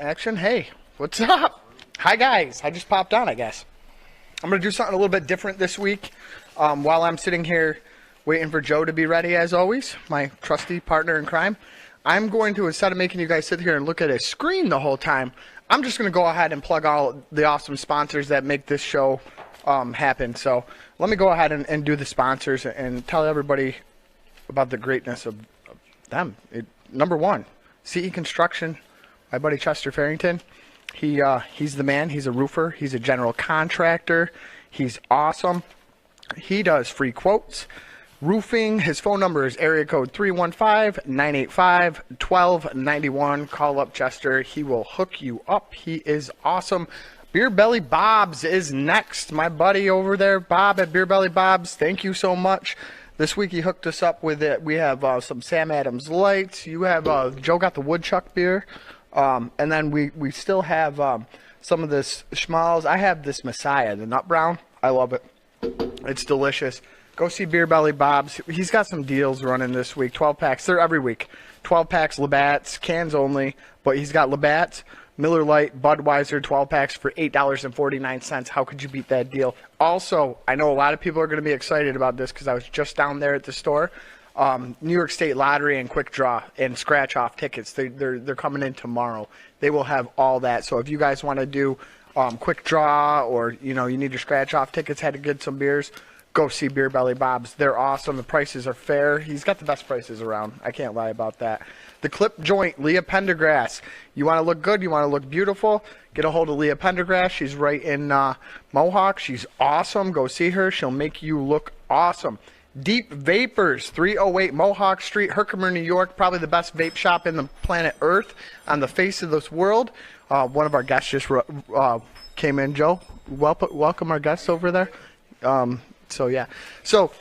Action. Hey, what's up? Hi, guys. I just popped on, I guess. I'm going to do something a little bit different this week while I'm sitting here waiting for Joe to be ready, as always, my trusty partner in crime. I'm going to, instead of making you guys sit here and look at a screen the whole time, I'm just going to go ahead and plug all the awesome sponsors that make this show happen. So let me go ahead and do the sponsors and tell everybody about the greatness of them. Number one, CE Construction, my buddy Chester Farrington. He's the man. He's a roofer. He's a general contractor. He's awesome. He does free quotes. Roofing. His phone number is area code 315-985-1291. Call up Chester. He will hook you up. He is awesome. Beer Belly Bob's is next. My buddy over there, Bob at Beer Belly Bob's. Thank you so much. This week he hooked us up with it. We have some Sam Adams Lights. You have Joe got the Woodchuck beer. And then we still have some of this schmaltz. I have this Messiah, the nut brown. I love it. It's delicious. Go see Beer Belly Bob's. He's got some deals running this week. 12 packs. They're every week. 12 packs, Labatt's, cans only. But he's got Labatt's, Miller Lite, Budweiser, 12 packs for $8.49. How could you beat that deal? Also, I know a lot of people are going to be excited about this because I was just down there at the store. New York State Lottery and Quick Draw and Scratch Off tickets. They're coming in tomorrow. They will have all that. So if you guys want to do Quick Draw or you need your Scratch Off tickets, had to get some beers, go see Beer Belly Bob's. They're awesome. The prices are fair. He's got the best prices around. I can't lie about that. The Clip Joint, Leah Pendergrass. You want to look good? You want to look beautiful? Get a hold of Leah Pendergrass. She's right in Mohawk. She's awesome. Go see her. She'll make you look awesome. Deep Vapors, 308 Mohawk Street, Herkimer, New York. Probably the best vape shop in the planet Earth on the face of this world. One of our guests just came in, Joe. Welcome our guests over there. So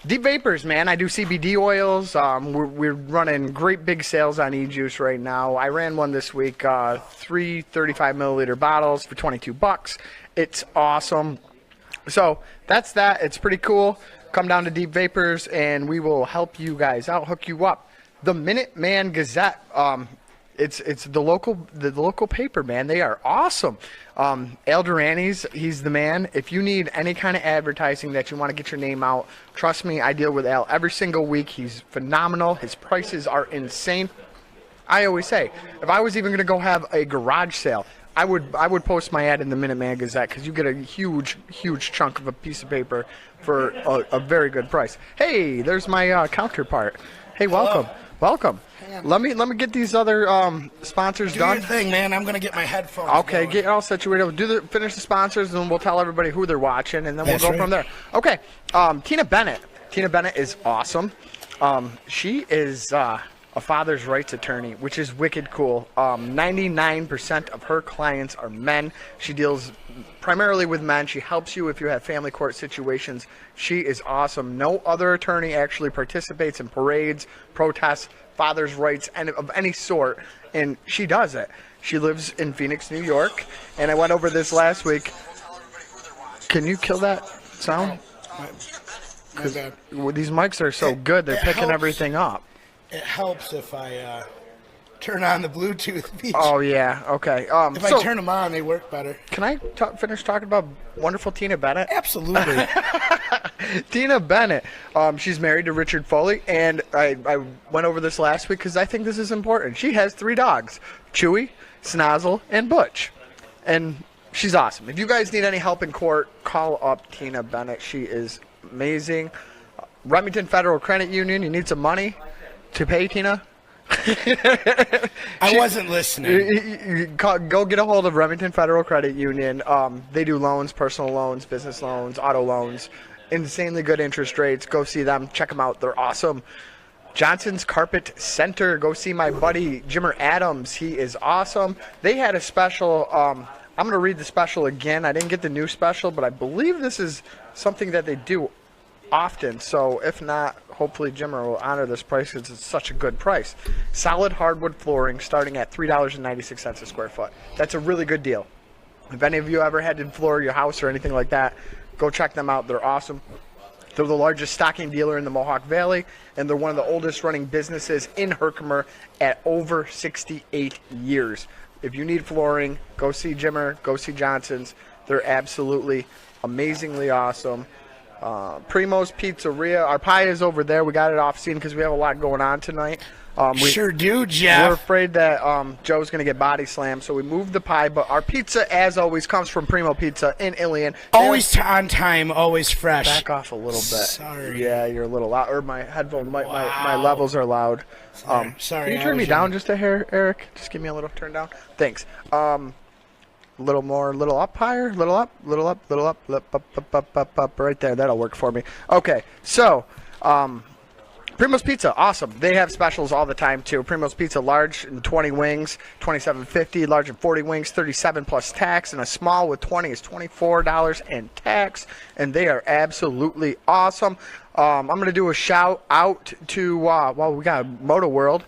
Deep Vapors, man. I do CBD oils. We're running great big sales on e-juice right now. I ran one this week, 3 35 milliliter bottles for $22. It's awesome. So that's that. It's pretty cool. Come down to Deep Vapors and we will help you guys out, hook you up. The Minuteman Gazette. It's the local paper, man. They are awesome. Al Durani's, he's the man. If you need any kind of advertising that you want to get your name out, trust me, I deal with Al every single week. He's phenomenal. His prices are insane. I always say, if I was even going to go have a garage sale, I would post my ad in the Minuteman Gazette because you get a huge chunk of a piece of paper for a very good price. Hey, there's my counterpart. Hey, welcome. Hello. Welcome. Let me get these other sponsors done. Do your thing, man. I'm gonna get my headphones. Okay, going. get all situated. Finish the sponsors, and we'll tell everybody who they're watching, and then we'll go from there. Okay. Tina Bennett. Tina Bennett is awesome. She is a father's rights attorney, which is wicked cool. 99% of her clients are men. She deals primarily with men. She helps you if you have family court situations. She is awesome. No other attorney actually participates in parades, protests, father's rights, and of any sort, and she does it. She lives in Phoenix, New York, and I went over this last week. Can you kill that sound? My bad. These mics are so good, they're picking everything up. It helps if I turn on the Bluetooth feature. Oh, yeah. Okay. If I turn them on, they work better. Can I finish talking about wonderful Tina Bennett? Absolutely. Tina Bennett. She's married to Richard Foley, and I went over this last week because I think this is important. She has 3 dogs, Chewy, Snozzle, and Butch. And she's awesome. If you guys need any help in court, call up Tina Bennett. She is amazing. Remington Federal Credit Union, you need some money to pay Tina? I wasn't listening. Go get a hold of Remington Federal Credit Union. They do loans, personal loans, business loans, auto loans, insanely good interest rates. Go see them. Check them out. They're awesome. Johnson's Carpet Center. Go see my buddy Jimmer Adams. He is awesome. They had a special. I'm going to read the special again. I didn't get the new special, but I believe this is something that they do often. So if not, hopefully Jimmer will honor this price because it's such a good price. Solid hardwood flooring starting at $3.96 a square foot. That's a really good deal. If any of you ever had to floor your house or anything like that, go check them out. They're awesome. They're the largest stocking dealer in the Mohawk Valley, and they're one of the oldest running businesses in Herkimer at over 68 years. If you need flooring, go see Jimmer, go see Johnson's. They're absolutely amazingly awesome. Primo's Pizzeria. Our pie is over there. We got it off scene because we have a lot going on tonight. Sure do, Jeff. We're afraid that Joe's going to get body slammed, so we moved the pie. But our pizza, as always, comes from Primo Pizza in Ilion. Always on time, always fresh. Back off a little bit. Sorry. Yeah, you're a little loud. Or my headphone, my levels are loud. Sorry. Can you turn me down just a hair, Eric? Just give me a little turn down. Thanks. Little more, little up higher, little up, little up, little up, up, right there. That'll work for me. Okay, so Primo's Pizza, awesome. They have specials all the time too. Primo's Pizza, large and 20 wings, $27.50. Large and 40 wings, $37 plus tax, and a small with 20 is $24 and tax. And they are absolutely awesome. I'm gonna do a shout out to we got Moto World.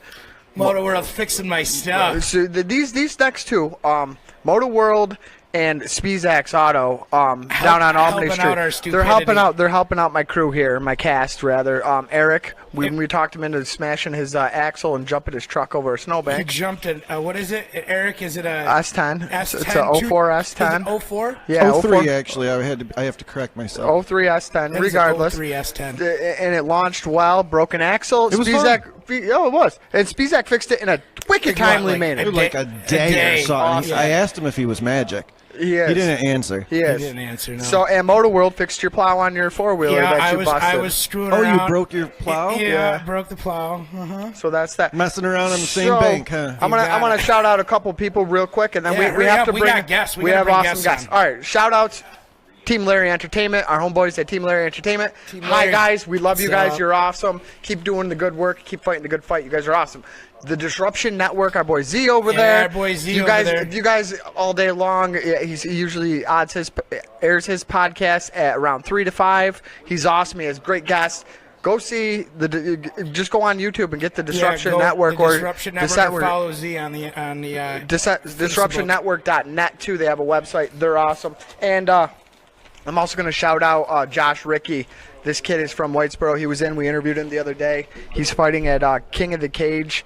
Moto World fixing my stuff. So these next two, Moto World and Spizak's Auto, down on Albany Street. They're helping out. They're helping out my crew here, my cast rather. Eric, we talked him into smashing his axle and jumping his truck over a snowbank. He jumped it. What is it, Eric? Is it a S10? S10? It's a 04 S10. Is it 04? Yeah, 03 actually. I have to correct myself. 03 S10. Regardless, 03 S10. And it launched well. Broken axle. It was Spizak. Oh, it was. And Spizak fixed it in a wicked timely manner. Like a day or something. Awesome. I asked him if he was magic. He is. He didn't answer. He is. He didn't answer, no. So, and Moto World fixed your plow on your four-wheeler that you busted. I was screwing Oh, around. you broke your plow? Yeah, I broke the plow. So that's that. Messing around on the same bank, huh? I'm gonna shout out a couple people real quick, and then Yeah, we have to bring. We got guests. We have bring awesome guests. on. All right, shout outs. Team Larry Entertainment, our homeboys at Team Larry Entertainment. Hi guys, we love you guys. You're awesome. Keep doing the good work. Keep fighting the good fight. You guys are awesome. The Disruption Network, our boy Z over there. Our boy Z you over guys, there. You guys all day long. He usually airs his podcast at around 3 to 5. He's awesome. He has great guests. Go see just go on YouTube and get the Disruption Network the Disruption Network or follow Z on the disruptionNetwork.net too. They have a website. They're awesome. And I'm also going to shout out Josh Rickey. This kid is from Whitesboro. He was in. We interviewed him the other day. He's fighting at King of the Cage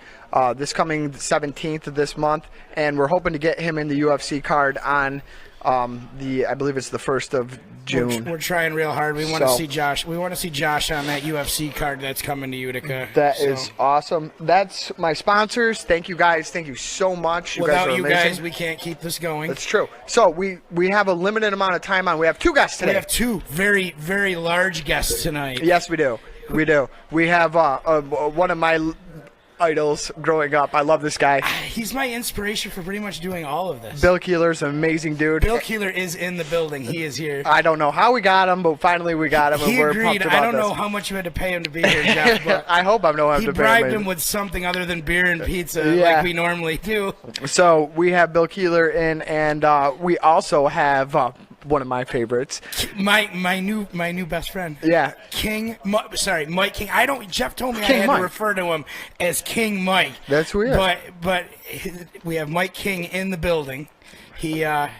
this coming 17th of this month, and we're hoping to get him in the UFC card on I believe it's the 1st of June. We're trying real hard. We want to see Josh. We want to see Josh on that UFC card that's coming to Utica. That is awesome. That's my sponsors. Thank you guys. Thank you so much. Without you guys, we can't keep this going. That's true. So we have a limited amount of time on. We have two guests today. We have two very, very large guests tonight. Yes, we do. We do. We have one of my idols growing up. I love this guy. He's my inspiration for pretty much doing all of this. Bill Keeler's an amazing dude. Bill Keeler is in the building. He is here. I don't know how we got him, but finally we got him. He and we're agreed. pumped about I don't know this. how much you had to pay him to be here, Jeff. But I hope I don't have he to pay bribed him with something other than beer and pizza like we normally do. So we have Bill Keeler in, and we also have one of my favorites. My new best friend. Yeah. Mike King. Jeff told me King I had Mike. to refer to him as King Mike. That's weird. But we have Mike King in the building. He owner,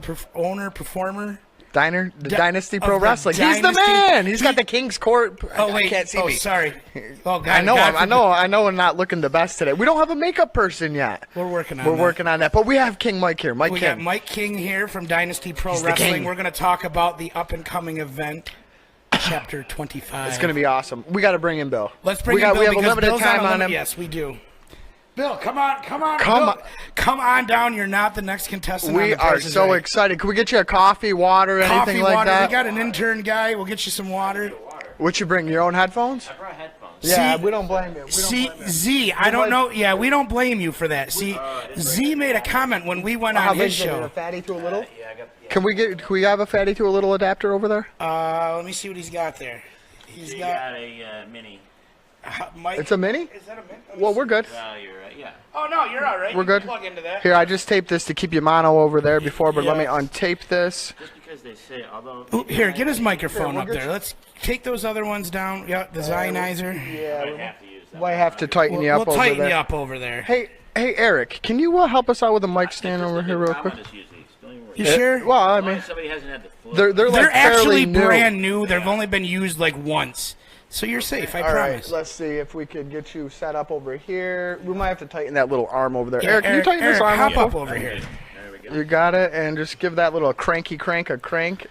performer. Dynasty Pro Wrestling. He's the man. He's got the King's Court. Oh wait, can't see me. Sorry. Oh God, I know. I'm not looking the best today. We don't have a makeup person yet. We're working on that. But we have King Mike here. We got Mike King here from Dynasty Pro Wrestling. We're going to talk about the up and coming event, Chapter 25. It's going to be awesome. We got to bring in Bill. Let's bring in Bill. We have a because limited Bill's time on him. Yes, we do. Bill, come on. Come on down. You're not the next contestant. We on the are so excited. Can we get you a coffee, water, anything like that? We got an intern guy. We'll get you some water. What you bring? Your own headphones? I brought headphones. Yeah, we don't blame you. Z, I don't know. Yeah, we don't blame you for that. See, Z made a comment when we went on his show. A fatty to a little? Yeah, I got. Yeah. Can we have a fatty to a little adapter over there? Let me see what he's got there. He's got a mini. Mike, it's a mini? Is that a mini? Well, we're good. Well, you're right. Yeah. Oh no, you're all right. We're good. Plug into that. Here, I just taped this to keep you mono over there before, but let me untape this. Just because they say, although. Ooh, here, get his microphone up there. Let's take those other ones down. Yeah, the Zionizer. Yeah, I have to use that. might have to tighten you up we'll over there. tighten you up over there. Hey, Eric, can you help us out with a mic stand over here real quick? I'm just use these. Don't even worry. You sure? Well, I mean, Somebody hasn't had the flu. they're like They're actually fairly new. brand new. They've only been used like once. So you're safe, I All right, promise. let's see if we can get you set up over here. We might have to tighten that little arm over there. Yeah, Eric, can you tighten this arm hop up? up over here. There we go. You got it, and just give that little cranky crank a crank.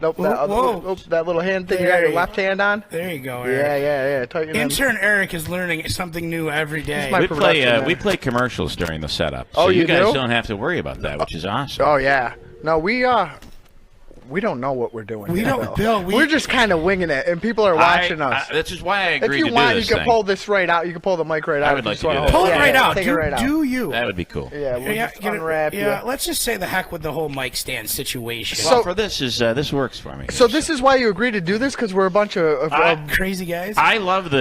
Nope, that, other, whoa. that little hand thing you got There your you left hand on. There you go, Yeah, Eric. yeah. Tighten it. Intern Eric is learning something new every day. my We play production we man. play commercials during the setup, Oh, so you you guys do? don't have to worry about that, which is awesome. Oh yeah. No, we don't know what we're doing. We yet, don't, Bill. Bill. We're just kind of winging it, and people are watching us. This is why I If agreed you to want, do you this can thing. pull this right out. You can pull the mic right out. would if you like just to do wanna that. hold Pull it Yeah, right yeah, out. Take it right out. Do you? That would be cool. Yeah, we'll just get it- unwrap yeah, you. let's just say the heck with the whole mic stand situation. Well, for this works for me. So this is why you agreed to do this, because we're a bunch of Crazy guys. I love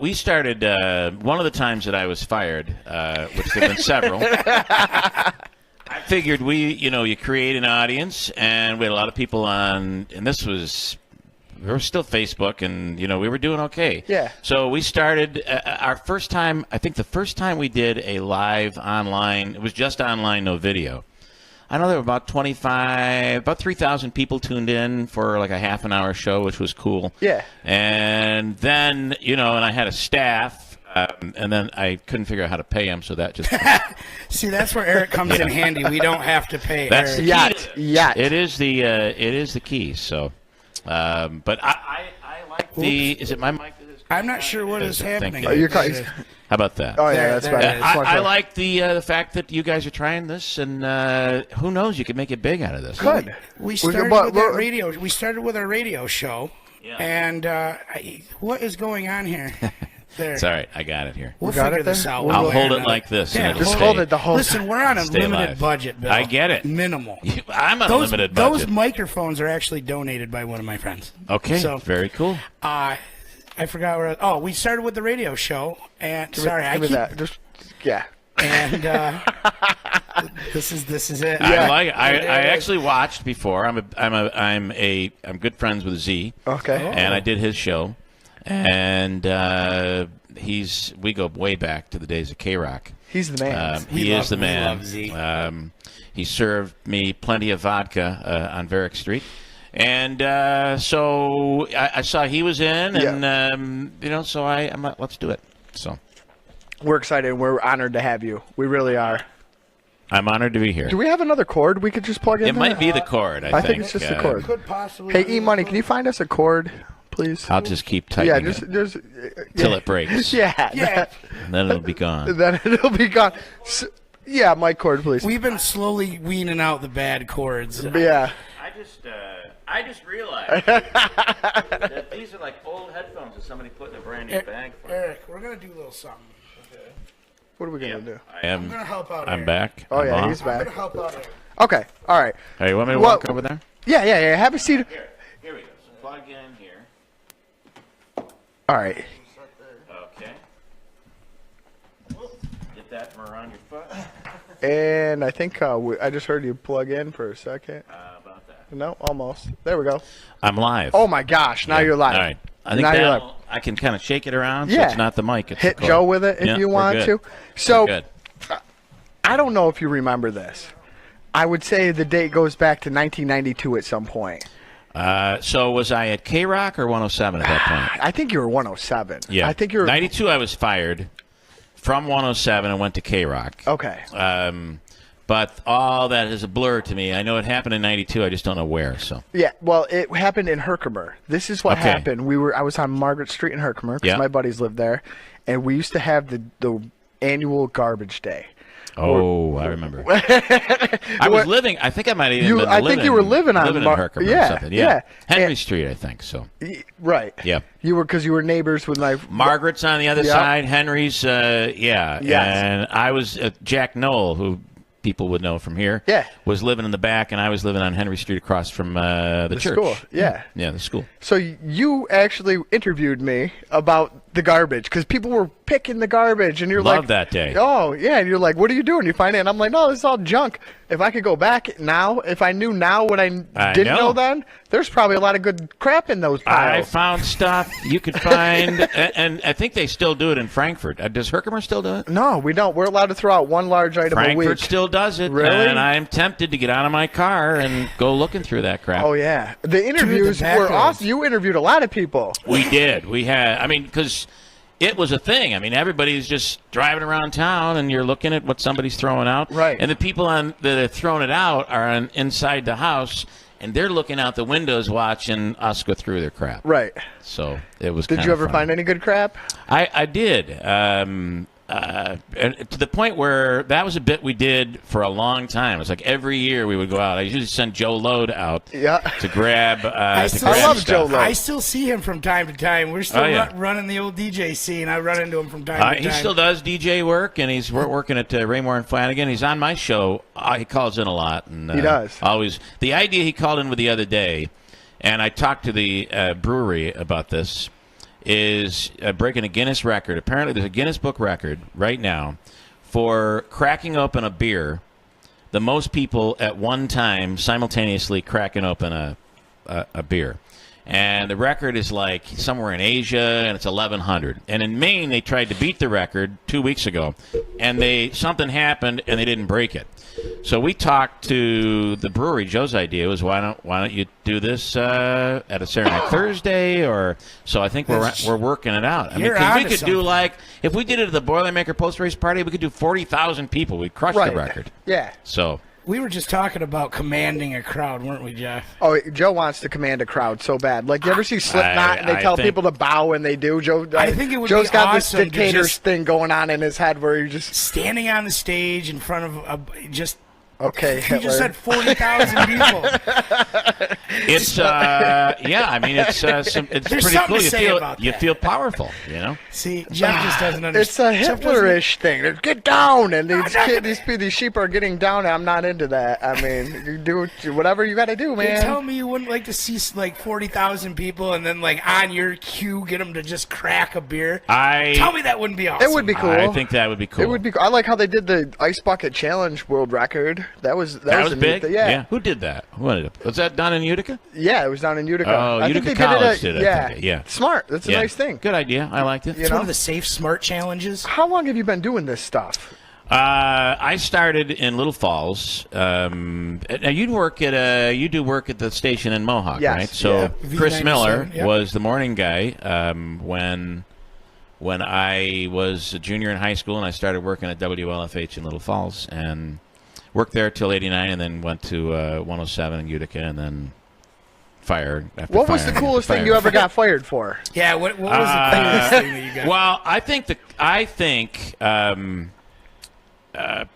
we started, one of the times that I was fired, which there have been several. I figured you create an audience, and we had a lot of people on, and we were still Facebook, and, we were doing okay. Yeah. So we started our first time, I think the first time we did a live online, it was just online, no video. I know there were about 3,000 people tuned in for like a half an hour show, which was cool. Yeah. And then, and I had a staff, and then I couldn't figure out how to pay them, so that just... See, that's where Eric comes in handy. We don't have to pay That's Eric. Yet. It is the key, so... but I like the... Is it my mic? I'm not sure what is happening. you. Oh, you're cut. How about that? Oh yeah, There- that's there better. it is. That's much I better. like the fact that you guys are trying this, and who knows, you could make it big out of this. Good. We started but- with but- that radio. We started with our radio show, and what is going on here? There. It's all right. I got it here. We'll got figure it this there? out. I'll We'll hold learn it like this. Yeah, and it'll Just stay. hold it the whole Listen, we're on a Stay limited alive. budget, Bill. I get it. Minimal. I'm on a Those, limited those budget. microphones are actually donated by one of my friends. Okay. So, Very cool. I forgot where. We started with the radio show, and Give me that. Just yeah. And this is it. I like it. I actually watched before. I'm good friends with Z. Okay. And I did his show, and we go way back to the days of K-Rock. He's the man. He is the we man. love Z. He served me plenty of vodka on Varick Street. And so I saw he was in, and so I'm like, let's do it. So We're excited. We're honored to have you. We really are. I'm honored to be here. Do we have another cord we could just plug in? It might be the cord. I think it's just the cord. Could possibly. Hey, E-Money, can you find us a cord, please? I'll just keep Yeah, tightening just it till it breaks. yeah. Yeah. And then it'll be gone. Then it'll be gone. Yeah, my cord, please. We've been slowly weaning out the bad chords. Yeah. I just realized that these are like old headphones that somebody put in a brand new bag for me. Eric, we're gonna do a little something. What are we gonna do? I'm gonna help out. I'm Eric. back. Oh I'm yeah, off. he's I'm gonna back. help out. Eric. Okay. All right. Hey, you want me to Well- walk over there? Yeah. Have a seat. Here we go. So plug in here. All right. Okay. Get that from around your foot. And I think I just heard you plug in for a second. About that. No, almost. There we go. I'm live. Oh my gosh! Now you're live. All right. I think Now you're that live. I can kind of shake it around, so Yeah. it's not the mic. It's Hit the cord. Joe with it if Yeah, you we're want good. to. So We're good. I don't know if you remember this. I would say the date goes back to 1992 at some point. So was I at K-Rock or 107 at that point? I think you were 107. Yeah. I think you were 92. I was fired from 107 and went to K-Rock. Okay. But all that is a blur to me. I know it happened in 92. I just don't know where. So Yeah, well, it happened in Herkimer. This is what Okay. happened. I was on Margaret Street in Herkimer because Yeah. my buddies lived there, and we used to have the annual garbage day. I remember. I was living. I think I might have even been I think you were living on in Mar- Herkimer yeah, or something. yeah. Henry And- Street, I think. So Right. Yeah. You were because you were neighbors with my Margaret's on the other Yep. side. Henry's, yeah. Yes. And I was Jack Knoll, who people would know from here. Yeah. Was living in the back, and I was living on Henry Street across from the church. school. Yeah. Yeah, the school. So you actually interviewed me about the garbage because people were picking the garbage, and you're like, Love that day. Oh yeah, and you're like, what are you doing? You find it, and I'm like, no, this is all junk. If I could go back now, if I knew now what I didn't know then, there's probably a lot of good crap in those I piles. found stuff you could find, and I think they still do it in Frankfurt. Does Herkimer still do it? No, we don't. We're allowed to throw out one large item a Frankfurt week. still does it, Really? and I'm tempted to get out of my car and go looking through that crap. Oh yeah, the interviews back were roads. awesome. You interviewed a lot of people. We did. We had, because it was a thing. I mean, everybody's just driving around town, and you're looking at what somebody's throwing out. Right. And the people that have thrown it out are inside the house, and they're looking out the windows watching us go through their crap. Right. So it was Did you ever find any good crap? I did. And to the point where that was a bit we did for a long time. It was like every year we would go out. I usually send Joe Load out Yeah. to grab. I love Joe Load. I still see him from time to time. We're still Oh, yeah. running the old DJ scene. I run into him from time to time. He still does DJ work, and he's working at Raymore and Flanagan. He's on my show. He calls in a lot. And, He does. Always. The idea he called in with the other day, and I talked to the brewery about this, is breaking a Guinness record. Apparently, there's a Guinness Book record right now for cracking open a beer. The most people at one time simultaneously cracking open a beer. And the record is like somewhere in Asia, and it's 1,100. And in Maine, they tried to beat the record 2 weeks ago, and something happened, and they didn't break it. So we talked to the brewery. Joe's idea was, why don't you do this at a Saturday Night Thursday? So I think we're working it out. I mean, You're 'cause we onto could do something. if we did it at the Boilermaker post race party, we could do 40,000 people. We'd crush Right. the record. Yeah. So. We were just talking about commanding a crowd, weren't we, Jeff? Oh, Joe wants to command a crowd so bad. Like, you ever see Slipknot and they I tell think- people to bow and they do? I think it would Joe's be got awesome this to dictator's just- thing going on in his head where you just, Standing on the stage in front of just. okay, You Hitler. just said 40,000 people. It's it's There's pretty something cool. to You say feel about you that. feel powerful, you know. See, Jeff just doesn't It's a understand. Hitlerish thing. Get down, and these sheep are getting down. And I'm not into that. I mean, you do whatever you got to do, You man. tell me you wouldn't like to see like 40,000 people and then like on your cue get them to just crack a beer. Tell me that wouldn't be awesome. It would be cool. I think that would be cool. It would be. I like how they did the Ice Bucket Challenge world record. That was That was a neat big. thing. Yeah. Who did that? Was that done in Utica? Yeah, it was down in Utica. Oh, I think Utica they did College it did it, I yeah. think. Yeah. Smart. That's a nice thing. Good idea. I liked it. It's You one know? of the safe smart challenges. How long have you been doing this stuff? I started in Little Falls. Now you do work at the station in Mohawk, Yes. right? So Yeah. Chris V97, Miller yep. was the morning guy when I was a junior in high school, and I started working at WLFH in Little Falls, and worked there till '89, and then went to 107 in Utica, and then fired. What was the coolest thing you ever got fired for? Yeah, what was the coolest thing that you got? Well, I think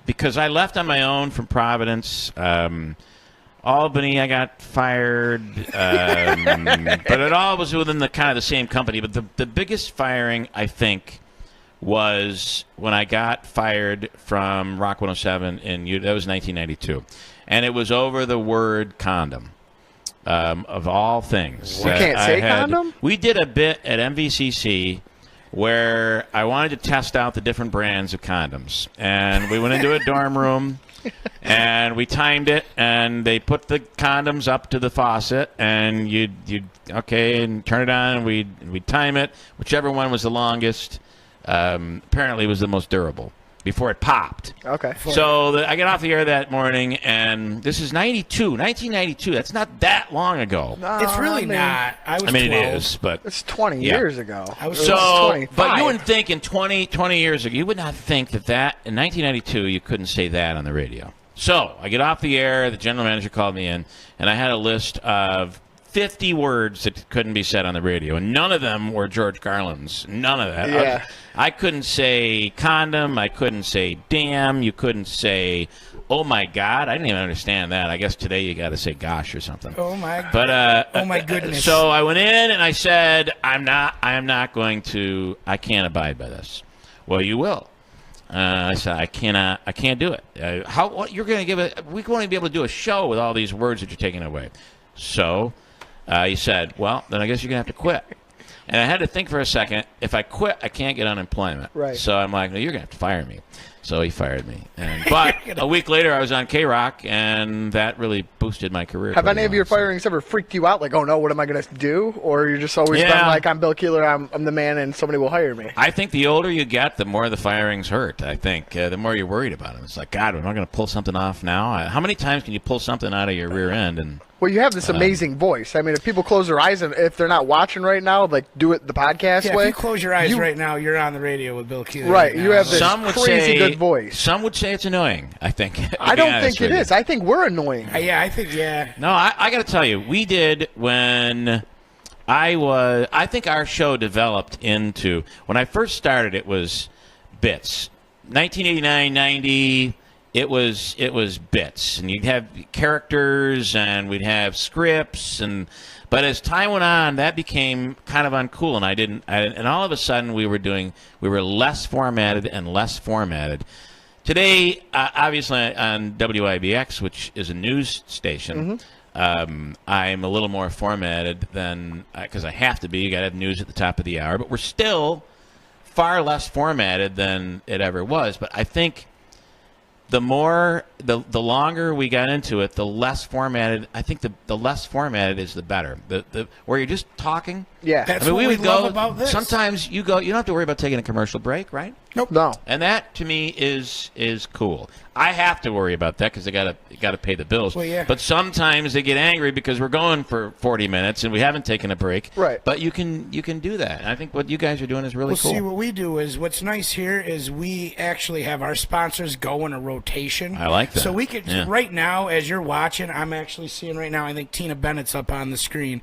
because I left on my own from Providence, Albany, I got fired, but it all was within the kind of the same company. But the biggest firing, I think, was when I got fired from Rock 107 that was 1992, and it was over the word condom. Of all things, You can't say condom? We did a bit at MVCC where I wanted to test out the different brands of condoms, and we went into a dorm room, and we timed it, and they put the condoms up to the faucet, and you'd and turn it on, and we'd time it, whichever one was the longest. Apparently, it was the most durable before it popped. Okay. So I got off the air that morning, and this is 1992. That's not that long ago. It's really not. I was 12. It is, but It's 20 Yeah. years ago. I was It so, 25. but you wouldn't think in 20 years ago, you would not think that in 1992 you couldn't say that on the radio. So I get off the air, the general manager called me in, and I had a list of 50 words that couldn't be said on the radio, and none of them were George Carlin's. None of that. Yeah. I couldn't say condom. I couldn't say damn. You couldn't say, oh my God. I didn't even understand that. I guess today you got to say gosh or something. Oh my. But oh my goodness. So I went in and I said, I can't abide by this. Well, you will. I said, I can't do it. You're going to give it? We won't even be able to do a show with all these words that you're taking away. So he said, well, then I guess you're going to have to quit. And I had to think for a second. If I quit, I can't get unemployment. Right. So I'm like, no, you're going to have to fire me. So he fired me. But a week later, I was on K-Rock, and that really boosted my career. Have pretty any of your well, so. firings ever freaked you out? Like, oh no, what am I going to do? Or you're just always been Yeah. like, I'm Bill Keeler, I'm the man, and somebody will hire me. I think the older you get, the more the firings hurt. I think the more you're worried about them. It's like, God, am I going to pull something off now? How many times can you pull something out of your rear end? And Well, you have this amazing voice. I mean, if people close their eyes and if they're not watching right now, like do it the podcast Yeah, way. if you close your eyes right now, you're on the radio with Bill Keeler. Right, now. you have this some would crazy say good voice. Some would say it's annoying. I think. to I be don't honest think it with is. you. I think we're annoying. Yeah, I think, yeah. No, I got to tell you, we did when I think our show developed into, when I first started, it was bits. 1989, 90, it was bits. And you'd have characters and we'd have scripts. But as time went on, that became kind of uncool. And all of a sudden we were less formatted and less formatted. Today, obviously on WIBX, which is a news station, I'm a little more formatted than because I have to be. You got to have news at the top of the hour, but we're still far less formatted than it ever was. But I think the longer we got into it, the less formatted. I think the less formatted is the better. The where you're just talking. Yeah. That's what we love about this. Sometimes you don't have to worry about taking a commercial break, right? Nope. No. And that to me is cool. I have to worry about that because I gotta pay the bills. Well, yeah. But sometimes they get angry because we're going for 40 minutes and we haven't taken a break. Right. But you can do that. And I think what you guys are doing is really Well, cool. see, what we do is what's nice here is we actually have our sponsors go in a rotation. I like that. So we could Yeah. right now, as you're watching, I'm actually seeing right now. I think Tina Bennett's up on the screen.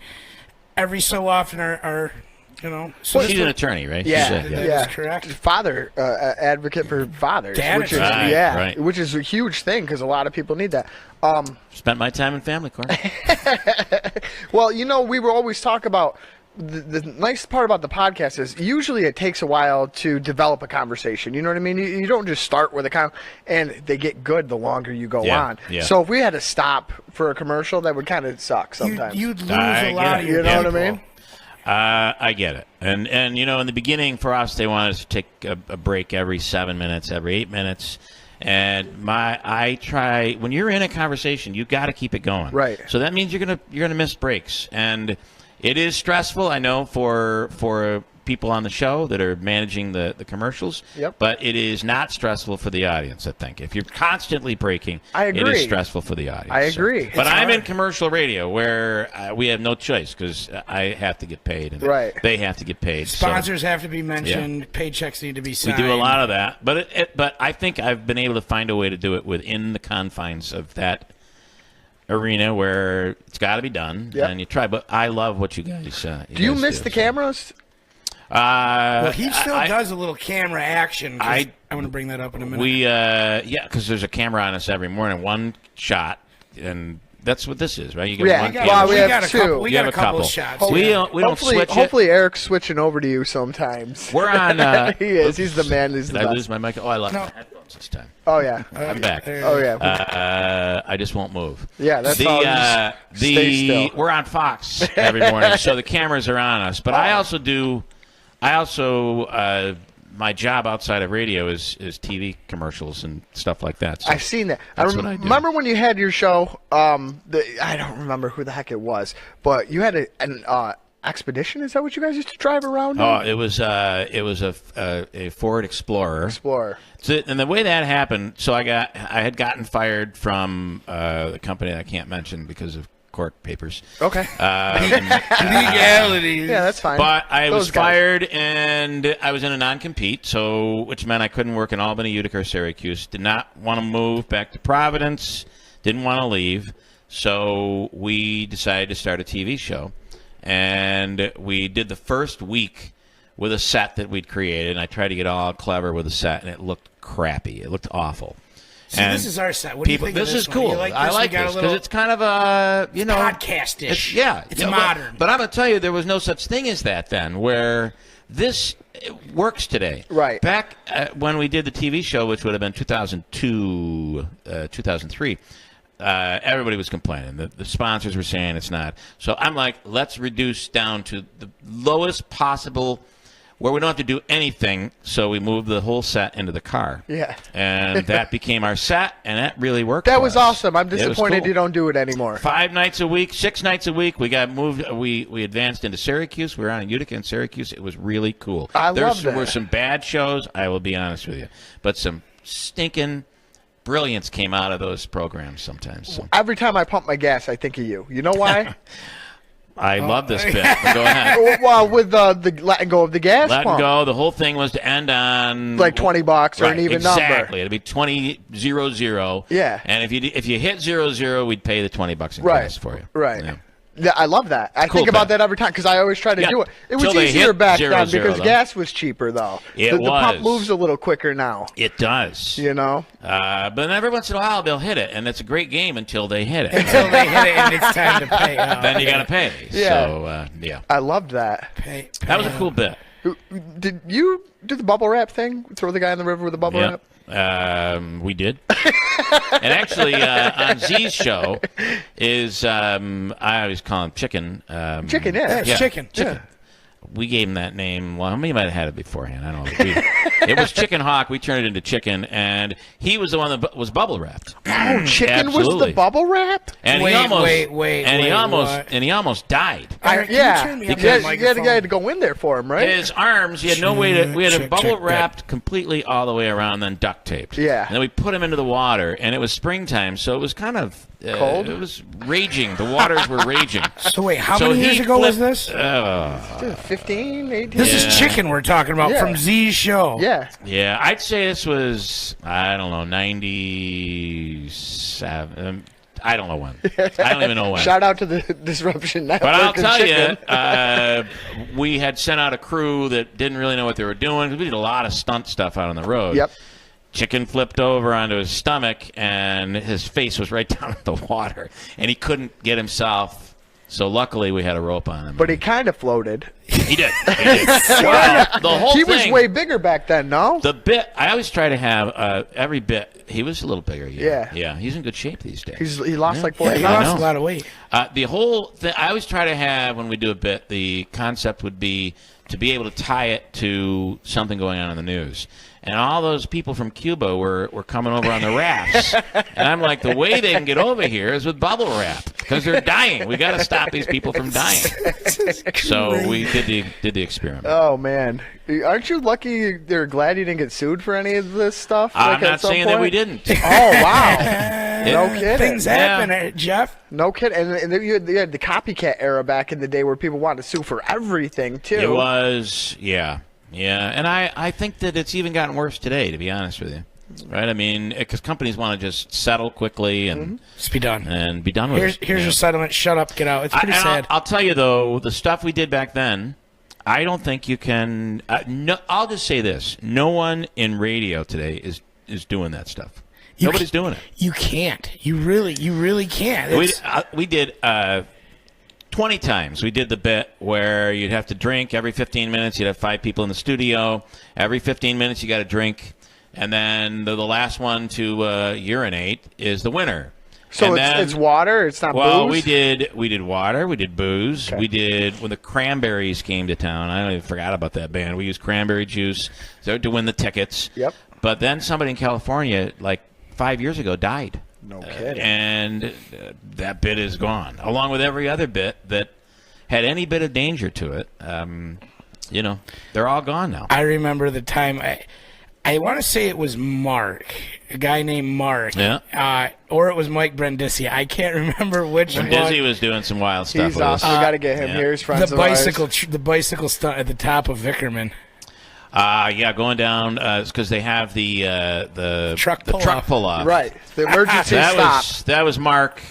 Every so often, our so She's this an one- attorney, right? Yeah, She's That yeah. is correct. Father, advocate for fathers, Dad which is attorney. Right. which is a huge thing because a lot of people need that. Spent my time in family court. Well, we will always talk about the nice part about the podcast is usually it takes a while to develop a conversation. You know what I mean? You don't just start with and they get good the longer you go Yeah, on. yeah. So if we had to stop for a commercial, that would kind of suck sometimes. You'd lose I a get lot it. of your You know what I people. mean? I get it. And in the beginning for us, they wanted us to take a break every 7 minutes, every 8 minutes. And I try, when you're in a conversation, you got to keep it going. Right. So that means you're gonna miss breaks, and it is stressful. I know for people on the show that are managing the commercials. Yep. But it is not stressful for the audience, I think. If you're constantly breaking, I it agree. is stressful for the audience. I agree. But It's I'm hard. in commercial radio where we have no choice because I have to get paid. And Right. They have to get paid. so- Sponsors have to be mentioned. Paychecks need to be we signed. do a lot of that, but I think I've been able to find a way to do it within the confines of that arena where it's got to be done, Yep. and you try. But I love what you guys. Do you guys miss the so. cameras? Well, he still I- does a little camera action. 'Cause I- I want to bring that up in a minute. We because there's a camera on us every morning, one shot, and that's what this is, right? You get Yeah, one we camera. we have got a two. couple. We You got have a couple couple. shots. We yeah. don't Hopefully, switch it. hopefully Eric's switching over to you sometimes. We're on. He is. He's the man. He's Did the I best. lose my mic? Oh, I lost No. my headphones this time. Oh yeah. I'm back. Oh yeah. I just won't move. Yeah, that's all. Just stay still. We're on Fox every morning, so the cameras are on us. But I also my job outside of radio is TV commercials and stuff like that. So I've seen that. That's what I do. Remember when you had your show? I don't remember who the heck it was, but you had an expedition. Is that what you guys used to drive around? Oh, in? it was a Ford Explorer. Explorer. So, and the way that happened, so I had gotten fired from the company I can't mention because of court papers. Okay. Legality. Yeah, that's fine. But I was Those guys. fired, and I was in a non-compete, so which meant I couldn't work in Albany, Utica, or Syracuse. Did not want to move back to Providence. Didn't want to leave. So we decided to start a TV show. And we did the first week with a set that we'd created, and I tried to get all clever with the set, and it looked crappy. It looked awful. See, And this is our set. What do you think of this is one? cool. You like I this? like We got this a little because it's kind of a podcast-ish. It's but- modern. But I'm gonna tell you, there was no such thing as that then. Where this works today. Right. Back when we did the TV show, which would have been 2002, 2003. everybody was complaining. The sponsors were saying it's not. So I'm like, let's reduce down to the lowest possible where we don't have to do anything. So we moved the whole set into the car. Yeah. And that became our set, and that really worked. That for was us. awesome. I'm It was disappointed cool. you don't do it anymore. 5 nights a week, 6 nights a week. We got moved. We advanced into Syracuse. We were on in Utica and Syracuse. It was really cool. I love that. There were some bad shows, I will be honest with you, but some stinking brilliance came out of those programs sometimes. So. Every time I pump my gas, I think of you. You know why? I love this bit. Go ahead. Well, with the letting go of the gas Let pump. go. The whole thing was to end on Like $20 or an even number. Exactly. It'd be 20-0-0. Yeah. And if you hit 0-0, we'd pay the $20 in Right. gas for you. Right. Yeah. Yeah, I love that. I Cool think about bet. that every time because I always try to Yeah. do it. It was Till they easier hit back 0-0 then because though. gas was cheaper, though. It the pump was. moves a little quicker now. It does. You know? But then every once in a while they'll hit it, and it's a great game until they hit it. Until they hit it and it's time to pay. Oh, Then you got to pay. Yeah. So, yeah. I loved that. pay. That was a cool bit. Did you do the bubble wrap thing? Throw the guy in the river with the bubble wrap? We did. And actually, on Z's show is, I always call him Chicken. Chicken, yeah. It's chicken. Chicken. We gave him that name. Well, we might have had it beforehand. I don't know. It was Chicken Hawk. We turned it into Chicken, and he was the one that was bubble wrapped. Oh, chicken was Absolutely. the bubble wrap? And Wait, he almost, wait, and he wait, almost, what? and he almost died. Eric, can Yeah. you turn me up You on the had microphone? to go in there for him, right? His arms, he had no way to. We had him Check, bubble check, wrapped completely all the way around, then duct taped. Yeah. And then we put him into the water, and it was springtime, so it was kind of Cold? It was raging. The waters were raging. So wait, how So many years he ago was flipped- this? 15, 18? This Yeah. is chicken we're talking about Yeah. from Z's show. Yeah. Yeah, I'd say this was, I don't know, 97. I don't know when. I don't even know when. Shout out to the Disruption Network. But I'll and tell chicken. you, we had sent out a crew that didn't really know what they were doing. We did a lot of stunt stuff out on the road. Yep. Chicken flipped over onto his stomach, and his face was right down in the water, and he couldn't get himself. So luckily, we had a rope on him. But he kind of floated. He did. He did. Well, the whole He thing, was way bigger back then, no? the bit. I always try to have every bit. He was a little bigger. Yeah. Yeah. He's in good shape these days. He lost like 40 He I pounds. lost know. a lot of weight. The whole thing, I always try to have, when we do a bit, the concept would be to be able to tie it to something going on in the news. And all those people from Cuba were coming over on the rafts. And I'm like, the way they can get over here is with bubble wrap, because they're dying. We got to stop these people from dying. So we did the experiment. Oh, man. Aren't you lucky they're glad you didn't get sued for any of this stuff? I'm like, at not some saying that we point? didn't. Oh, wow. No kidding. Things happen, Jeff. No kidding. And then you had the copycat era back in the day where people wanted to sue for everything, too. It was, yeah. And I think that it's even gotten worse today, to be honest with you. Right? I mean, because companies want to just settle quickly and Just be done. be done with it. Here's your settlement. Shut up. Get out. It's pretty And sad. I'll tell you, though, the stuff we did back then, I don't think you can no, I'll just say this. No one in radio today is doing that stuff. Nobody's doing it. You can't. You really can't. We did 20 times. We did the bit where you'd have to drink every 15 minutes. You'd have 5 people in the studio. Every 15 minutes, you got to drink. And then the last one to urinate is the winner. So And it's water? It's not well, booze? we did water. We did booze. We did when the Cranberries came to town. I even forgot about that band. We used cranberry juice to win the tickets. Yep. But then somebody in California, like 5 years ago, died. No kidding. And that bit is gone, along with every other bit that had any bit of danger to it. They're all gone now. I remember the time. I want to say it was Mark, a guy named Mark. Yeah. Or it was Mike Brindisi. I can't remember which one. Dizzy was doing some wild stuff He's with us. awesome. We got to get him yeah. here. He's friends The of ours. bicycle stunt at the top of Vickerman. Going down because they have the Truck pull off. Right. The emergency stop. That was Mark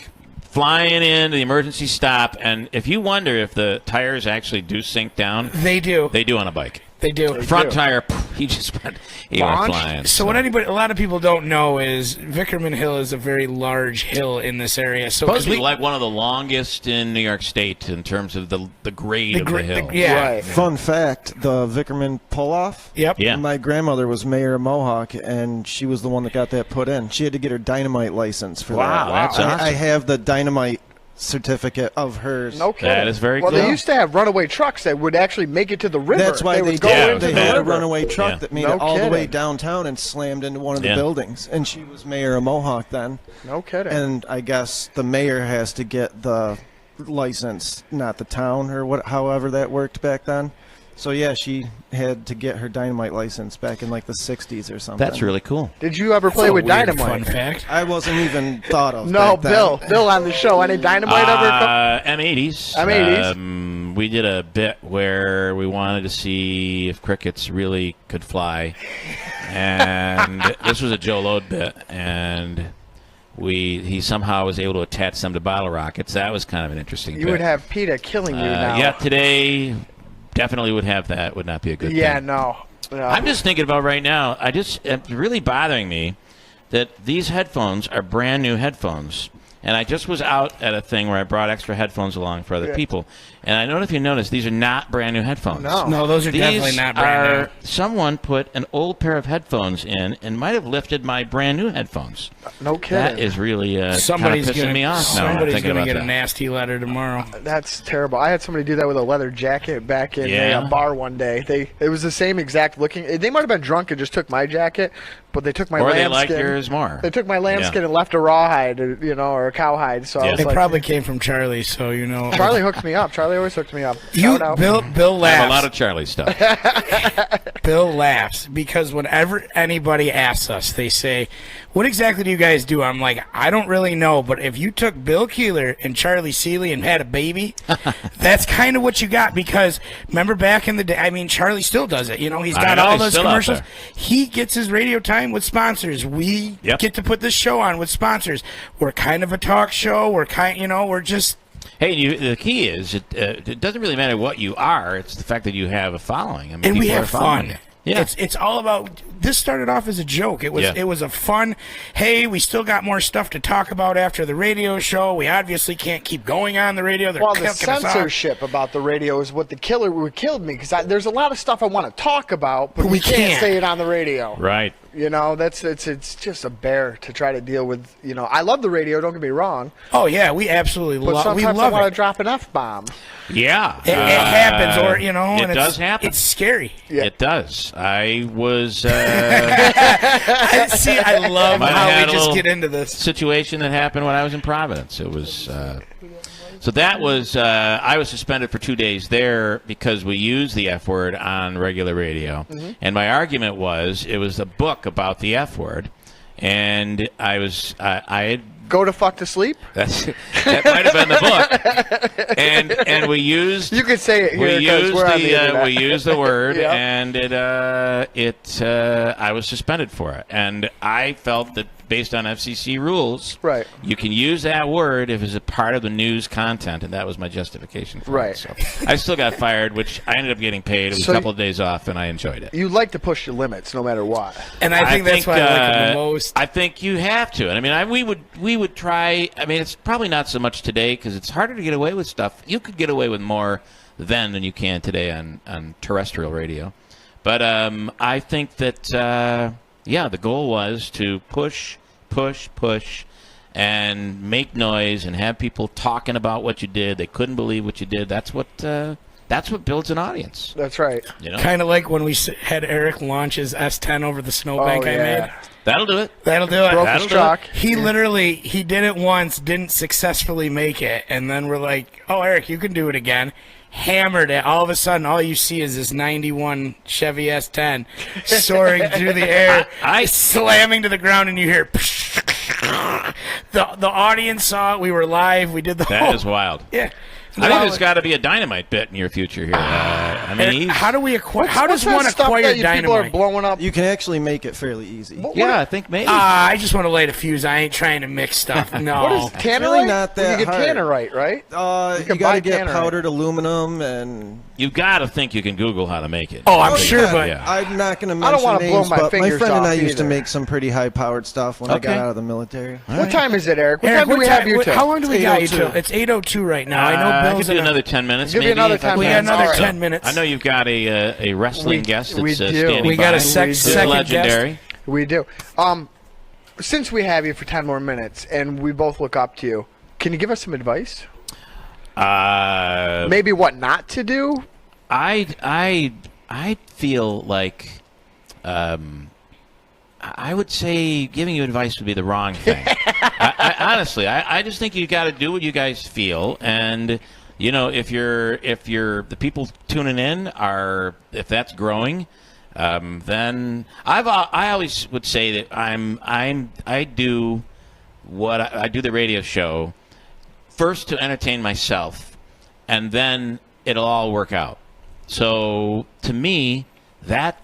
flying into the emergency stop, and if you wonder if the tires actually do sink down, They do. they do on a bike. They do. Front tire, he just went, he went Launched. flying. So what a lot of people don't know is Vickerman Hill is a very large hill in this area. So Supposed to be we, like one of the longest in New York State in terms of the grade of the hill. yeah. Right. Fun fact: the Vickerman pull-off. Yep. Yeah. My grandmother was mayor of Mohawk, and she was the one that got that put in. She had to get her dynamite license for Wow, that. that's awesome. I have the dynamite certificate of hers. No kidding. That is very well, cool. they used to have runaway trucks that would actually make it to the river. That's why they would go Yeah, into they the had a river. runaway truck Yeah. that made No it all the way kidding. downtown and slammed into one of the Yeah. buildings. And she was mayor of Mohawk then. No kidding. And I guess the mayor has to get the license, not the town, or what. However that worked back then. So yeah, she had to get her dynamite license back in like the '60s or something. That's really cool. Did you ever play That's a with weird dynamite? Fun fact. I wasn't even thought of. No, back then. Bill on the show. Any dynamite ever come? M80s. M80s. We did a bit where we wanted to see if crickets really could fly, and this was a Joe Load bit, and he somehow was able to attach them to bottle rockets. That was kind of an interesting You bit. would have PETA killing you now. Yeah, today definitely would have that. Would not be a good Yeah, thing. no. I'm just thinking about right now. It's really bothering me that these headphones are brand new headphones. And I just was out at a thing where I brought extra headphones along for other Yeah. people. And I don't know if you noticed, these are not brand new headphones. No. No, those are These definitely not brand new. someone put an old pair of headphones in and might have lifted my brand new headphones. No kidding. That is really kind of Somebody's pissing gonna, me off now. somebody's thinking gonna about get a that. nasty letter tomorrow. That's terrible. I had somebody do that with a leather jacket back in Yeah. a bar one day. It was the same exact looking. They might have been drunk and just took my jacket, but they took my Or they lambskin. like yours more. They took my lambskin Yeah. and left a rawhide, or a cowhide. So I Yeah. was They like, probably came from Charlie, so you know. Charlie hooked me up. Charlie always hooked me up. You, Shout out. Bill I have a lot laughs. of Charlie stuff. Bill laughs because whenever anybody asks us, they say, "What exactly do you guys do?" I'm like, "I don't really know, but if you took Bill Keeler and Charlie Seeley and had a baby, that's kind of what you got." Because remember back in the day, I mean, Charlie still does it. You know, he's I got know, all he's those still out commercials. there. He gets his radio time with sponsors. We Yep. get to put this show on with sponsors. We're kind of a talk show. We're we're just. Hey, the key is it doesn't really matter what you are. It's the fact that you have a following. I mean, And we people have are following fun. you. Yeah. It's all about. This started off as a joke. It was Yeah. it was a fun. Hey, we still got more stuff to talk about after the radio show. We obviously can't keep going on the radio. They're Well, the kicking us off. censorship about the radio is what killed me because there's a lot of stuff I want to talk about, but We we can't can't. say it on the radio. Right. It's just a bear to try to deal with. I love the radio. Don't get me wrong, Oh yeah, we absolutely but love. We sometimes I love want to it. drop an F-bomb. Yeah. It happens, or It and does it's, happen. It's scary. Yeah. It does. I was See, I love Might have how had we a just little get into this. situation that happened when I was in Providence. It was so that was I was suspended for 2 days there because we used the F word on regular radio, and my argument was it was a book about the F word, and I had. Go to fuck to sleep. That might have been the book, and we used. You could say it We here because used we're on the internet. we used the word, Yeah. and I was suspended for it, and I felt that based on FCC rules, Right. you can use that word if it's a part of the news content, and that was my justification for Right. it. So I still got fired, which I ended up getting paid. It was So a couple of days off, and I enjoyed it. You like to push your limits no matter what. And I think that's why I like it the most. I think you have to, and I mean, we would try. I mean, it's probably not so much today because it's harder to get away with stuff. You could get away with more then than you can today on terrestrial radio. But I think that the goal was to push, and make noise and have people talking about what you did. They couldn't believe what you did. That's what builds an audience. That's right. You know, Kind of like when we had Eric launch his S10 over the snowbank I made. that'll do it. That'll do it. Broke That'll his do it. truck. He did it once, didn't successfully make it, and then we're like, "Oh, Eric, you can do it again." Hammered it. All of a sudden, all you see is this '91 Chevy S10 soaring through the air, I- slamming to the ground, and you hear. The audience saw it. We were live. We did the That whole. is wild. Yeah. I think there's got to be a dynamite bit in your future here. I mean, he's, how do we acquire? How What's does one that stuff acquire that people are dynamite? blowing up? You can actually make it fairly easy. yeah, I think maybe. I just want to light a fuse. I ain't trying to mix stuff. No. What is tannerite? really not Well, that you get hard. tannerite, right? You can got buy to get tannerite. powdered aluminum and. You've got to think you can Google how to make it. Oh, I'm sure, yeah. but Yeah. I'm not going to I don't mention wanna blow names, my but my fingers friend and I off used to either. make some pretty high-powered stuff when I got Okay. out of the military. What time is it, Eric? What Eric, time do we have you till? How long do we got you 8:02. till? It's 8:02 right now. I know I Bill's could do in another 10 minutes. Give you maybe, another if I 10 We can. got minutes. another All right. 10 minutes. I know you've got a wrestling guest that's we do. standing We got by. a second He's guest. legendary. We do. Since we have you for 10 more minutes and we both look up to you, can you give us some advice? Maybe what not to do? I feel like I would say giving you advice would be the wrong thing. Honestly, I just think you got to do what you guys feel, and you know if the people tuning in are if that's growing, then I always would say that I do what I do the radio show first to entertain myself, and then it'll all work out. So to me, that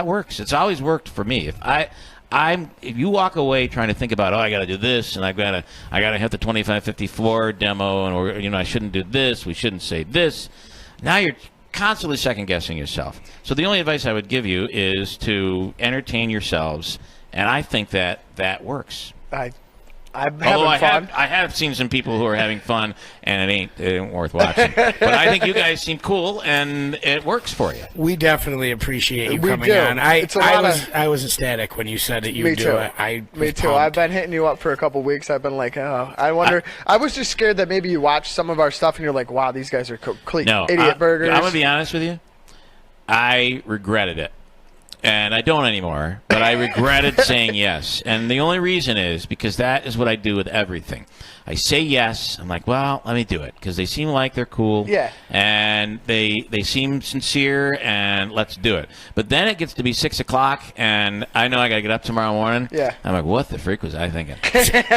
works. It's always worked for me. If you walk away trying to think about, I got to do this, and I got to hit the 2554 demo, and or I shouldn't do this, we shouldn't say this. Now you're constantly second guessing yourself. So the only advice I would give you is to entertain yourselves, and I think that works. I'm Although having fun. I have seen some people who are having fun, and it ain't worth watching. But I think you guys seem cool, and it works for you. We definitely appreciate you We coming do. on. It's a lot I was ecstatic when you said that you Me would do too. it. Me too. I've been hitting you up for a couple weeks. I've been like, I wonder. I was just scared that maybe you watch some of our stuff and you're like, wow, these guys are complete No, idiot burgers. I'm gonna be honest with you. I regretted it, and I don't anymore. But I regretted saying yes, and the only reason is because that is what I do with everything. I say yes. I'm like, well, let me do it because they seem like they're cool. Yeah. And they seem sincere, and let's do it. But then it gets to be 6 o'clock, and I know I got to get up tomorrow morning. Yeah. I'm like, what the freak was I thinking?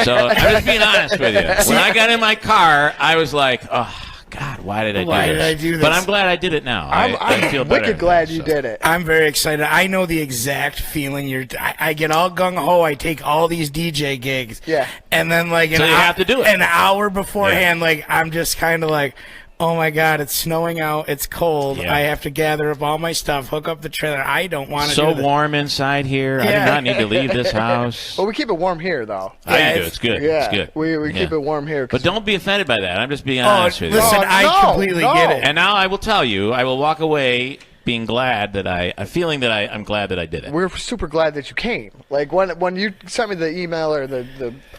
So I'm just being honest with you. When I got in my car, I was like, oh, God, why did I do this? But I'm glad I did it now. I feel better. wicked glad you did it. I'm very excited. I know the exact feeling I get all gung ho. I take all these DJ gigs. Yeah. And then like So you have to do it. an hour beforehand, Yeah. like I'm just kind of like, oh my God, it's snowing out. It's cold. Yeah. I have to gather up all my stuff, hook up the trailer. I don't want to So do this. warm inside here. I Yeah. do not need to leave this house. But we keep it warm here, though. I do. It's good. Yeah, It's good. we keep Yeah. it warm here. 'cause- But don't be offended by that. I'm just being Oh, honest with you. listen, No, I no, completely no. get it. And now I will tell you, I will walk away being glad that feeling that I'm glad that I did it. we're super glad that you came. Like when you sent me the email or the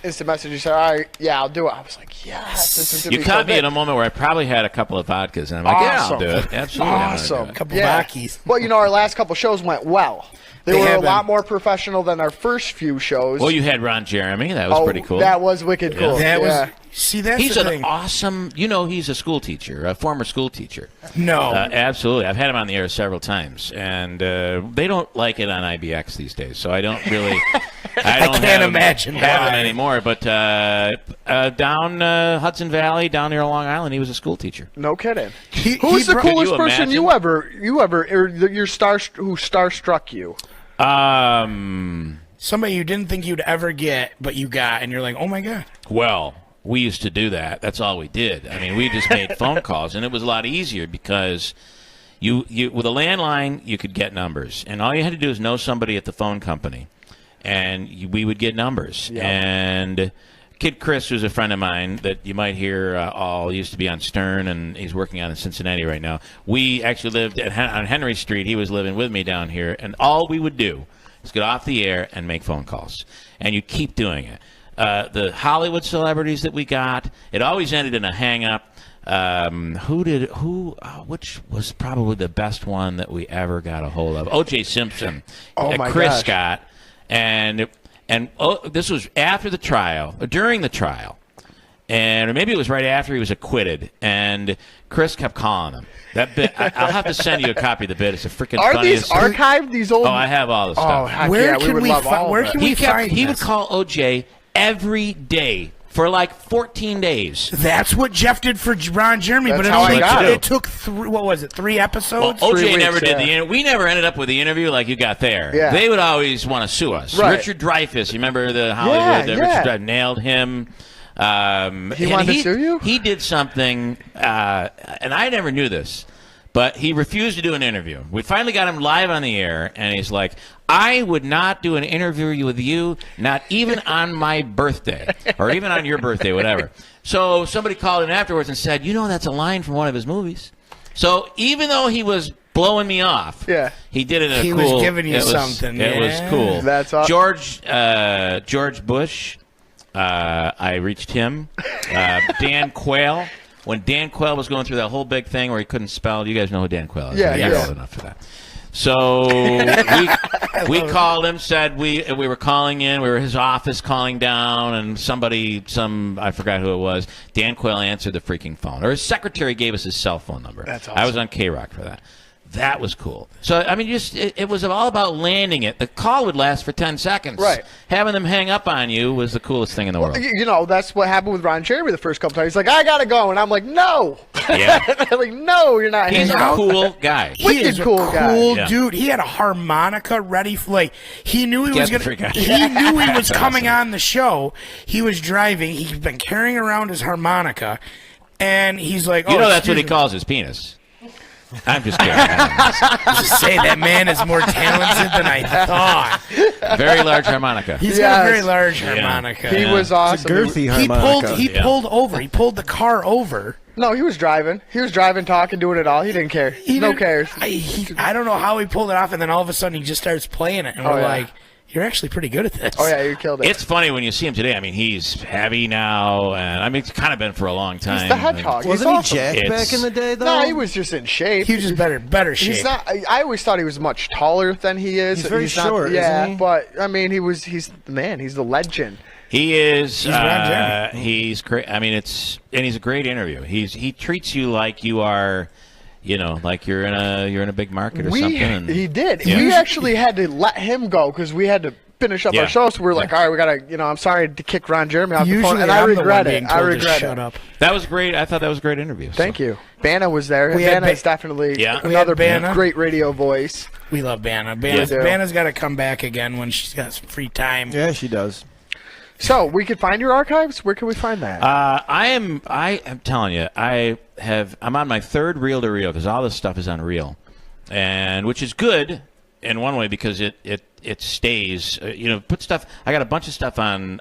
instant message, you said, "All right, yeah, I'll do it." I was like, "Yes, this is gonna You be caught so me good." at a moment where I probably had a couple of vodkas, and I'm like, yeah, I'll Awesome. do it. Absolutely. I'm gonna do Awesome. it. Couple Yeah. Rockies. Well, our last couple shows went well. They They were a have lot been. more professional than our first few shows. Well, you had Ron Jeremy. That was pretty cool. That was wicked cool. That yeah. was see that's He's the an thing. awesome, he's a school teacher, a former school teacher. No. Absolutely. I've had him on the air several times, and they don't like it on IBX these days, so I don't really. I don't can't have him- imagine have him why. anymore. But down Hudson Valley, down near Long Island, he was a school teacher. No kidding. He Who's the brought- coolest Could you person you ever or your who starstruck you? somebody you didn't think you'd ever get, but you got, and you're like, oh my God. Well, we used to do that. That's all we did. I mean, we just made phone calls, and it was a lot easier because you with a landline, you could get numbers, and all you had to do is know somebody at the phone company, and we would get numbers. Yeah. And Kid Chris, who's a friend of mine that you might hear used to be on Stern, and he's working on in Cincinnati right now. We actually lived on Henry Street. He was living with me down here, and all we would do is get off the air and make phone calls, and you keep doing it. The Hollywood celebrities that we got, it always ended in a hang-up. Which was probably the best one that we ever got a hold of? O.J. Simpson. Oh, my Chris gosh. got, and this was after the trial, or during the trial, or maybe it was right after he was acquitted, and Chris kept calling him. That bit, I'll have to send you a copy of the bit. It's a freaking Are funniest. these archived? These old? Oh, I have all the Oh, stuff. heck Where yeah, can would we love fi- all of where it. can we find He would this? call OJ every day for like 14 days. That's what Jeff did for Ron Jeremy, but That's how I got it took 3 episodes? Well, 3 OJ weeks, never did yeah. the interview. We never ended up with the interview like you got there. Yeah. They would always want to sue us. Right. Richard Dreyfuss, you remember the Hollywood? Yeah, Richard yeah. Dreyfuss nailed him. He And wanted to sue you? He did something, and I never knew this, but he refused to do an interview. We finally got him live on the air, and he's like, I would not do an interview with you, not even on my birthday, or even on your birthday, whatever. So somebody called in afterwards and said, that's a line from one of his movies. So even though he was blowing me off, Yeah. he did it in a He cool... was giving you something, It was yeah. cool. That's awesome. George Bush... I reached him. Dan Quayle. When Dan Quayle was going through that whole big thing where he couldn't spell, you guys know who Dan Quayle is. Yeah, right? You're yeah. old enough for that. So we called him, said we were calling in. We were his office calling down, and I forgot who it was. Dan Quayle answered the freaking phone. Or his secretary gave us his cell phone number. That's I was awesome. on K-Rock for that. That was cool. So, I mean, it was all about landing it. The call would last for 10 seconds. Right. Having them hang up on you was the coolest thing in the world. That's what happened with Ron Jeremy the first couple times. He's like, I gotta go, and I'm like, no. Yeah. I'm like, no, you're not He's hanging a out. cool guy. He Wicked is a cool guy. cool Yeah. dude. He had a harmonica ready for, like, he knew he Get was the going freak out. to, he knew he was That's coming awesome. on the show. He was driving. He's been carrying around his harmonica, and he's like, oh, That's what he excuse me. calls his penis. I'm just kidding. Just say that man is more talented than I thought. Very large harmonica. He's got a very Yes. large harmonica. He was It's a awesome. girthy He harmonica. Yeah. pulled over. He pulled the car over. No, he was driving. He was driving, talking, doing it all. He didn't care. He No didn't- cares. I don't know how he pulled it off, and then all of a sudden he just starts playing it, and Oh, we're yeah. like, you're actually pretty good at this. Oh yeah, you killed it. It's funny when you see him today. I mean, he's heavy now, and I mean, it's kind of been for a long time. He's the hedgehog. He's Wasn't he awesome. jacked It's- back in the day, though? No, he was just in shape. He was just better shape. He's not. I always thought he was much taller than he is. He's very not- short, Yeah, isn't he? but I mean, he's the man. He's the legend. He is. Ron Jeremy. He's great. I mean, he's a great interview. He treats you like you are, like you're in a big market or something. And, He did. Yeah. We actually had to let him go because we had to finish up Yeah. our show. So we were like, all right, we gotta. I'm sorry to kick Ron Jeremy off the phone, Usually and I I'm the regret one it. being I told to regret shut it. up. That was great. I thought that was a great interview. Thank you. Banna was there. We had Banna is definitely Yeah. We another had Banna. great radio voice. We love Banna. Yeah. Banna's got to come back again when she's got some free time. Yeah, she does. So we could find your archives. Where can we find that? I am telling you, I'm on my third reel to reel because all this stuff is on reel, and which is good in one way because it stays. Put stuff. I got a bunch of stuff on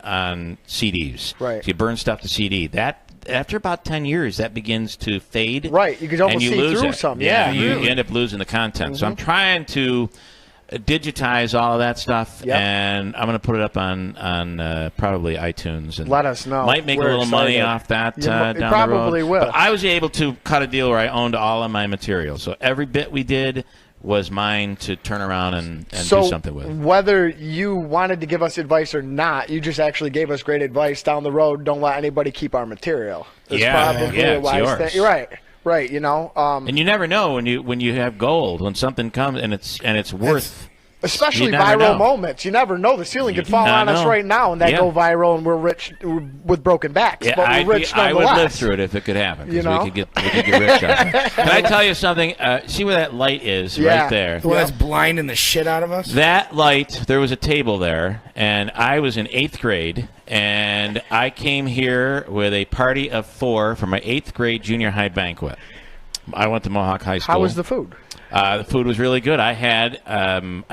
CDs. Right. So you burn stuff to CD. That after about 10 years, that begins to fade. Right, you could almost and you see lose through it. some. Yeah, you really. end up losing the content. So I'm trying to digitize all of that stuff, Yep. and I'm going to put it up on probably iTunes. And Let us know. Might make We're a little money excited. off that You down probably the road. will. But I was able to cut a deal where I owned all of my material, so every bit we did was mine to turn around and So do something with. whether you wanted to give us advice or not, you just actually gave us great advice down the road. Don't let anybody keep our material. It's probably yeah, a it's wise yours. thing. Right. And you never know when you have gold, when something comes and it's worth. Especially You never viral know. moments. You never know. The ceiling could fall I on us know. right now, and that Yeah. go viral, and we're rich with broken backs. Yeah, but we're rich I would nonetheless. live through it if it could happen. 'Cause You know? we could get rich on it. Can I tell you something? See where that light is Yeah. right there? The one that's blinding the shit out of us. That light, there was a table there, and I was in 8th grade, and I came here with a party of 4 for my 8th grade junior high banquet. I went to Mohawk High School. How was the food? The food was really good. I had, I don't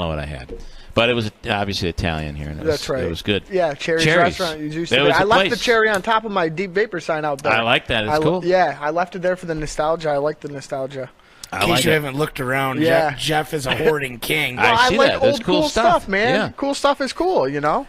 know what I had. But it was obviously Italian here. And That's right. It was good. Yeah, Cherry's Cherries. restaurant. You used There to was I a left place. the cherry on top of my deep vapor sign out there. I like that. It's cool. Yeah, I left it there for the nostalgia. I like the nostalgia. I In case like you it. haven't looked around, Yeah. Jeff is a hoarding king. I see like that. That's old cool cool stuff. man. Yeah. Cool stuff is cool,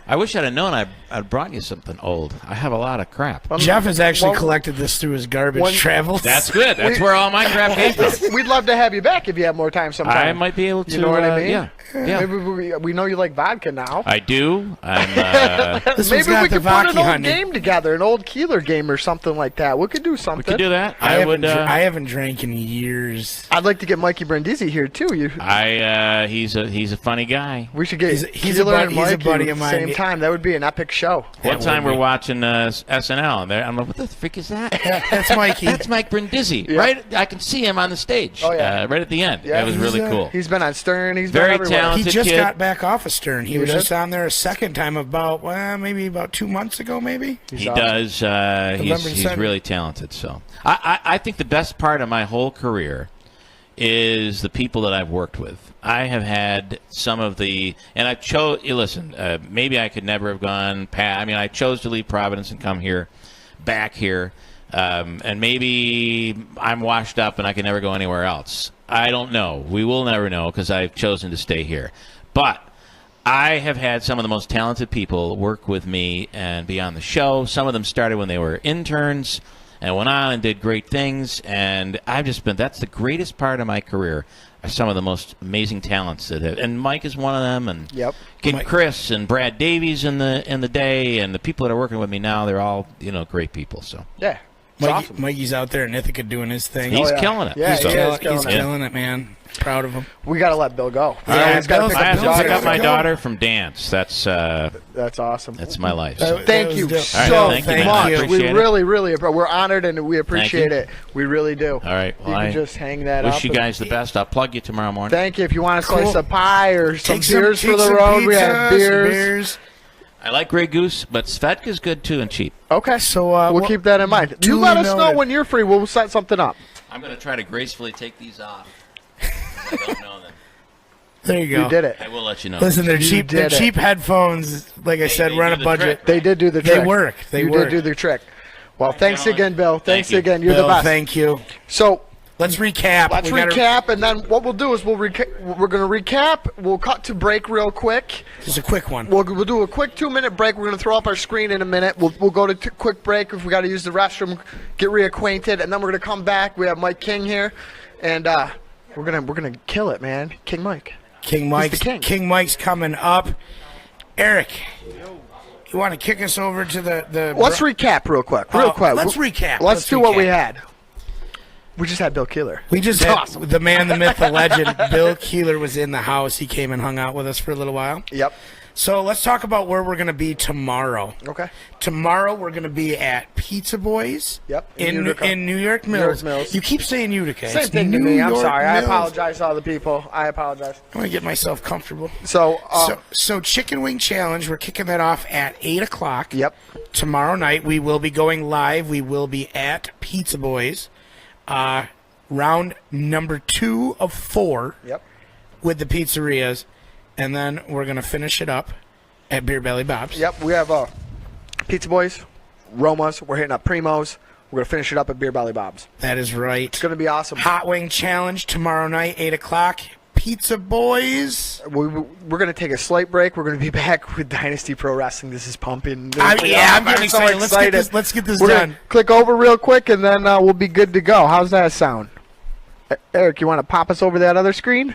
I wish I'd have known I'd brought you something old. I have a lot of crap. Jeff has actually Well, collected this through his garbage when- travels. That's good. That's where all my crap came from. We'd love to have you back if you have more time sometime. I might be able to. You know what I mean? Yeah. Yeah. Maybe we know you like vodka now. I do. I'm. This one's Maybe got we the could put an Vaki old honey. game together, an old Keeler game or something like that. We could do something. we could do that. I I would. haven't drank in years. I'd like to get Mikey Brindisi here too. He's a funny guy. We should get He's a Keeler and buddy Mike of at the mine. same time. That would be an epic show. One time would we're be. watching SNL, and I'm like, what the freak is that? That's Mikey. That's Mike Brindisi, Yeah. right? I can see him on the stage. Oh, yeah. Right at the end. Yeah, That was he's, really cool. He's been on Stern. He's Very been everywhere. talented. He just kid. got back off of Stern. He was did? just on there a second time about maybe about 2 months ago, maybe. He awesome. does. He's December. really talented. So I think the best part of my whole career is the people that I've worked with. I have had some of the, and I chose. Listen, maybe I could never have gone past. I mean, I chose to leave Providence and come back here, and maybe I'm washed up and I can never go anywhere else. I don't know. We will never know because I've chosen to stay here. But I have had some of the most talented people work with me and be on the show. Some of them started when they were interns and went on and did great things. And I've just been, that's the greatest part of my career, are some of the most amazing talents that have, and Mike is one of them, and Yep. Kid Chris and Brad Davies in the day, and the people that are working with me now, they're all, great people. So Yeah. It's awesome. Mikey's out there in Ithaca doing his thing. he's yeah. killing it. Yeah, So- he is He's killing it. killing it, man. Proud of him. We got to let Bill go. We Yeah, always gotta Bill's- pick I up have the to pick daughter. up my Go. daughter from dance. That's That's awesome. my life. That- So. Thank was you dope. so All right, thank you, man. I much. We appreciate it. really, we're honored and we appreciate you. it. We really do. All right. Well, you I can just hang that up. wish you and- guys the best. I'll plug you tomorrow morning. Thank you. If you want a slice Cool. of pie or some Take beers take for the some road, pizza, we have some beers. I like Grey Goose, but Svedka's good too and cheap. Okay. So, we'll well, keep that in mind. You duly let us know noted. when you're free. We'll set something up. I'm going to try to gracefully take these off. I don't know them. There you go. You did it. I will let you know. Listen, they're You cheap. They're did it. cheap headphones. Like I said, they we're on do a the budget. trick. They did do the They trick. work. They you work. did do the trick. Well, thanks gentlemen. again, Bill. Thanks Thank you. again. You're Bill, the best. thank you. So Let's recap. let's We gotta- recap, and then what we'll do is we're going to recap. We'll cut to break real quick. Just a quick one. We'll do a quick 2-minute break. We're going to throw up our screen in a minute. We'll go to quick break if we got to use the restroom, get reacquainted, and then we're going to come back. We have Mike King here, and we're gonna kill it, man. King Mike. King Mike's the king. Mike's coming up. Eric, you want to kick us over to the Let's recap real quick. let's recap. Let's do what we recap. had. We just had Bill Keeler. We just had the man, the myth, the legend. Bill Keeler was in the house. He came and hung out with us for a little while. Yep. So let's talk about where we're going to be tomorrow. Okay. Tomorrow we're going to be at Pizza Boys. Yep, In Utica. New York Mills. Mills. You keep saying Utica. Same It's thing to New me. I'm York sorry. I Mills. apologize to all the people. I apologize. I'm going to get myself comfortable. So, So Chicken Wing Challenge, we're kicking that off at 8 o'clock. yep. Tomorrow night, we will be going live. We will be at Pizza Boys. Round number 2 of 4 Yep. with the pizzerias. And then we're going to finish it up at Beer Belly Bob's. Yep. We have Pizza Boys, Roma's. We're hitting up Primo's. We're going to finish it up at Beer Belly Bob's. That is right. It's going to be awesome. Hot Wing Challenge tomorrow night, 8 o'clock. Pizza Boys. We're going to take a slight break. We're going to be back with Dynasty Pro Wrestling. This is pumping. I'm getting so excited. Let's get this We're done. gonna click over real quick, and then we'll be good to go. How's that sound? Eric, you want to pop us over that other screen?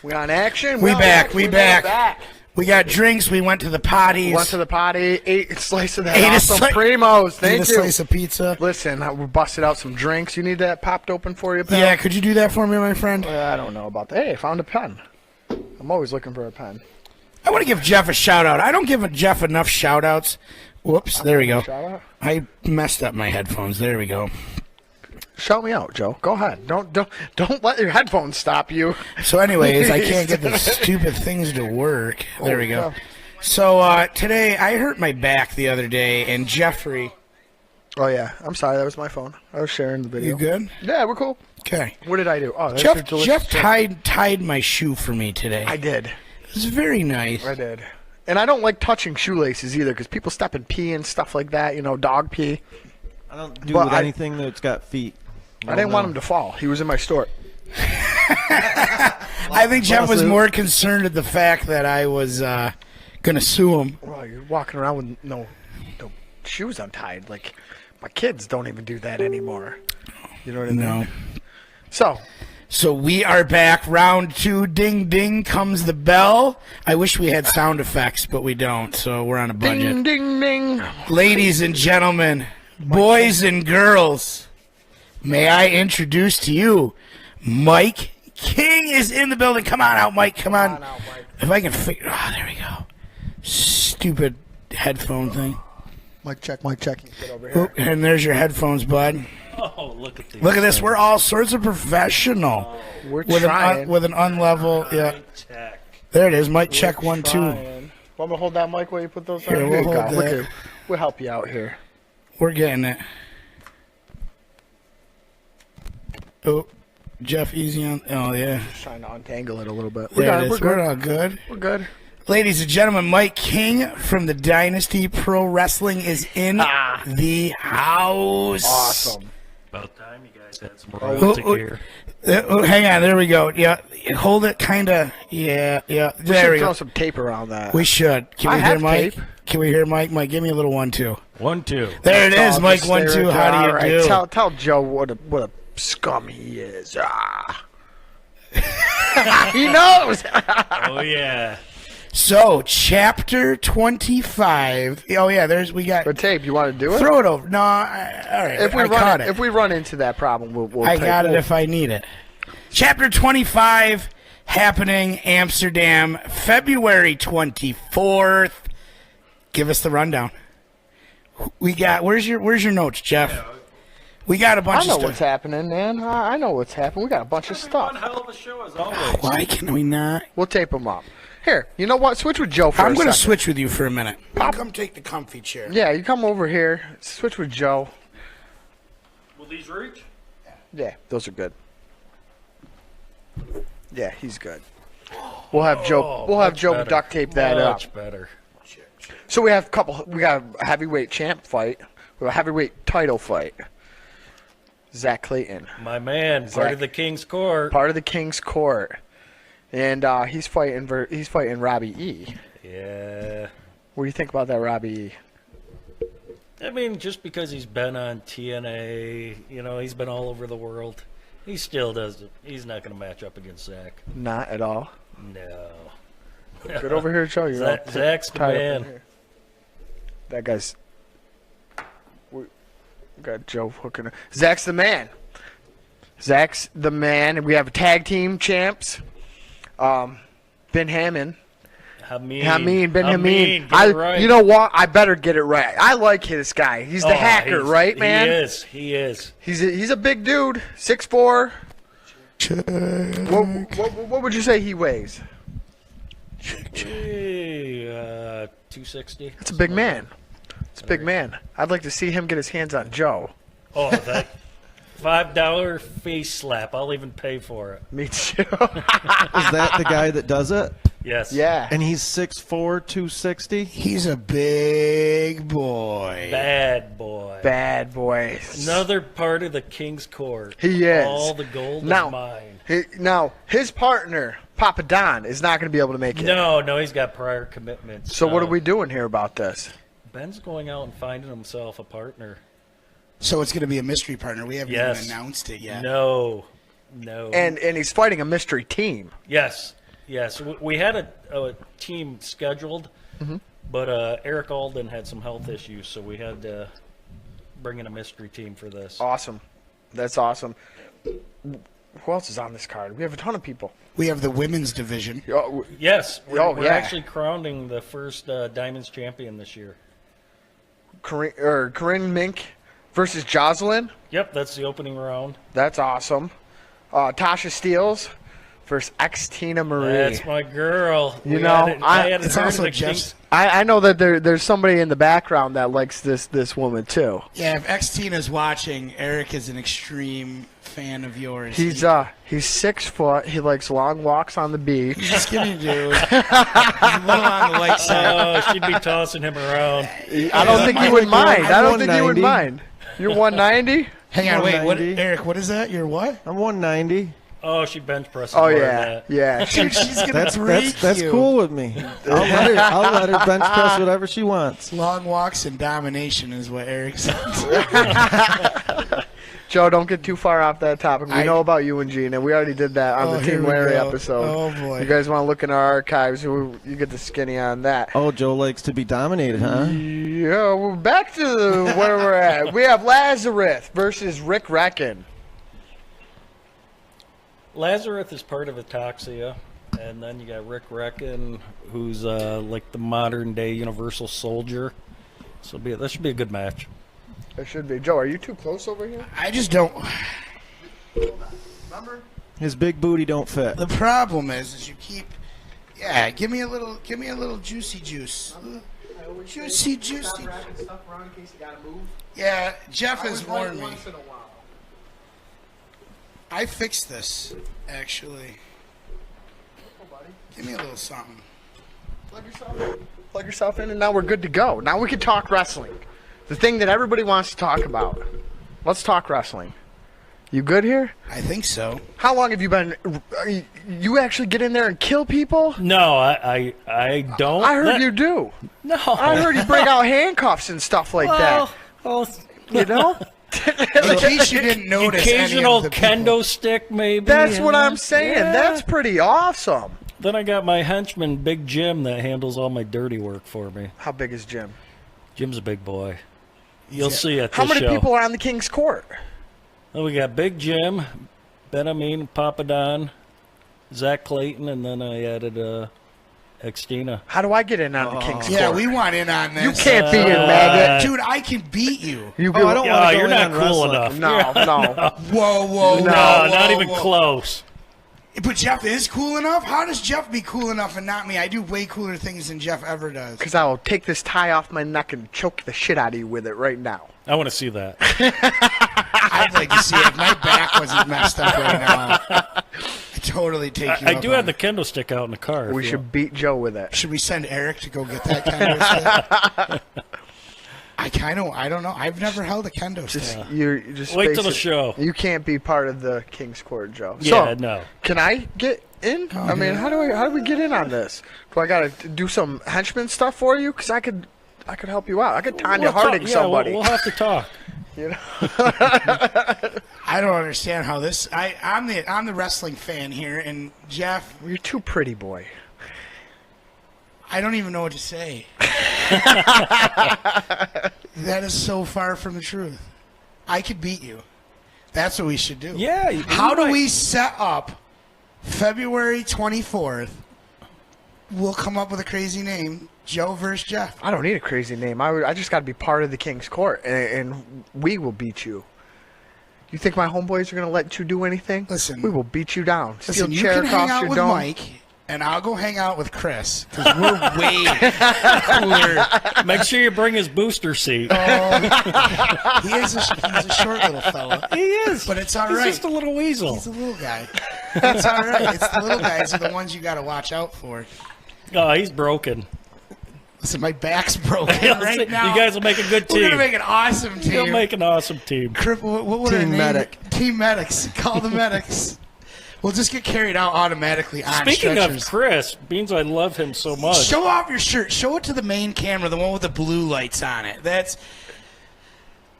We on action? We Well, back. we We made it back. We got drinks. We went to the potties. Went to the potty, ate a slice of that Ate a awesome sli- Primos. Ate Thank a you. slice of pizza. Listen, we busted out some drinks. You need that popped open for you, pal? Yeah, could you do that for me, my friend? I don't know about that. Hey, I found a pen. I'm always looking for a pen. I want to give Jeff a shout out. I don't give Jeff enough shout outs. Whoops, there we go. Shout out. I messed up my headphones. There we go. Shout me out, Joe. Go ahead. Don't let your headphones stop you. So, anyways, I can't get the stupid things to work. There we go. So, today, I hurt my back the other day, and Jeffrey. Oh, yeah. I'm sorry. That was my phone. I was sharing the video. You good? Yeah, we're cool. Okay. What did I do? Oh, that's your delicious Jeff chicken. tied my shoe for me today. I did. It was very nice. I did. And I don't like touching shoelaces either because people step in pee and stuff like that, dog pee. I don't do But with I- anything that's got feet. I didn't want him to fall. He was in my store. I think Jeff was more concerned with the fact that I was going to sue him. Well, you're walking around with no shoes untied. Like, my kids don't even do that anymore. You know what I mean? No. So, we are back. Round 2. Ding, ding comes the bell. I wish we had sound effects, but we don't, so we're on a budget. ding, ding, ding. Ladies and gentlemen, boys and girls, may I introduce to you Mike King is in the building. Come on out, Mike. Come on. If I can figure... Oh, there we go. Stupid headphone thing. Mic check. Get over Oh, here. and there's your headphones, bud. Oh, look at these. Look at this. We're all sorts of professional. We're With trying. with an unlevel... Yeah. Check. There it is. Mic check 1, 2. Trying. Want me to hold that mic while you put those on? Here, we'll you hold go. that. We'll help you out here. We're getting it. Oh, Jeff, easy on... Oh, yeah. Just trying to untangle it a little bit. There it is. We're We're good. all good. We're good. Ladies and gentlemen, Mike King from the Dynasty Pro Wrestling is in the house. Awesome. About time you guys had some Oh, royalty oh, here. hang on, there we go. Yeah, hold it, kind of. Yeah. There we throw go. some tape around that. We should. Can I we hear have Mike? tape. Can we hear Mike? Mike, give me a little 1, 2. 1, 2. There it is, Oh, Mike. just 1, stay 2. right How there. do All you right, do? Tell Joe what a scum he is. He knows. Oh, yeah. So, chapter 25. Oh yeah, we got. But tape, you want to do it? Throw it over. No, all right. If we I caught run it. if we run into that problem, we'll I take, got it we'll- if I need it. Chapter 25 happening Amsterdam, February 24th. Give us the rundown. We got where's your notes, Jeff? We got a bunch I know of what's stuff. happening, man. I know what's happening. We got a bunch of One stuff. hell of a show as always. Why can we not? We'll tape them up. Here, you know what? Switch with Joe for I'm a going to second. switch with you for a minute. Come take the comfy chair. Yeah, you come over here. Switch with Joe. Will these reach? Yeah, those are good. Yeah, he's good. We'll have Joe. We'll have much Joe better. duct tape that up. Much better. So we have a couple. We got a heavyweight champ fight. We have a heavyweight title fight. Zach Clayton, My man, Zach. part of the King's Court. part of the King's Court, and he's fighting. He's fighting Robbie E. Yeah. What do you think about that, Robbie E? I mean, just because he's been on TNA, he's been all over the world. He still does. He's not going to match up against Zach. Not at all. No. Get over here, Joe. You're all Zach's the tied up in man. here. That guy's. We got Joe hooking. Zach's the man. Zach's the man. And we have tag team champs. Ben Hammond. Hameen. Ben Hameen. Get it right. You know what? I better get it right. I like this guy. He's the hacker, right, man? He is. He's a big dude. 6'4". What would you say he weighs? Hey, 260. It's a big man. It's a big man. I'd like to see him get his hands on Joe. Oh, that $5 face slap. I'll even pay for it. Me too. Is that the guy that does it? Yes. Yeah. And he's 6'4", 260? He's a big boy. Bad boy. Bad boy. Another part of the King's Court. He is. All the gold Now- is mine. Now, his partner, Papa Don, is not going to be able to make it. No, he's got prior commitments. So what are we doing here about this? Ben's going out and finding himself a partner. So it's going to be a mystery partner. We haven't Yes. even announced it yet. No. And he's fighting a mystery team. Yes. Yeah, so we had a team scheduled, but Eric Alden had some health issues, so we had to bring in a mystery team for this. Awesome. That's awesome. Who else is on this card? We have a ton of people. We have the women's division. Oh, Yes, we're yeah. actually crowning the first Diamonds champion this year. Corinne Mink versus Jocelyn. Yep, that's the opening round. That's awesome. Tasha Steeles versus Tina Marie. That's my girl. You know, I had It's heard also the just I know that there's somebody in the background that likes this woman too. yeah. If Tina's watching, Eric is an extreme fan of yours. He's 6 foot. He likes long walks on the beach. He's a skinny dude. He's a little on the light side. Oh, she'd be tossing him around. I don't think he would mind. I don't think he would 190. mind. You're 190. Hang on, wait. What, 190. Eric? What is that? You're what? I'm 190. Oh, she bench presses Oh more than yeah, that. yeah. Dude, she's gonna break That's you. cool with me. I'll let her bench press whatever she wants. Long walks and domination is what Eric says. Joe, don't get too far off that topic. We I- know about you and Gina. We already did that on Oh, the here Team we Larry go. episode. Oh, boy. You guys want to look in our archives? You get the skinny on that. Oh, Joe likes to be dominated, huh? Yeah, we're back to where we're at. We have Lazarus versus Rick Reckon. Lazarus is part of Ataxia, and then you got Rick Reckon, who's like the modern day Universal Soldier. So this should be a good match. It should be. Joe, are you too close over here? I just don't. Remember? His big booty don't fit. The problem is you keep. Yeah, give me a little juicy juice. Juicy. Yeah, Jeff has warned me. I fixed this, actually. Give me a little something. Plug yourself in, and now we're good to go. Now we can talk wrestling. The thing that everybody wants to talk about. Let's talk wrestling. You good here? I think so. How long have you been? You actually get in there and kill people? No, I don't. I heard you do. No, I heard you break out handcuffs and stuff like that. Well, You know? In case you didn't notice, occasional any of the people- kendo stick, maybe. That's what yeah. I'm saying. Yeah. That's pretty awesome. Then I got my henchman, Big Jim, that handles all my dirty work for me. How big is Jim? Jim's a big boy. You'll see at How this many show. people are on the King's Court? Well, we got Big Jim, Ben Amin, Papa Don, Zach Clayton, and then I added Xtina. How do I get in on the King's Yeah, Court? we want in on this. You can't be in, maggot. Dude, I can beat you. You Oh, I don't Oh, want to go you're in not on cool wrestling. enough. No. Whoa, No, whoa, not even whoa. close. But Jeff is cool enough? How does Jeff be cool enough and not me? I do way cooler things than Jeff ever does. Because I will take this tie off my neck and choke the shit out of you with it right now. I want to see that. I'd like to see if my back wasn't messed up right now. I'd totally take you I up do on have the it. kendo stick out in the car. We if you should beat Joe with it. Should we send Eric to go get that kendo stick? I don't know. I've never held a kendo stick. You just Wait face till the it. show. You can't be part of the King's Court, Joe. Yeah, So, no. can I get in? I mean, how do we get in on this? Do I gotta do some henchman stuff for you? Because I could help you out. I could Tanya Harding somebody. We'll have to talk. You know? I don't understand how this. I'm the wrestling fan here, and Jeff, You're too pretty, boy. I don't even know what to say. That is so far from the truth. I could beat you. That's what we should do. Yeah. How do we set up February 24th? We'll come up with a crazy name. Joe versus Jeff. I don't need a crazy name. I just got to be part of the King's Court, and we will beat you. You think my homeboys are going to let you do anything? Listen. We will beat you down. Steal Listen, you chair can hang across out your with dome. Mike, and I'll go hang out with Chris, because we're way cooler. Make sure you bring his booster seat. He's a short little fella. He is. But it's all He's right. just a little weasel. He's a little guy. It's all right. It's the little guys are the ones you got to watch out for. Oh, he's broken. Listen, my back's broken right now. You guys will make a good team. We're gonna make an awesome team. You'll make an awesome team. What would I Team name Medic. it? Team Medics. Call the medics. We'll just get carried out automatically on Speaking stretchers. of Chris, Beans, I love him so much. Show off your shirt. Show it to the main camera, the one with the blue lights on it. That's.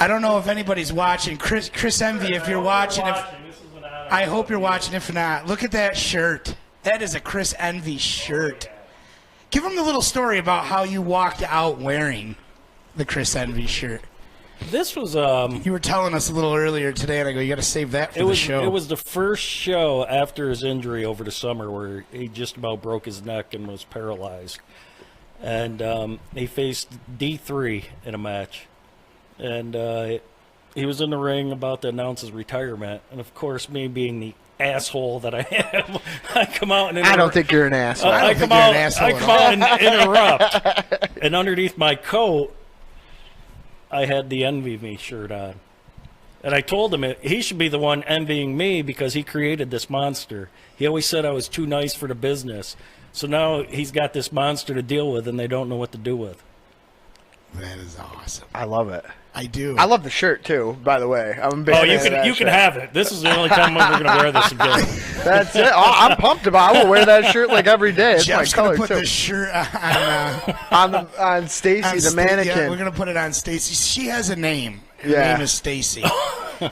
I don't know if anybody's watching. Chris Envy, if you're watching, I hope you're watching. If not, look at that shirt. That is a Chris Envy shirt. Give him the little story about how you walked out wearing the Chris Envy shirt. This was You were telling us a little earlier today, and I go, you got to save that for the show. It was the first show after his injury over the summer where he just about broke his neck and was paralyzed. And he faced D3 in a match. And he was in the ring about to announce his retirement. And, of course, me being the asshole that I am, I come out and I don't think you're an asshole. I come out and interrupt. And underneath my coat, I had the Envy Me shirt on. And I told him he should be the one envying me because he created this monster. He always said I was too nice for the business. So now he's got this monster to deal with, and they don't know what to do with. That is awesome. I love it. I do. I love the shirt too, by the way. I'm a big fan You of that can shirt. have it. This is the only time I'm ever going to wear this again. That's it. Oh, I'm pumped about it. I will wear that shirt like every day. It's Jeff's my going color to put too. this shirt On Stacy, the mannequin. We're going to put it on Stacy. She has a name. Her Yeah. name is Stacy.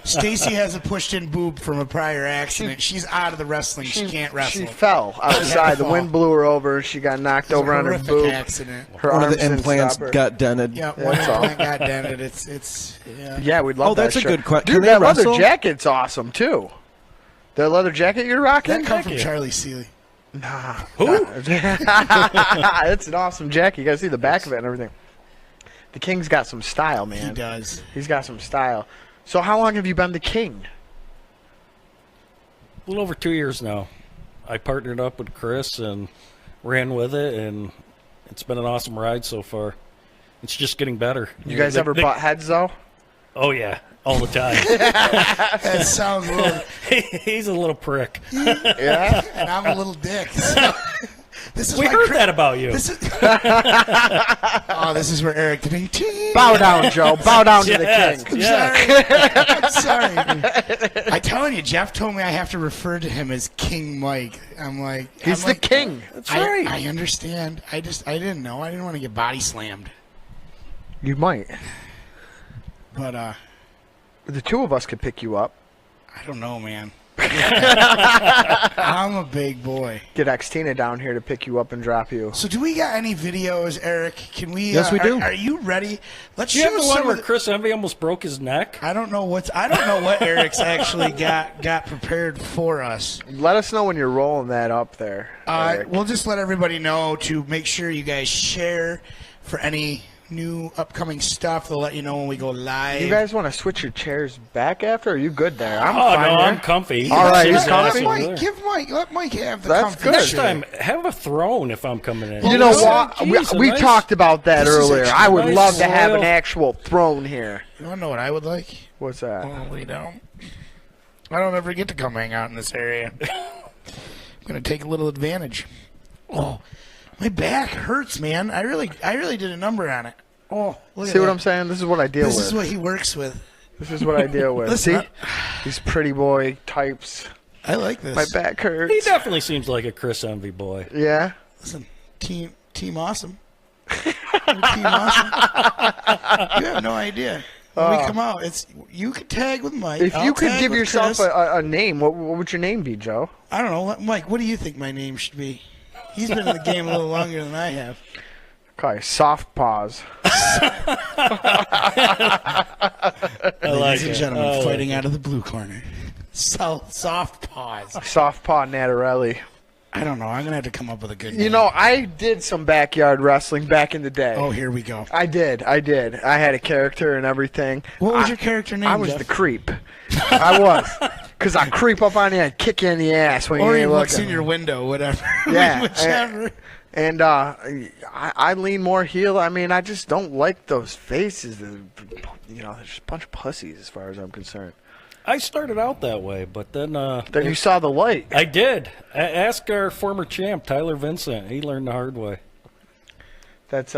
Stacy has a pushed-in boob from a prior accident. She's out of the wrestling. She can't wrestle. She fell outside. The wind blew her over. She got knocked It was over a on her horrific boob. accident. Her One of arms the didn't implants stop her. got dented. Yeah, one That's all. implant got dented. It's yeah. Yeah, we'd love Oh, that that's a shirt. good question. Dude, Can they that leather wrestle? jacket's awesome too. The leather jacket you're rocking? That come from Charlie Seeley. Who? It's an awesome jacket. You guys see the back of it and everything. The King's got some style, man. He does. He's got some style. So how long have you been the King? A little over 2 years now. I partnered up with Chris and ran with it, and it's been an awesome ride so far. It's just getting better. You guys ever butt heads though? Oh, yeah. All the time. That sounds a little. He's a little prick. Yeah. And I'm a little dick. So, this is We why heard Chris- that about you. This is, this is where Eric ding ting. Bow down, Joe. Bow down to the Yes, King. I'm sorry. I'm telling you, Jeff told me I have to refer to him as King Mike. I'm like, He's the King. That's right. I understand. I didn't know. I didn't want to get body slammed. You might. But The two of us could pick you up. I don't know, man. I'm a big boy. Get Xtina down here to pick you up and drop you. So do we got any videos, Eric? Can we? Yes, we do. Are you ready? Let's You have show the one some where of the, Chris Envy almost broke his neck? I don't know what Eric's actually got prepared for us. Let us know when you're rolling that up there. Eric. We'll just let everybody know to make sure you guys share for any new upcoming stuff. They'll let you know when we go live. You guys want to switch your chairs back after? Or are you good there? I'm Oh, fine no, here. I'm comfy. All right, He's he's comfy? awesome. Let Mike have the That's comfy good. Next chair. time, have a throne if I'm coming in. You know Well, what? geez, a We nice- talked about that This is earlier. actually I would nice love to have an royal- actual throne here. You want to know what I would like? What's that? Well, we don't. I don't ever get to come hang out in this area. I'm gonna take a little advantage. Oh, my back hurts, man. I really did a number on it. Oh, look See at what that. I'm saying? This is what I deal This with. is what he works with. This is what I deal with. Listen, See? These pretty boy types. I like this. My back hurts. He definitely seems like a Chris Envy boy. Yeah? Listen, team awesome. Team awesome. You have no idea. When we come out, you could tag with Mike. If I'll you could tag give with yourself Chris. a name, what would your name be, Joe? I don't know, Mike. What do you think my name should be? He's been in the game a little longer than I have. Okay, soft paws. Ladies and gentlemen, fighting out of the blue corner. Soft paws. Soft paw Natarelli. I don't know. I'm gonna have to come up with a good name. You know, I did some backyard wrestling back in the day. Oh, here we go. I did. I had a character and everything. What was your character name? I was Jeff? the creep. I was. Because I creep up on you and kick you in the ass when Or you he ain't looks looking. in your window, whatever. Yeah. Whichever. And I lean more heel. I mean, I just don't like those faces. They're just a bunch of pussies as far as I'm concerned. I started out that way, but then Then you saw the light. I did. Ask our former champ, Tyler Vincent. He learned the hard way. That's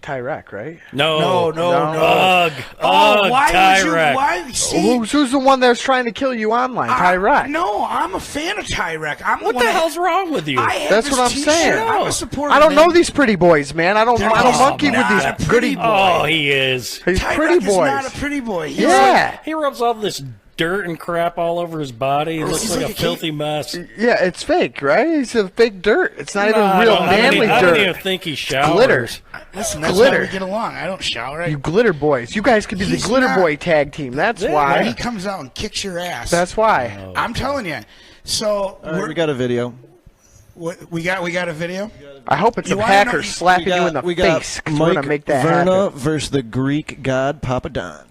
Tyrek, right? No. No. Ugh. Oh, why would you? Tyrek. Why? See, Who's the one that's trying to kill you online? Tyrek. No, I'm a fan of Tyrek. What the hell's wrong with you? I have That's this what I'm t-shirt. saying. I'm a supporter. I don't man. know these pretty boys, man. I don't They're monkey with not these a goody pretty boys. Oh, he is. These Tyrek pretty is boys. not a pretty boy. He's Yeah. He rubs all this dirt and crap all over his body. He looks like a filthy mess. Yeah, it's fake, right? It's a fake dirt. It's not even I real don't- manly I don't dirt. even think he showers. Glitter. Listen, that's Glitter. how we get along. I don't shower. You glitter boys. You guys could be the He's glitter not- boy tag team. That's When he why. comes out and kicks your ass. That's why. I'm telling you. So All right, we got a video. we got a video. I hope it's You a wanna hacker know- slapping you in the we got face. 'Cause we're Mike gonna make that Verna happen. versus the Greek god Papa Don.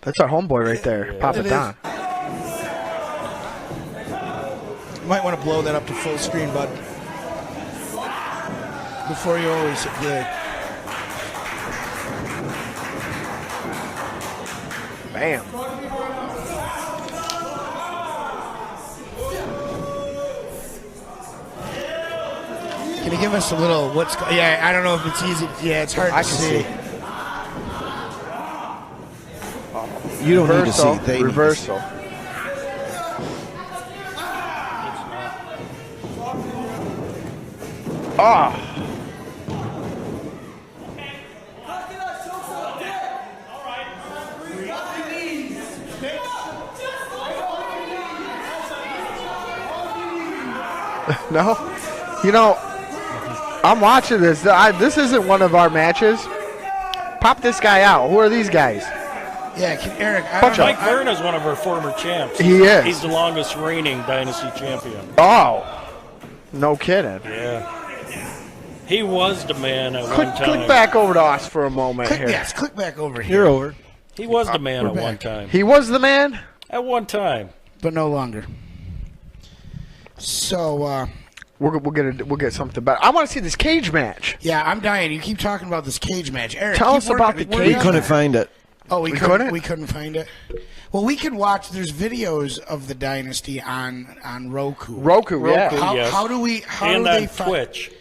That's our homeboy right there, Papa It is. Don. You might want to blow that up to full screen, bud. Before you always hit play. Bam. Can you give us a little yeah, I don't know if it's easy. Yeah, it's hard I to can see. You don't need to see. Reversal. They need to see. Reversal. Ah. No? You know, I'm watching this. This isn't one of our matches. Pop this guy out. Who are these guys? Yeah, Eric. I Bunch don't of- know. Mike Verna is one of our former champs. He is. He's the longest reigning Dynasty champion. Oh. No kidding. Yeah. He was the man at Click, one time. click back over to us for a moment Click, here. yes, click back over here. You're over. He was the man at we're one back. time. He was the man? At one time. But no longer. So, We'll get something better. I want to see this cage match. yeah, I'm dying. You keep talking about this cage match. Eric, Tell keep us about working- the working We cage on couldn't that. find it. Oh, we couldn't? couldn't. We couldn't find it. Well, we can watch. There's videos of the Dynasty on Roku. Roku, yeah. How, Yes. how do we? How And do they on find Twitch.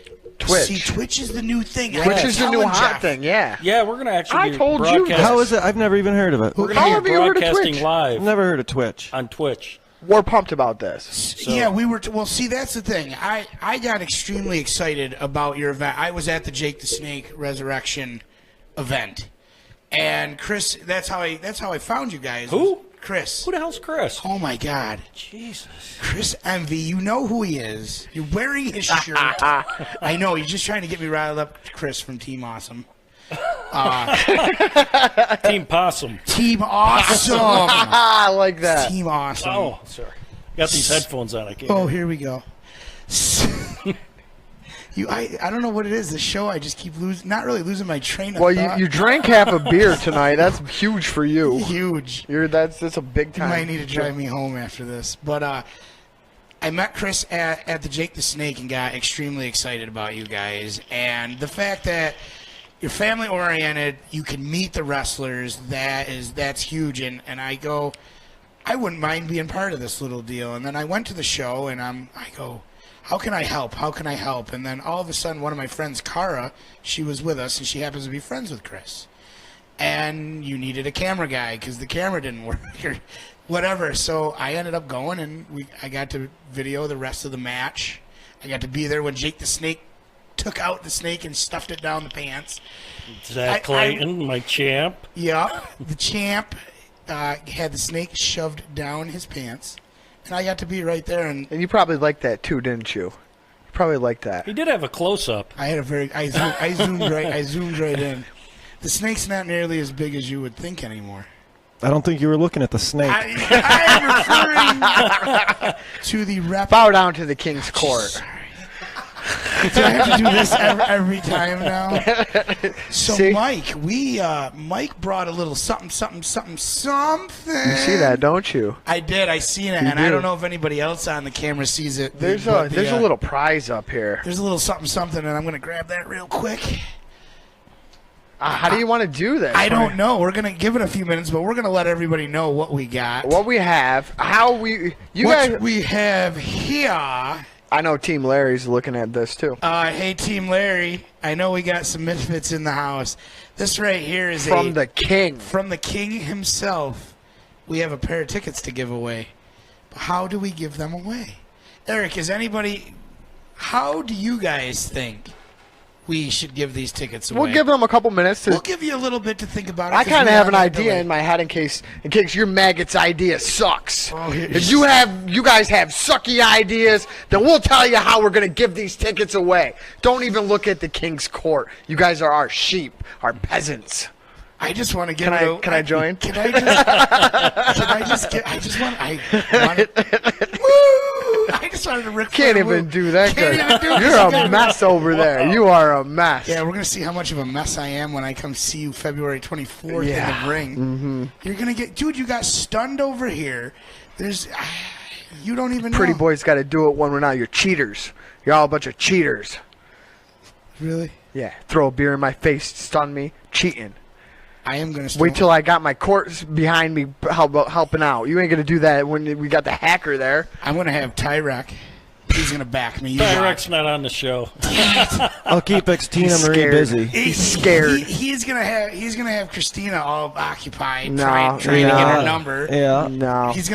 Twitch. See, Twitch is the new thing. Twitch is the new Telling hot Jeff. thing, yeah. Yeah, we're going to actually I be told you. broadcasting. How is it? I've never even heard of it. We're How going have to be you heard of broadcasting Twitch? live I've never heard of Twitch. on Twitch. We're pumped about this. Yeah, we were. Well, see, that's the thing. I got extremely excited about your event. I was at the Jake the Snake Resurrection event, and Chris. That's how I found you guys. Who? Chris. Who the hell's Chris? Oh my God, Jesus. Chris Envy. You know who he is. You're wearing his shirt. I know. You're just trying to get me riled up, Chris from Team Awesome. Team Possum. Team Awesome. I like that. Team Awesome. Oh, sorry. Got these headphones on. I can't. Oh, here we go. I don't know what it is. This show, I just keep not really losing my train of Well, thought. you drank half a beer tonight. That's huge for you. Huge. That's a big You time. might need to drive me home after this. But I met Chris at the Jake the Snake and got extremely excited about you guys. And the fact that you're family oriented, you can meet the wrestlers, that's huge. And I go, I wouldn't mind being part of this little deal. And then I went to the show and I go, how can I help? How can I help? And then all of a sudden, one of my friends, Cara, she was with us, and she happens to be friends with Chris. And you needed a camera guy because the camera didn't work or whatever. So I ended up going, and I got to video the rest of the match. I got to be there when Jake the Snake took out the snake and stuffed it down the pants. Zach Clayton, my champ. Yep, the champ had the snake shoved down his pants. And I got to be right there, and And you probably liked that too, didn't you? You probably liked that. He did have a close-up. I had I zoomed right in. The snake's not nearly as big as you would think anymore. I don't think you were looking at the snake. I am referring to the rep. Bow down to the king's court. Do I have to do this every time now? So, See? Mike, Mike brought a little something. You see that, don't you? I did. I seen it, You and I do. don't know if anybody else on the camera sees it. There's but a little prize up here. There's a little something, and I'm going to grab that real quick. How do you want to do this? I don't know. We're going to give it a few minutes, but we're going to let everybody know what we got. What we have, what guys. we have here. I know Team Larry's looking at this too. Hey, Team Larry. I know we got some misfits in the house. This right here is From the king. From the king himself. We have a pair of tickets to give away. But how do we give them away? Eric, how do you guys think we should give these tickets away? We'll give them a couple minutes to. We'll give you a little bit to think about it. I 'cause kind we of have an that idea delay. in my head in case your maggots idea sucks. Oh, here- If you guys have sucky ideas, then we'll tell you how we're gonna give these tickets away. Don't even look at the King's Court. You guys are our sheep, our peasants. I just want to give Can it a- I join? Can I just? Can I just get? I just want. Woo! I just wanted to rip. Can't even do that Can't good. even do it. You're a mess over there. You are a mess. Yeah, we're gonna see how much of a mess I am when I come see you February 24th in Yeah. the ring. Mm-hmm. You're gonna get, dude. You got stunned over here. There's, you don't even Pretty know. boys got to do it when we're not. You're cheaters. You're all a bunch of cheaters. Really? Yeah, throw a beer in my face, stun me, cheating. I am gonna. Wait till I got my courts behind me helping out. You ain't gonna do that when we got the hacker there. I'm gonna have Tyrek. He's gonna back me. You Tyrek's watch. not on the show. I'll keep Xtina Marie scared. busy. He's scared. He's gonna have Christina all occupied No, trying to get her number. Yeah. No, He's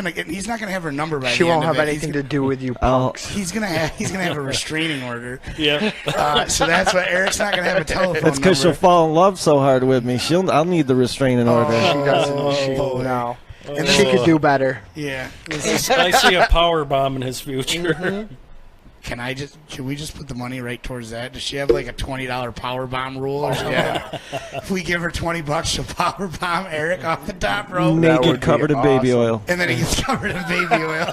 not gonna have her number by she the won't end of have it. anything to do with you, I'll- punks. He's gonna have a restraining order. Yeah. So that's why Eric's not gonna have a telephone That's because she'll number. fall in love so hard with me. I'll need the restraining order. She doesn't. boy. No, she could do better. Yeah. I see a power bomb in his future. Can we just put the money right towards that? Does she have like a $20 power bomb rule or something? Yeah. If we give her $20, she'll power bomb Eric off the top rope. would Naked, be covered in baby awesome. oil. And then he gets covered in baby oil.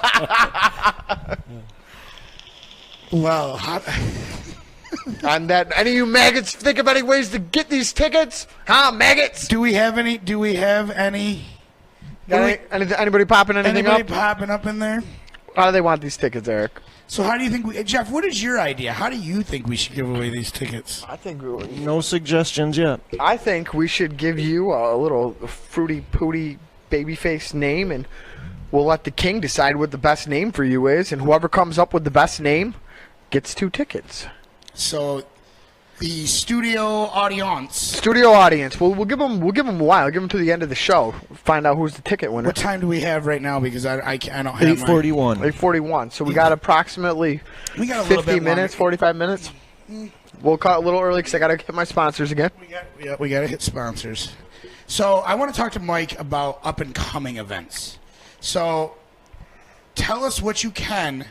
Well, And that any of you maggots think of any ways to get these tickets? Huh, maggots? do we have any? Anybody popping anything Anybody up? popping up in there? How do they want these tickets, Eric? So how do you think Jeff, what is your idea? How do you think we should give away these tickets? I think No suggestions yet. we should give you a little fruity pooty babyface name, and we'll let the King decide what the best name for you is, and whoever comes up with the best name gets 2 tickets. So the studio audience. Studio audience. We'll give them a while. Give them to the end of the show. Find out who's the ticket winner. What time do we have right now? Because I don't have mine. 8:41. 8:41. So we got approximately We got a little 50 bit longer. minutes, 45 minutes. We'll cut a little early because I got to hit my sponsors again. We got to hit sponsors. So I want to talk to Mike about up and coming events. So tell us what you can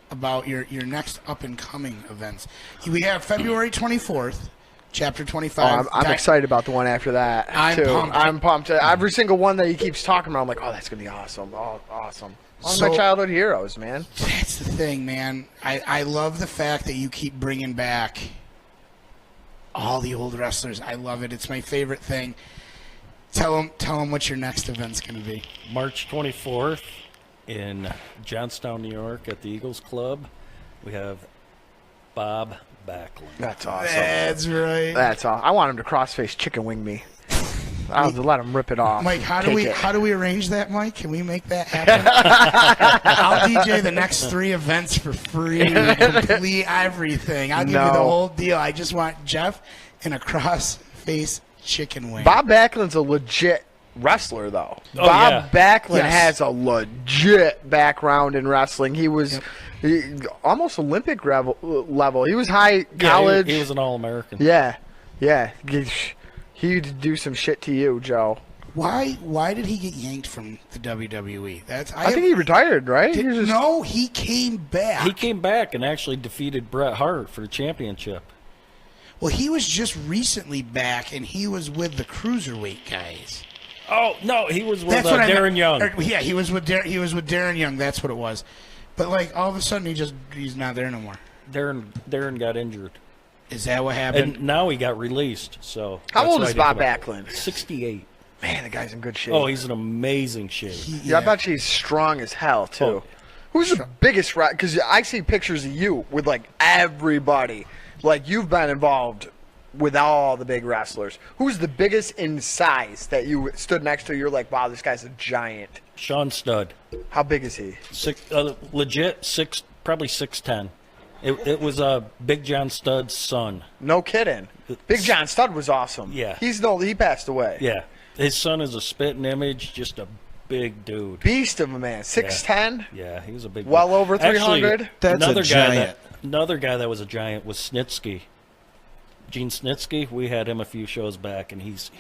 about your next up and coming events. We have February 24th, Chapter 25. I'm excited about the one after that. I'm too. pumped. I'm pumped. Every single one that he keeps talking about, I'm like, oh, that's gonna be awesome. Oh, awesome. One of my So- childhood heroes, man. That's the thing, man. I love the fact that you keep bringing back all the old wrestlers. I love it. It's my favorite thing. Tell them what your next event's going to be. March 24th in Johnstown, New York at the Eagles Club. We have Bob Backlund. That's awesome. That's right. That's all. I want him to crossface chicken wing me. I'll just let him rip it off. Mike, how Take do it. we arrange that, Mike? Can we make that happen? I'll DJ the next 3 events for free. Complete everything. I'll give you the No. whole deal. I just want Jeff in a cross-face chicken wing. Bob Backlund's a legit wrestler, though. Oh, Bob Backlund Yes. has a legit background in wrestling. He was almost Olympic level. He was high college. He was an All-American. Yeah. He'd do some shit to you, Joe. Why did he get yanked from the WWE? I think he retired, right? He was just- No, he came back. He came back and actually defeated Bret Hart for the championship. Well, he was just recently back, and he was with the Cruiserweight guys. Oh, no, he was with That's what I Darren meant. Young. Yeah, he was with Darren Young. That's what it was. But like all of a sudden, he's not there no more. Darren got injured. Is that what happened? And now he got released. So How that's old why is they Bob come out. Backlund? 68. Man, the guy's in good shape. Oh, he's in amazing shape. Yeah, I bet he's strong as hell, too. Oh. Who's the biggest rat? Because I see pictures of you with, like, everybody. Like, you've been involved with all the big wrestlers. Who's the biggest in size that you stood next to? You're like, wow, this guy's a giant. Sean Studd, How big is he? legit probably 6'10". It was Big John Studd's son. No kidding. Big John Studd was awesome. Yeah. He passed away. Yeah, his son is a spitting image, just a big dude. Beast of a man. 6'10". Yeah, he was a big. Well dude. over 300. Actually, That's a giant. Another guy that was a giant was Snitsky. Gene Snitsky, we had him a few shows back, and he's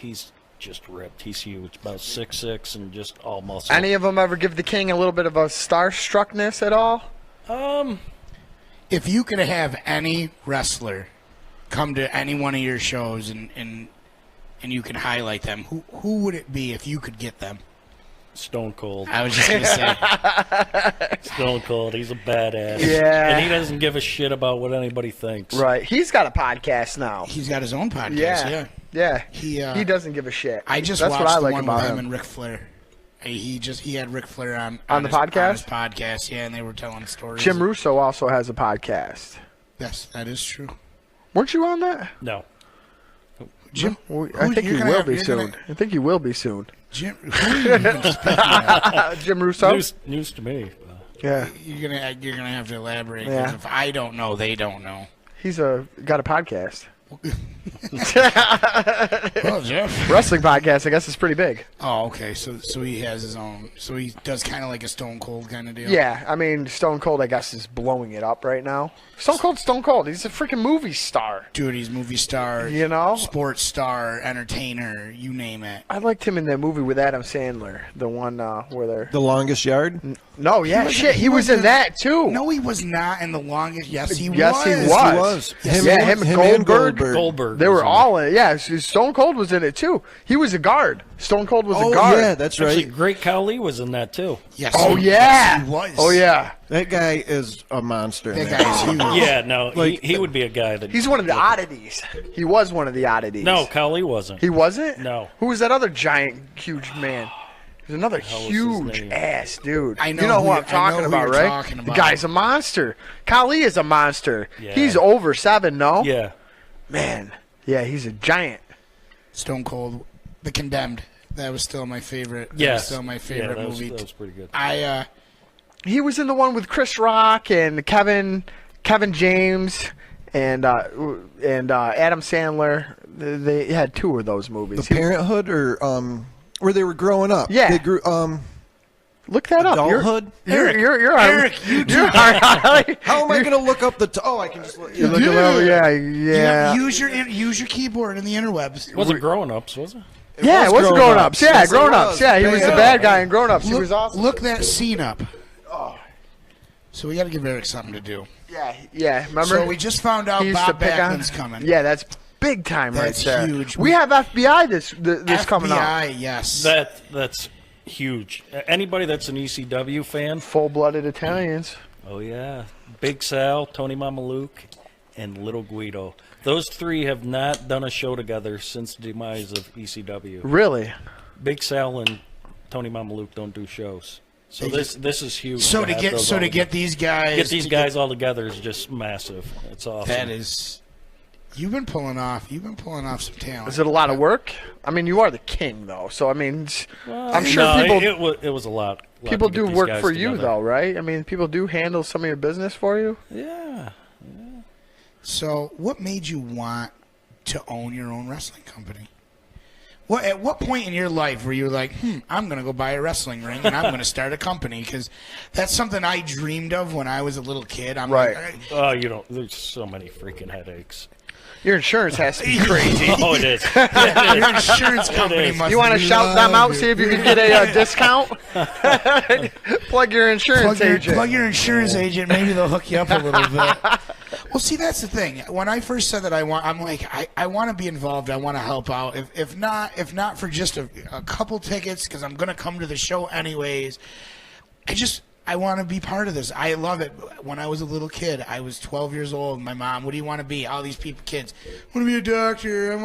just ripped. He's huge, about 6'6", and just all muscle. Any of them ever give the King a little bit of a starstruckness at all? If you could have any wrestler come to any one of your shows and you can highlight them, who would it be if you could get them? Stone Cold. I was just going to say. Stone Cold. He's a badass. Yeah. And he doesn't give a shit about what anybody thinks. Right. He's got a podcast now. He's got his own podcast, Yeah. yeah. Yeah. He doesn't give a shit. I just That's watched what I the like one about with him. and Ric Flair. He had Ric Flair on the his, podcast? On his podcast, yeah, and they were telling stories. Jim Russo also has a podcast. Yes, that is true. Weren't you on that? No. Jim, I think he will be soon. I think he will be soon. Jim, who are you even speaking of? Jim Russo? News to me. Yeah. You're gonna have to elaborate. 'Cause Yeah. if I don't know, they don't know. He's got a podcast. Well, Jeff. Wrestling podcast, I guess, is pretty big. Oh, okay. So he has his own. So he does kind of like a Stone Cold kind of deal. Yeah, I mean, Stone Cold, I guess, is blowing it up right now. Stone Cold. He's a freaking movie star. Dude, he's movie star. You know? Sports star, entertainer, you name it. I liked him in that movie with Adam Sandler, the one where they're... The Longest Yard? No, yeah, was- shit, he was in that, too. No, he was not in the longest. Yes, he was. Yes, he He was. was. Yeah, him and Goldberg. Goldberg. They was were in all in it. Yeah, Stone Cold was in it, too. He was a guard. Stone Cold was Oh, a guard. yeah, that's it. Actually, right. Great Khali was in that too. Yes. Oh, he- yeah. Yes, he was. Oh, yeah. That guy is a monster. That in guy is huge. Yeah, no, Like- he would be a guy that. He's one of the oddities. He was one of the oddities. No, Khali wasn't. He wasn't? No. Who was that other giant, huge man? There's another hell was his huge name? ass dude. I know you know who who you- I'm talking I know who about, you're right? talking The about. guy's a monster. Kali is a monster. Yeah. He's over 7, no? Yeah. Man. Yeah, he's a giant. Stone Cold, The Condemned. That was still my favorite. That was Yes. still my favorite that was, movie. That was pretty good. He was in the one with Chris Rock and Kevin James and Adam Sandler. They had 2 of those movies. The Parenthood or where they were growing up. Yeah. They grew Look that up. Adulthood? You're Eric, you do. How am I going to look up the I can just look. You're looking over, yeah. Use your keyboard in the interwebs. It wasn't Grown Ups, was it? Yeah, it was Grown Ups. Yeah, Yes, it Grown Ups. was. Yeah, he was the bad guy in Grown Ups. He was awesome. Look that scene up. So we got to give Eric something to do. Yeah. Remember? So we just found out He used to Bob pick on- Backlund's coming. Yeah, that's big time That's right there. huge. We have FBI this coming up. FBI, yes. That's huge. Anybody that's an ECW fan, Full-blooded Italians. oh yeah, Big Sal, Tony Mamaluke, and Little Guido. Those 3 have not done a show together since the demise of ECW. Really? Big Sal and Tony Mamaluke don't do shows, so this is huge. so to have get those so all to get together. these guys Get these to guys all together is just massive. It's awesome. that is. You've been pulling off some talent. Is it a lot of work? I mean, you are the king, though. So I mean, I'm sure No, people it was a lot. people to get do these work guys for you, together. though, right? I mean, people do handle some of your business for you. Yeah. So, what made you want to own your own wrestling company? At what point in your life were you like, I'm going to go buy a wrestling ring and I'm going to start a company? Because that's something I dreamed of when I was a little kid. I'm Right. like, Oh, you don't. There's so many freaking headaches. Your insurance has to be crazy. Oh, it is. your insurance company is. must You want to shout them love out, it. see if you can get a discount? Plug your insurance agent. Plug your insurance agent. Maybe they'll hook you up a little bit. Well, see, that's the thing. When I first said that I'm like, I want to be involved. I want to help out. If not for just a couple tickets, because I'm going to come to the show anyways. I want to be part of this. I love it. When I was a little kid, I was 12 years old. My mom, what do you want to be? All these kids, I want to be a doctor. I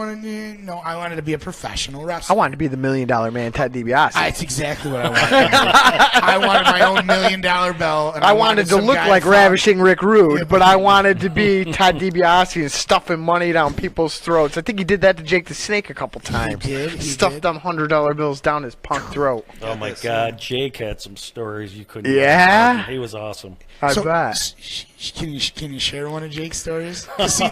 wanted to be a professional wrestler. I wanted to be the $1 Million Man, Ted DiBiase. That's exactly what I wanted. I wanted my own $1 million belt. And I wanted to some look guy like from- Ravishing Rick Rude, Yeah, but I wanted to be Ted DiBiase and stuffing money down people's throats. I think he did that to Jake the Snake a couple times. did, he Stuffed did. them $100 bills down his punk throat. Oh my God, Jake had some stories you couldn't. Yeah? imagine. He was awesome. I So, bet. can you share one of Jake's stories? See,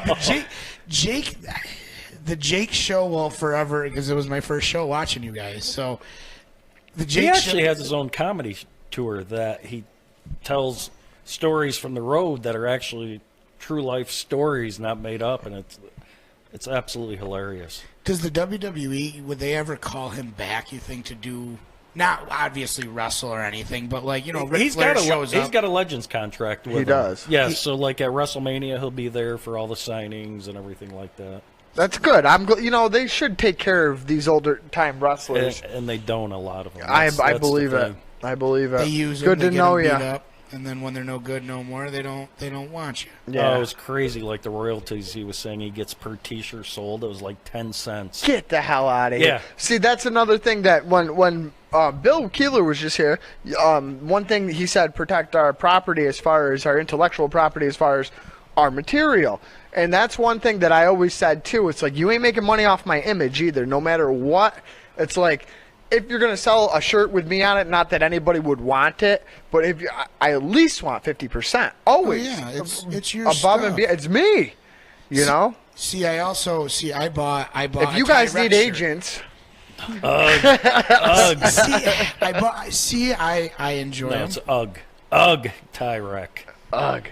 the Jake show will forever, because it was my first show watching you guys. So the He Jake actually show, has his own comedy tour that he tells stories from the road that are actually true life stories, not made up, and It's absolutely hilarious. Does the WWE, would they ever call him back, you think, to do, not obviously wrestle or anything, but like, you know, Ric Flair shows he's up. got a Legends contract with him. does. Yeah, so like at WrestleMania, he'll be there for all the signings and everything like that. That's good. You know, they should take care of these older time wrestlers. And they don't, a lot of them. I That's believe the it. thing. I believe it. They use good them, to they know get them you. beat up, and then when they're no good no more, they don't want you. Yeah. Oh, it was crazy. Like the royalties he was saying he gets per T-shirt sold, it was like 10 cents. Get the hell out of here. Yeah. See, that's another thing that when Bill Keeler was just here, one thing he said, protect our property as far as our intellectual property as far as our material. And that's one thing that I always said, too. It's like, you ain't making money off my image either, no matter what. It's like, if you're going to sell a shirt with me on it, not that anybody would want it, but if I at least want 50%. Always. Oh, yeah, it's your above stuff. and beyond. It's me. You know? See, I bought If you a guys Tyrek need shirt. agents, Ugh. I enjoy No, him. it's Ugg. Ugg Tyrek. ugh.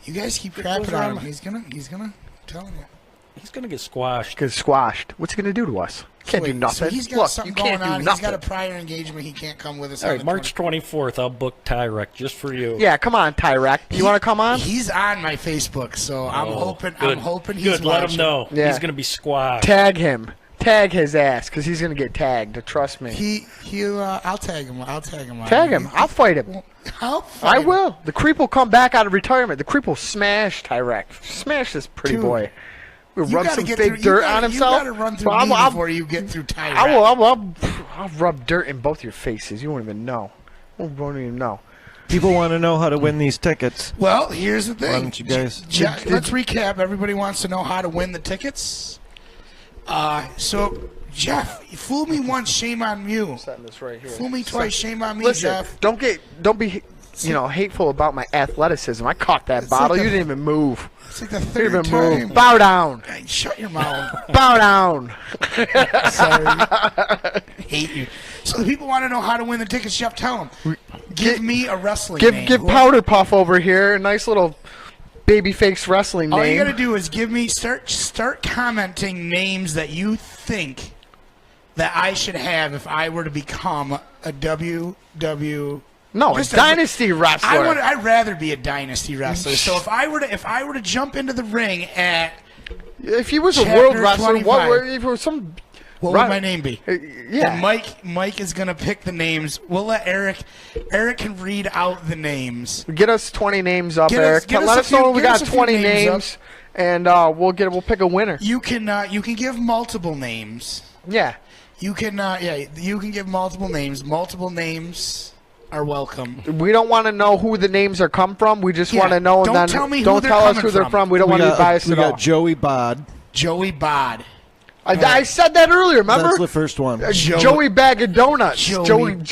You guys keep goes crapping on around. him. He's gonna. I'm telling you. He's going to get squashed. Get squashed. What's he going to do to us? Can't do Wait, nothing. So he's got Look, something you can't going on. do He's got nothing. a prior engagement. He can't come with us. All on right, the March 20th. 24th, I'll book Tyrek just for you. Yeah, come on, Tyrek. You want to come on? He's on my Facebook, so I'm hoping. Good. I'm hoping he's Good, let him watching. know. Yeah. He's going to be squashed. Tag him. Tag his ass, because he's going to get tagged. Trust me. He'll. I'll tag him. I'll tag him. Tag him. I'll fight him. I'll fight I him. will. The creep will come back out of retirement. The creep will smash Tyrek. Smash this pretty Dude. boy. We'll You rub gotta some get fake through, dirt you gotta, on himself. You got to run through Well, me I'll- before you get through Tyrek. I'll rub dirt in both your faces. You won't even know. You won't even know. People want to know how to win these tickets. Well, here's the thing. Why don't you guys? Let's recap. Everybody wants to know how to win the tickets. So, Jeff, you fooled me once, shame on you. Setting this right here. Fool me twice, shame on me, Listen, Jeff. don't be hateful about my athleticism. I caught that It's bottle. like You a- didn't even move. It's like the You third didn't even time. move. Bow down. Hey, shut your mouth. Bow down. Sorry. Hate you. So the people want to know how to win the tickets. Jeff, tell them. Give me a wrestling name. Give Powder Puff over here a nice little baby face wrestling All name. you got to do is give me start commenting names that you think that I should have if I were to become a WW. No, a Just dynasty wrestler. I'd rather be a dynasty wrestler. So if I were to jump into the ring at If he was a Chapter world wrestler, 25. if it was some, what Right. would my name be? yeah, And Mike is gonna pick the names. We'll let Eric can read out the names. get us 20 names up, Get us- Eric. get us Let a us know few- we get us got a few 20 names up. names, and we'll pick a winner. You can give multiple names. Yeah, You can give multiple names. Multiple names are welcome. we don't want to know who the names are come from. We just Yeah, want to know, don't and then tell me who don't they're tell us coming who they're from. from. We don't want to be biased we at all. got Joey Bod. Joey Bod. I said that earlier. Remember? That's the first one. Joey Bag of Donuts. Joe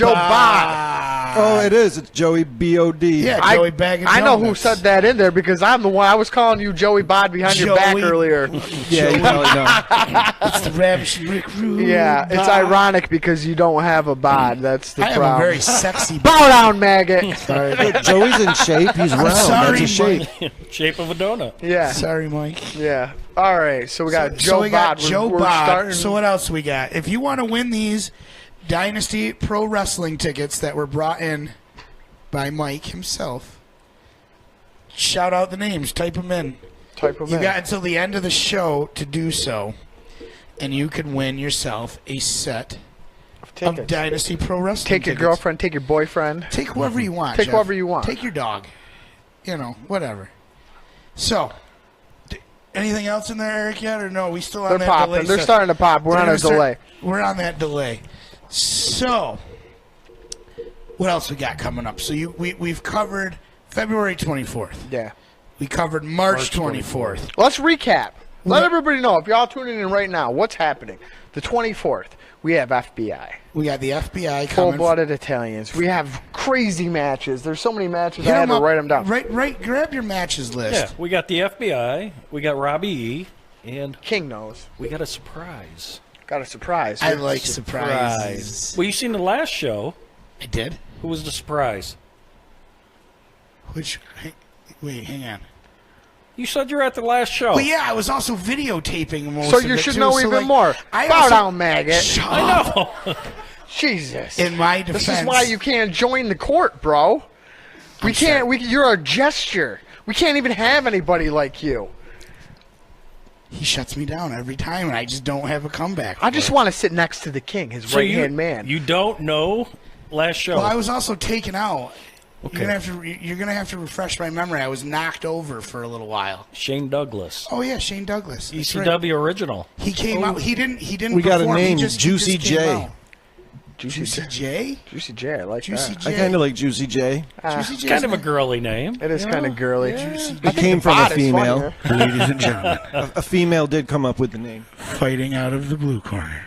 Bod. Oh, it is. It's Joey B.O.D. Yeah, I, Joey Bag of I know who Donuts. said that in there because I'm the one. I was calling you Joey Bod behind your back Joey- earlier. Yeah, you probably know. It's the Ravishing Rick Rude. Yeah, it's Bod. ironic because you don't have a bod. That's the I have problem. a very sexy. Bow down, maggot. Sorry. Look, Joey's in shape. He's round. sorry, That's a shape. Shape of a donut. Yeah, Sorry, Mike. yeah. All right, so we got So Joe we got Bod. We're- Joe we're Bod. starting- So what else we got? If you want to win these Dynasty Pro Wrestling tickets that were brought in by Mike himself, shout out the names. Type them in. Type 'em You in. got until the end of the show to do so, and you can win yourself a set of Tickets. Dynasty Pro Wrestling Take your tickets. girlfriend. Take your boyfriend. Take whoever you want. Take Jeff. whoever you want. Take your dog. Whatever. So, anything else in there, Eric, yet? Or no? We still on They're that popping. delay? They're set? starting to pop. We're They're on gonna a start- delay. We're on that delay. So, what else we got coming up? So we've covered February 24th. Yeah. We covered March 24th. Let's recap. Let everybody know, if y'all tuning in right now, what's happening. The 24th, we have FBI. We got the FBI coming. Full-blooded Italians. We have crazy matches. There's so many matches, Hit I had 'em to up. write them down. Right. Grab your matches list. Yeah, we got the FBI, we got Robbie E, and King knows. we got a surprise. Got a surprise. I like surprises. Well, you seen the last show. I did. Who was the surprise? Wait, hang on. You said you were at the last show. Well, yeah, I was also videotaping most So of you it, should too. know So, even like, more. I Bow also- down, maggot. Shut I up. know. Jesus. In my defense, This is why you can't join the court, bro. We can't. You're a gesture. We can't even have anybody like you. He shuts me down every time, and I just don't have a comeback. I just want to sit next to the king, his So right-hand man. You don't know last show. Well, I was also taken out. Okay. You're gonna have to refresh my memory. I was knocked over for a little while. Shane Douglas. Oh yeah, Shane Douglas. That's right. ECW original. He came out. He didn't. We got a perform. name, He just Juicy came J. out. Juicy J. Juicy J, I like Juicy that. J. I kind of like Juicy J. Juicy J's Kind of a name. girly name. It is kind of girly. It came from a Bod is female. funnier. Ladies and gentlemen, A female did come up with the name. fighting out of the blue corner,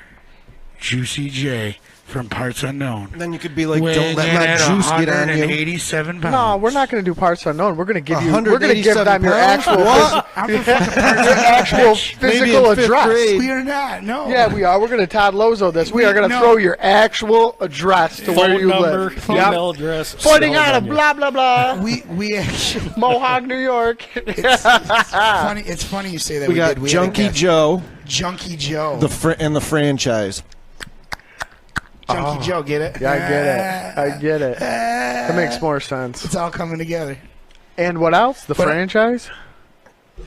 Juicy J from Parts Unknown. Then you could be like, don't let my juice get on you. 187 pounds. No, we're not going to do parts unknown. We're going to give you. We're going to give 187 them your pounds? actual, What? I'm from fucking Parts your actual Maybe physical in fifth address. grade. We are not. No. Yeah, we are. We're going to Todd Lozo this. We are going to No. throw your actual address to where Phone you number, live. email address. Fighting spelled out of on you. blah blah blah. We actually. Mohawk, New York. Funny. It's funny you say that. We got did. We had a Junkie guest. Joe Junkie Joe. and the franchise. Junkie Joe. Get it? Yeah, I get it. I get it. That makes more sense. It's all coming together. And what else? The But- franchise?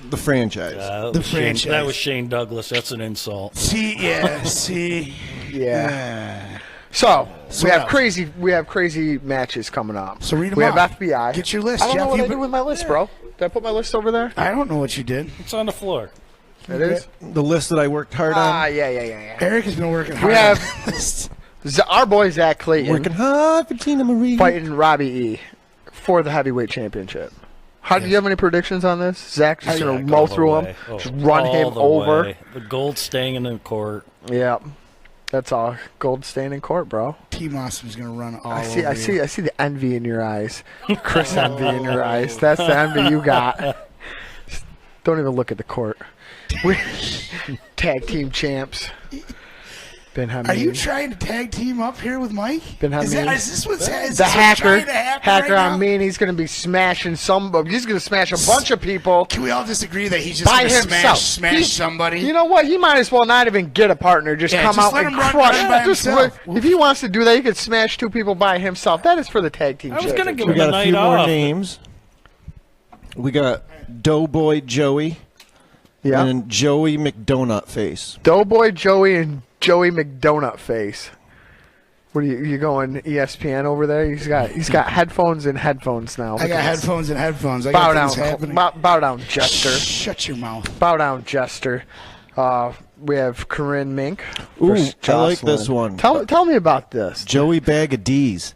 The franchise. That The was Shane- franchise. That was Shane Douglas. That's an insult. See, yeah, see. Yeah. So we what have else? crazy matches coming up. So read 'em We have off. FBI. Get your list, I don't Jeff. know what You I did with my list, bro. Did I put my list over there? I don't know what you did. It's on the floor. It is. The list that I worked hard Ah, on. yeah. Eric has been working hard. We have on this. Our boy Zach Clayton Working hard for Tina Marie. fighting Robbie E for the heavyweight championship. How do you have any predictions on this? Zach's just gonna Zach mow all the through him, way. Oh, just run all him the over. way. The gold staying in the court. Yeah, that's all. Gold stain in court, bro. Team Awesome's going to run all I see the envy in your eyes, Chris envy in your eyes. That's the envy you got. Don't even look at the court. We tag team champs. Ben Hameen. Are you trying to tag team up here with Mike? Ben Is Hameen. this what's is the this hacker? trying to happen Hacker right on now? me, and he's going to be smashing He's going to smash a bunch of people Can we all disagree that he's just by going to himself. smash somebody? You know what? He might as well not even get a partner. Just Yeah, come just out let and him run crush. by Just himself. if he wants to do that, he could smash two people by himself. That is for the tag team. I was going to championship. give We him a got a night few more off. names. We got Doughboy Joey Yeah. and Joey McDonut Face. Doughboy Joey and Joey McDonut Face. What are you going ESPN over there? He's got headphones and headphones now. I got headphones and headphones. I Bow got things down, happening. bow down, Jester. Shut your mouth. Bow down, Jester. We have Corinne Mink. Ooh, versus I like Jocelyn. this one. Tell me about this. Joey Bag of D's.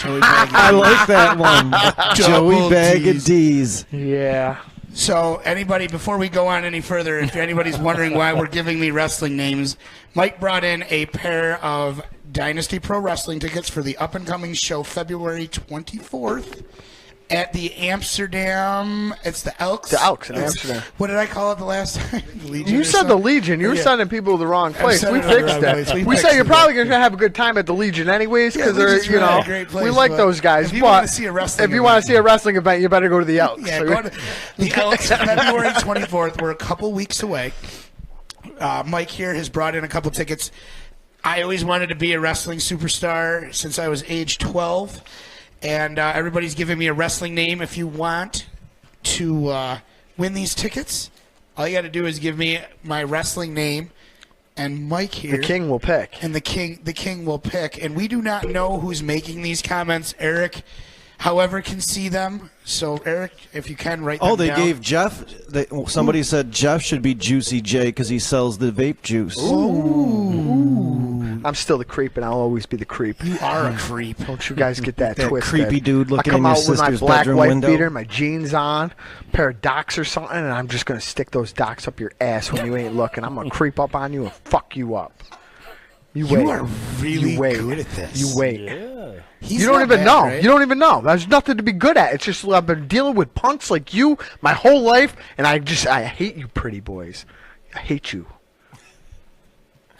Joey Bag. I like that one. Joey Double Bag D's. of D's. Yeah. So, anybody, before we go on any further, if anybody's wondering why we're giving me wrestling names, Mike brought in a pair of Dynasty Pro Wrestling tickets for the up-and-coming show February 24th at the Amsterdam. It's the Elks. The Elks in Amsterdam. What did I call it the last time? Legion You or said the something? Legion. You were Yeah. sending people to the wrong place. sending We them to the fixed wrong that. place. We say fixed you're it. probably going to have a good time at the Legion anyways because Yeah, they're, Legion's really a great place, we like but those guys. if you but wanna see a wrestling if you want event- to see a wrestling event, you better go to the Elks. Yeah, So go to the Elks, February 24th. We're a couple weeks away. Mike here has brought in a couple tickets. I always wanted to be a wrestling superstar since I was age 12, and everybody's giving me a wrestling name. If you want to win these tickets, all you got to do is give me my wrestling name, and Mike here. The King will pick. And the king will pick. And we do not know who's making these comments. Eric, however, can see them. So, Eric, if you can write them Oh, they down. gave Jeff. Somebody said Jeff should be Juicy J because he sells the vape juice. I'm still the creep, and I'll always be the creep. You are a creep. Don't you guys get that, That twisted. creepy dude looking I come in your out with my sister's black bedroom wife window. beater, my jeans on, pair of docks or something, and I'm just going to stick those docks up your ass when you ain't looking. I'm going to creep up on you and fuck you up. You wait. You are really You wait. good at this. You wait. Yeah. He's You don't not even bad, know. right? You don't even know. There's nothing to be good at. It's just I've been dealing with punks like you my whole life, and I hate you, pretty boys. I hate you.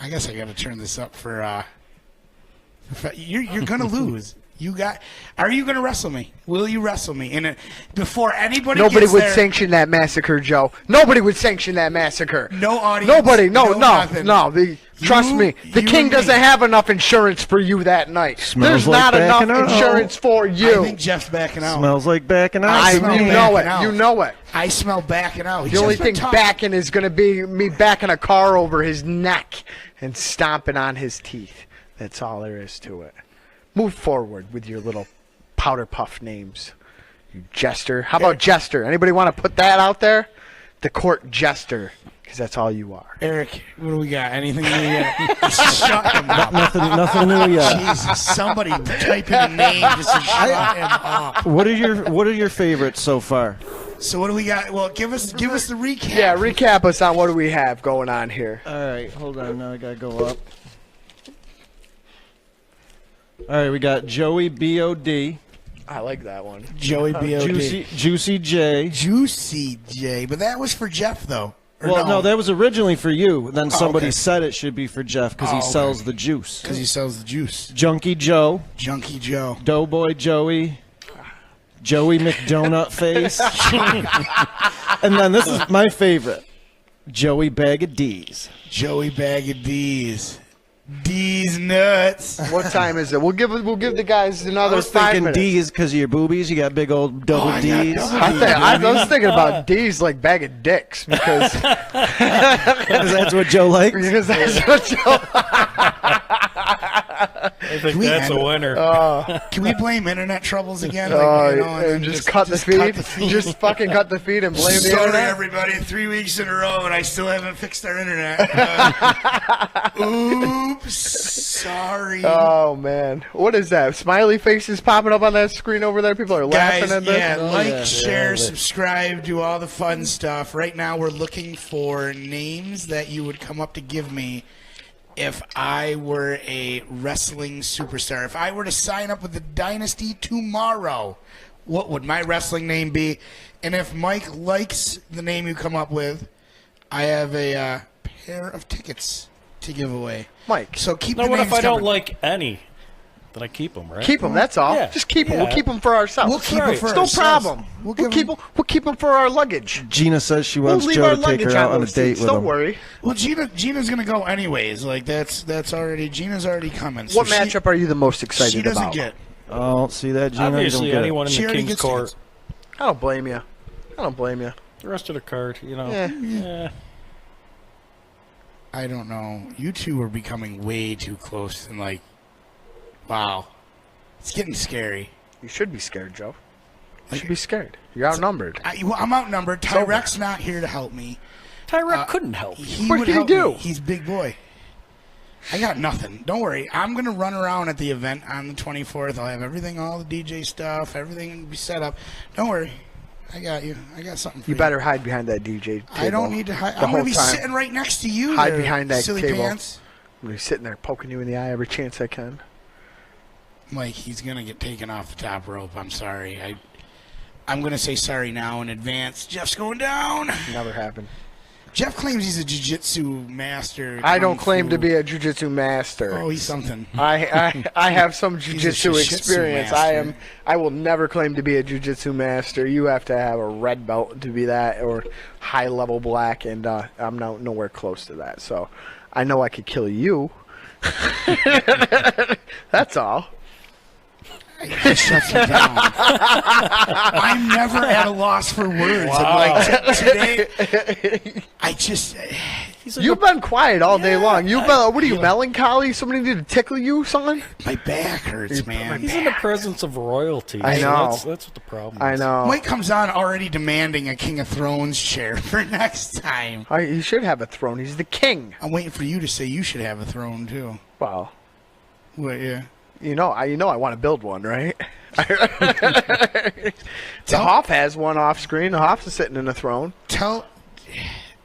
I guess I got to turn this up for. You're gonna lose. Are you going to wrestle me? Will you wrestle me? And before anybody Nobody gets would there, sanction that massacre, Joe. Nobody would sanction that massacre. No audience. Nobody. No. Nothing. Trust me. The you king and doesn't me. have enough insurance for you that night. Smells There's like not enough backing out. insurance for you. I think Jeff's backing out. Smells like backing out. I smell you backing know it. out. You know it. I smell backing out. The only thing backing is going to be me backing a car over his neck and stomping on his teeth. That's all there is to it. Move forward with your little powder puff names. You jester. How about jester? Anybody want to put that out there? The court jester, because that's all you are. Eric, what do we got? Anything new yet? Shut him up. Nothing new yet. Jesus, somebody type in a name just to shut him up. What are your favorites so far? So what do we got? Well, give us the recap. Yeah, recap us on what do we have going on here. All right, hold on. Now I gotta go up. All right, we got Joey B.O.D. I like that one. Joey B.O.D. Juicy J. Juicy J. But that was for Jeff, though. Or Well, no, that was originally for you. Then somebody okay. said it should be for Jeff because he okay. sells the juice. Because he sells the juice. Junkie Joe, Junkie Joe. Doughboy Joey, Joey McDonut Face, and then this is my favorite, Joey Bag of D's. Joey Bag of D's. D's nuts. What time is it? We'll give the guys I another was 5 thinking minutes. D's because of your boobies. You got big old double I got D's. double I was thinking about D's like bag of dicks because That's what Joe likes. that's what Joe. I think we that's end a it? winner. Can we blame internet troubles again? And then just cut the feed. Just fucking cut the feed and blame the Sorry, internet. everybody. 3 weeks in a row, and I still haven't fixed our internet. Oops. Sorry. Oh man, what is that? Smiley faces popping up on that screen over there. People are laughing Guys, at this. yeah, like, yeah. share, subscribe, do all the fun stuff. Right now, we're looking for names that you would come up to give me if I were a wrestling superstar. If I were to sign up with the Dynasty tomorrow, what would my wrestling name be? And if Mike likes the name you come up with, I have a pair of tickets to give away. Mike, So keep No, the what names if I don't coming. like any? Then I keep them, right? keep them. That's all. Yeah. Just keep them. Yeah. We'll keep them for ourselves. We'll keep 'em Right. for It's no ourselves. problem. We'll We'll give keep 'em- them. We'll keep them for our luggage. Gina says she We'll wants leave Joe our to take luggage her out on on a those date seats. with Don't him. worry. Well, Gina's gonna go anyways. Like that's already Gina's already coming. So What matchup are you the most excited she doesn't about? get? Oh, see that, Gina? Obviously, you don't get anyone in She the already King's gets Court. tickets. I don't blame you. I don't blame you. The rest of the card, you know. Yeah. Yeah. I don't know. You two are becoming way too close, and like, wow, it's getting scary. You should be scared, Joe. You should be scared. You're outnumbered. I'm outnumbered. Tyrek's not here to help me. Tyrek couldn't help you. He What would can he help do? me. He's big boy. I got nothing. Don't worry. I'm gonna run around at the event on the 24th. I'll have everything, all the DJ stuff, everything will be set up. Don't worry. I got you. I got something for you. You better hide behind that DJ table. I don't need to hide. the I'm whole gonna be time. sitting right next to you. Hide there, behind that silly table. pants. I'm gonna be sitting there poking you in the eye every chance I can. Mike, he's gonna get taken off the top rope. I'm sorry. I'm gonna say sorry now in advance. Jeff's going down. Never happened. Jeff claims he's a jiu-jitsu master. I don't kung claim fu. to be a jiu-jitsu master. Oh, he's something. I have some jiu-jitsu jiu-jitsu experience. master. I will never claim to be a jiu-jitsu master. You have to have a red belt to be that, or high level black, and I'm nowhere close to that. So I know I could kill you. That's all. He shuts him down. I'm never at a loss for words. Wow. And like today, I just. He's like You've been quiet all day long. You've been. What are you, melancholy? Somebody need to tickle you, son? My back hurts, man. he's in the presence of royalty. I So know. That's what the problem is. I know. Mike comes on already demanding a King of Thrones chair for next time. He should have a throne. He's the king. I'm waiting for you to say you should have a throne too. Well, What? Yeah. you know I want to build one, right? The Hoff has one off screen. The Hoff is sitting in a throne.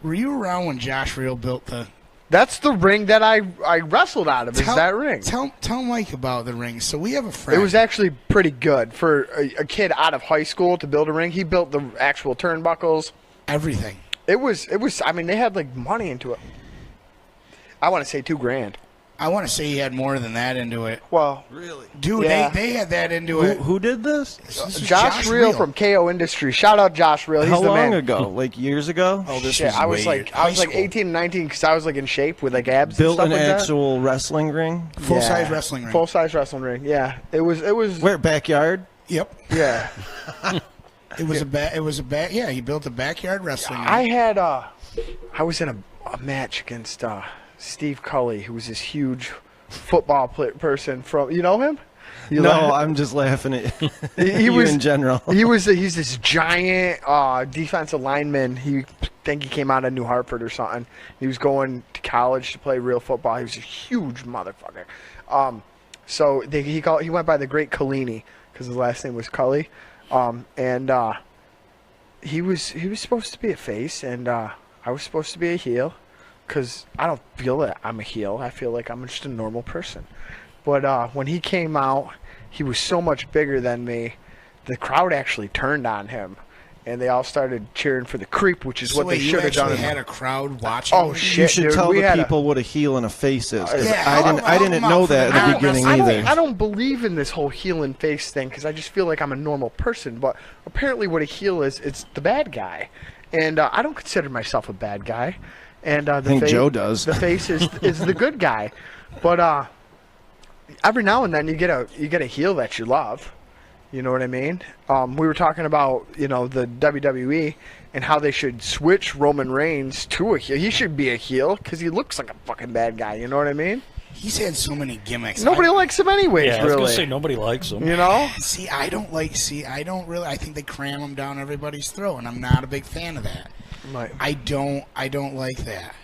Were you around when Josh Reel built the? That's the ring that I wrestled out of. Is that ring? Tell Mike about the ring. So we have a friend. It was actually pretty good for a kid out of high school to build a ring. He built the actual turnbuckles. everything. It was. I mean, they had like money into it. I want to say $2,000. I want to say he had more than that into it. Well, Dude, Yeah. they had that into it. Who did this? This is Josh Reel from KO Industries. Shout out Josh Reel. He's How the long man. ago? Like years ago? Oh, this Shit, was I was way like high 18 and 19 because I was like in shape with like abs. Built and an stuff like actual wrestling ring? that. full-size wrestling ring. Full size wrestling ring. Yeah, it was. Where, backyard? Yep. Yeah, It was a yeah, he built a backyard wrestling ring. I had. I was in a match against Steve Cully, who was this huge football person from. You know him? You No, know- I'm just laughing at He you was in general. He's this giant defensive lineman. He think he came out of New Hartford or something. He was going to college to play real football. He was a huge motherfucker. So he went by the Great Collini because his last name was Cully, and he was supposed to be a face, and I was supposed to be a heel because I don't feel that I'm a heel. I feel like I'm just a normal person. But when he came out, he was so much bigger than me. The crowd actually turned on him, and they all started cheering for the creep, which is So what wait, they you should have done. actually had a crowd watching. Oh, with shit. You should dude, tell we the had people what a heel and a face is. 'cause Yeah, I didn't help know them that out in for the the beginning wrestling. I either. don't believe in this whole heel and face thing because I just feel like I'm a normal person. But apparently, what a heel is, it's the bad guy, and I don't consider myself a bad guy. And the think Joe does. The face is the good guy, but every now and then you get a heel that you love. You know what I mean? We were talking about the WWE and how they should switch Roman Reigns to a heel. He should be a heel because he looks like a fucking bad guy. You know what I mean? He's had so many gimmicks. Nobody likes him anyways, Yeah, I was really. gonna say nobody likes him. You know? I don't really. I think they cram him down everybody's throat, and I'm not a big fan of that. Right. I don't like that.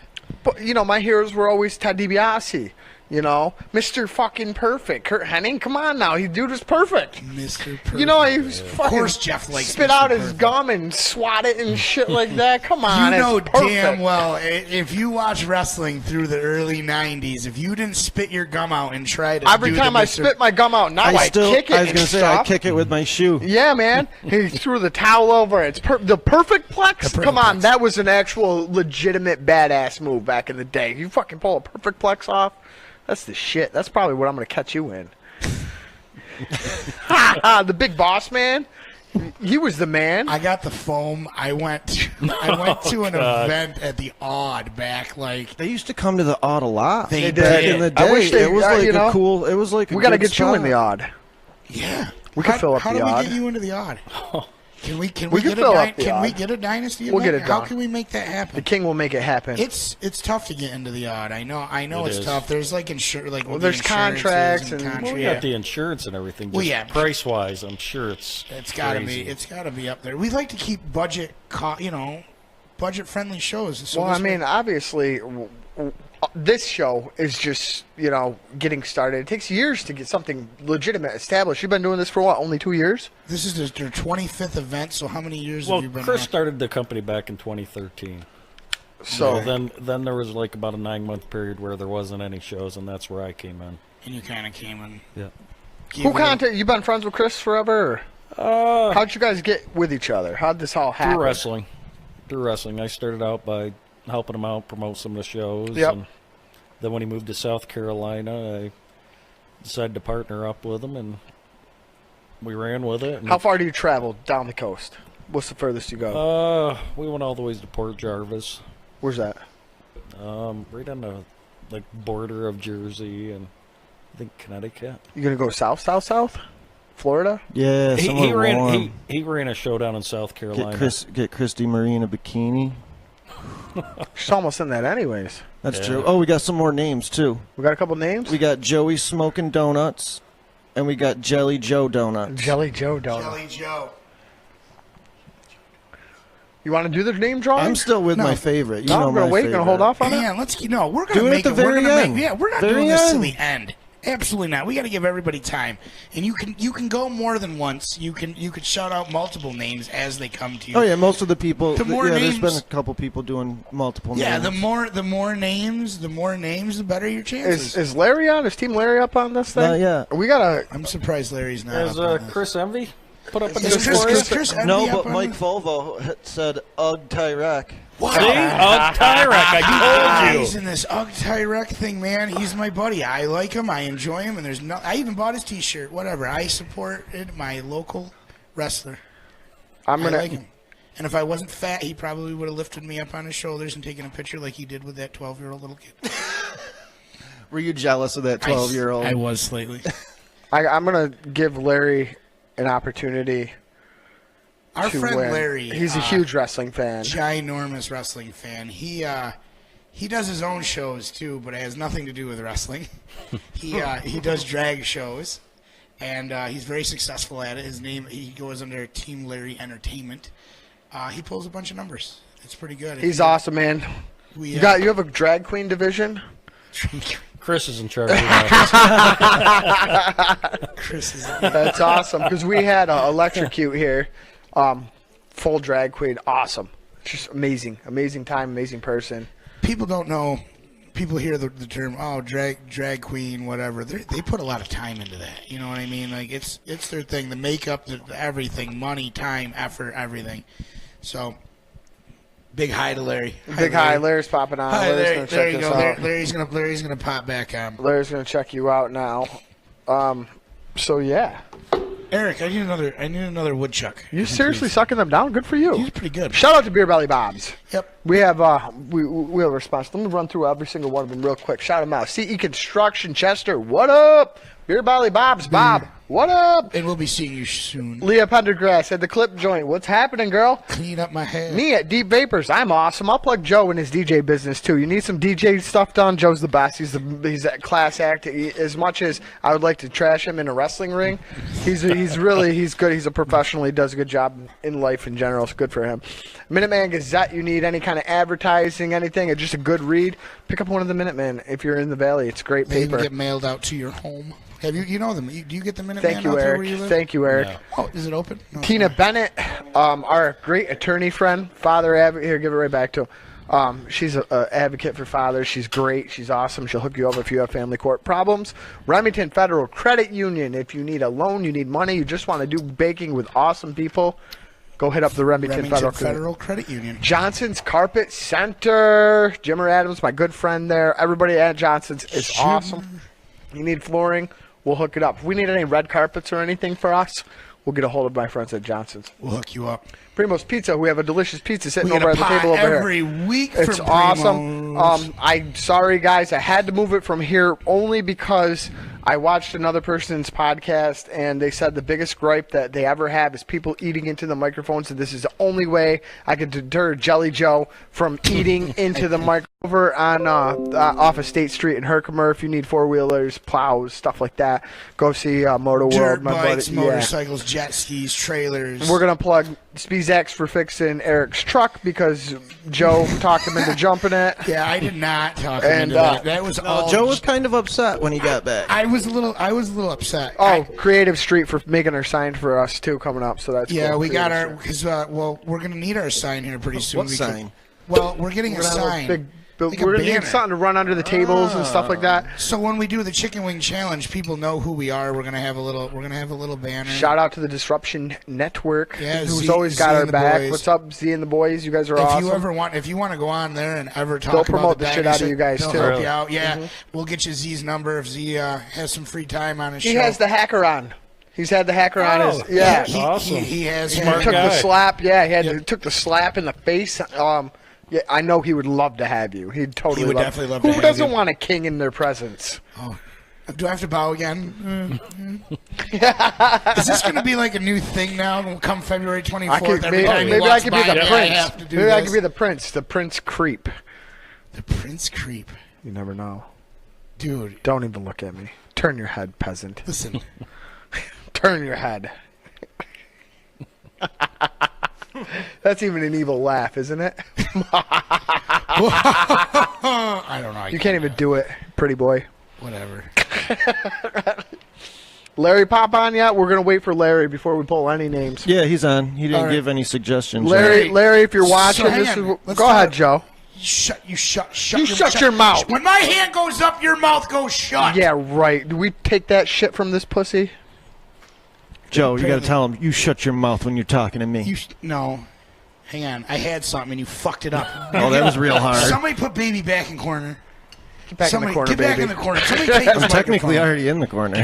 But my heroes were always Ted DiBiase. Mr. fucking Perfect. Kurt Hennig, come on now, he dude was perfect. Mr. Perfect. He was fucking. Of course, Jeff likes spit Mr. out his Perfect. gum and swat it and shit like that. Come on, You know it's perfect. damn well if you watch wrestling through the early '90s, if you didn't spit your gum out and try to Every do time the I Mr. spit my gum out, now I kick it. I was and gonna say I stuff. kick it with my shoe. Yeah, man. He threw the towel over it. It's the perfect plex. The perfect Come on, plex. that was an actual legitimate badass move back in the day. You fucking pull a perfect plex off. That's the shit. That's probably what I'm gonna catch you in. The big boss man. He was the man. I got the foam. I went to an event at the Odd back like They used to come to the Odd a lot. They back did. in the I day. wish they- it was like you know, a cool. It was like a we gotta good get you in spot. the odd. yeah. We could fill up how the do Odd. we get you into the Odd? Can we We get could a fill up the can we Odd. get a dynasty? We'll event? get it How done. can we make that happen? The king will make it happen. It's tough to get into the Odd. I know It it's is. tough. There's like there's contracts and- Well, we yeah. got the insurance and everything. Just Well, yeah. price wise, I'm sure it's gotta crazy. be. It's gotta be up there. We like to keep budget friendly shows. So well, this I mean, way- obviously, this show is just getting started. It takes years to get something legitimate established. You've been doing this for what? Only 2 years? this is their 25th event. So how many years Well, have you been? Chris around? started the company back in 2013. So Then there was like about a 9-month period where there wasn't any shows, and that's where I came in. and you kind of came in. Yeah. who contacted you? Been friends with Chris forever? Or? How'd you guys get with each other? How'd this all happen? Through wrestling. I started out by helping him out, promote some of the shows. Yep. And then when he moved to South Carolina, I decided to partner up with him, and we ran with it. And, How far do you travel down the coast? What's the furthest you go? we went all the ways to Port Jarvis, Where's that? right on the border of Jersey and I think Connecticut. You gonna go south? Florida? Yeah, He somewhere ran warm. he ran a show down in South Carolina. Get Christy Marie in a bikini. She's almost in that anyways. That's Yeah. true. Oh, we got some more names too. We got a couple names? We got Joey Smoking Donuts, and we got Jelly Joe Donuts. Jelly Joe Donut. Jelly Joe. You want to do the name drawing? I'm still with No. my favorite. You No, know I'm gonna my wait. favorite. Gonna hold off on it. Man, we're gonna Do it make at the we're very gonna end. we're not Very doing this to end. the end. Absolutely not. We got to give everybody time, and you can go more than once. You can shout out multiple names as they come to you. Oh yeah, most of the people. The more there's names- been a couple people doing multiple Yeah, names. the more names, the better your chances. Is Larry on? Is Team Larry up on this thing? Not yet. We gotta. I'm surprised Larry's not. Has up on this. Chris Envy put up a Is name for us? Chris Envy No, up but on Mike this? Volvo had said Ugg Tyrek. What? See? Tyrek, I told He's you. in this Tyrek thing, man. He's my buddy. I like him. I enjoy him. And there's no. I even bought his T-shirt. Whatever. I supported my local wrestler. I like him. And if I wasn't fat, he probably would have lifted me up on his shoulders and taken a picture like he did with that 12-year-old little kid. Were you jealous of that 12-year-old? I was slightly. I'm going to give Larry an opportunity. Our friend win. Larry. He's a huge wrestling fan. Ginormous wrestling fan. He does his own shows too, but it has nothing to do with wrestling. He does drag shows, and he's very successful at it. He goes under Team Larry Entertainment. He pulls a bunch of numbers. It's pretty good. He's awesome, man. You have a drag queen division? Chris is in charge of that. Chris is. That's awesome because we had Electrocute here, full drag queen, awesome, just amazing time, amazing person. People don't know. People hear the term, drag queen, whatever. They put a lot of time into that. You know what I mean? Like it's their thing. The makeup, everything, money, time, effort, everything. So. Big hi to Larry. Hi, Larry's popping on. Hi, Larry's Larry. gonna check There you this go. out. Larry's gonna pop back on. Larry's gonna check you out now. So yeah. Eric, I need another woodchuck. You seriously sucking them down? Good for you. He's pretty good. Shout out to Beer Belly Bob's. Yep. We have we have a response. Let me run through every single one of them real quick. Shout them out. CE Construction Chester. What up? Beer Belly Bob's. Bob. What up? And we'll be seeing you soon. Leah Pendergrass at the Clip Joint. What's happening, girl? Clean up my head. Me at Deep Vapors. I'm awesome. I'll plug Joe in his DJ business too. You need some DJ stuff done? Joe's the best. He's a class act. As much as I would like to trash him in a wrestling ring, he's good. He's a professional. He does a good job in life in general. It's good for him. Minuteman Gazette. You need any kind of advertising, anything, or just a good read? Pick up one of the Minutemen if you're in the Valley. It's great They paper. even get mailed out to your home. Have you know them? Do you get the Minuteman Thank you, out there Eric. where you live? Thank you, Eric. No. Oh, is it open? No, Tina sorry. Bennett, our great attorney friend, father advocate. Here, give it right back to him. She's an advocate for fathers. She's great. She's awesome. She'll hook you over if you have family court problems. Remington Federal Credit Union. If you need a loan, you need money, you just want to do baking with awesome people, go hit up the Remington Federal Credit Union. Johnson's Carpet Center. Jimmer Adams, my good friend there. Everybody at Johnson's is awesome. You need flooring, we'll hook it up. If we need any red carpets or anything for us, we'll get a hold of my friends at Johnson's. We'll hook you up. Primo's Pizza. We have a delicious pizza sitting We get over a at the pie table over every here. week It's from awesome. Primo's. I'm sorry, guys. I had to move it from here only because I watched another person's podcast, and they said the biggest gripe that they ever have is people eating into the microphones, and this is the only way I could deter Jelly Joe from eating into the mic. Over on off of State Street in Herkimer, if you need four-wheelers, plows, stuff like that, go see Moto Dirt World. My bikes, buddy. Yeah. motorcycles, jet skis, trailers. We're going to plug Speezax for fixing Eric's truck because Joe talked him into jumping it. Yeah, I did not talk him And, into that. That was all. Joe was kind of upset when he got back. I was a little upset. Oh, Creative Street for making our sign for us too coming up, so that's Yeah, cool. we got Creative our because we're gonna need our sign here pretty soon. What sign? Well, we're getting a Street. We're gonna have sign. Like a we're gonna need banner. something to run under the tables and stuff like that. So when we do the chicken wing challenge, people know who we are. We're gonna have a little banner. Shout out to the Disruption Network, Yeah, who's Z- always got Z our and the back. boys. What's up, Z and the boys? You guys are If awesome. you want to go on there and ever talk They'll about promote the shit out of dynasty, you guys, they'll too. help Really? you out. Yeah, we'll get you Z's number if Z has some free time on his He show. has the hacker on. He's had the hacker on his. Oh, Yeah, He, Awesome. he has. Smart He took guy. the slap. Yeah, he took the slap in the face. Yeah, I know he would love to have you. He'd totally. He would love definitely love to Who have doesn't you. want a king in their presence? Do I have to bow again? Is this going to be like a new thing now? Come February 24th, I could, every maybe time he maybe I walks could by be the me, I prince. have to do Maybe I this. could be the prince creep. The Prince Creep, You never know. dude. Don't even look at me. Turn your head, peasant. Listen, Turn your head. That's even an evil laugh, isn't it? I don't know. You can't even do it, pretty boy. Whatever. Larry pop on yet? We're gonna wait for Larry before we pull any names. Yeah, he's on. He didn't All right. give any suggestions. Larry, if you're watching, hang this on. is. Let's Go start. ahead, Joe. Shut You shut your mouth. When my hand goes up, your mouth goes shut. Yeah, right. Do we take that shit from this pussy? Joe, you got to tell him, you shut your mouth when you're talking to me. No. Hang on. I had something and you fucked it up. Oh, that was real hard. Somebody put baby back in corner. Get back in the corner, get back baby. in the corner. Somebody take this I'm technically microphone. already in the corner.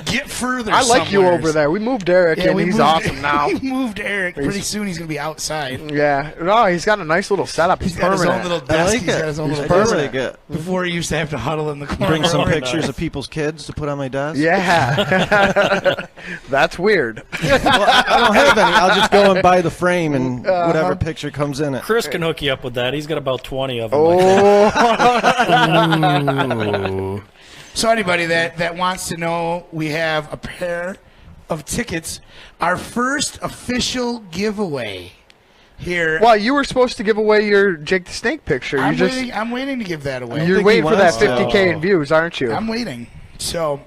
Get further. I like you somewheres. over there. We moved Eric, and he's awesome now. We moved Eric. Pretty soon he's gonna be outside. Yeah. No, he's got a nice little setup. He's He's got his own permanent. little I desk. like He's got it. his own He's little desk. really good. Before he used to have to huddle in the corner. Bring some Very pictures nice. of people's kids to put on my desk. Yeah. That's weird. Well, I don't have any. I'll just go and buy the frame and whatever picture comes in it. Chris can hook you up with that. He's got about 20 of them. Like that. Oh. So anybody that wants to know, we have a pair of tickets. Our first official giveaway here. Well, you were supposed to give away your Jake the Snake picture. I'm waiting to give that away. You're think waiting he for that wants to. 50K in views, aren't you? I'm waiting. So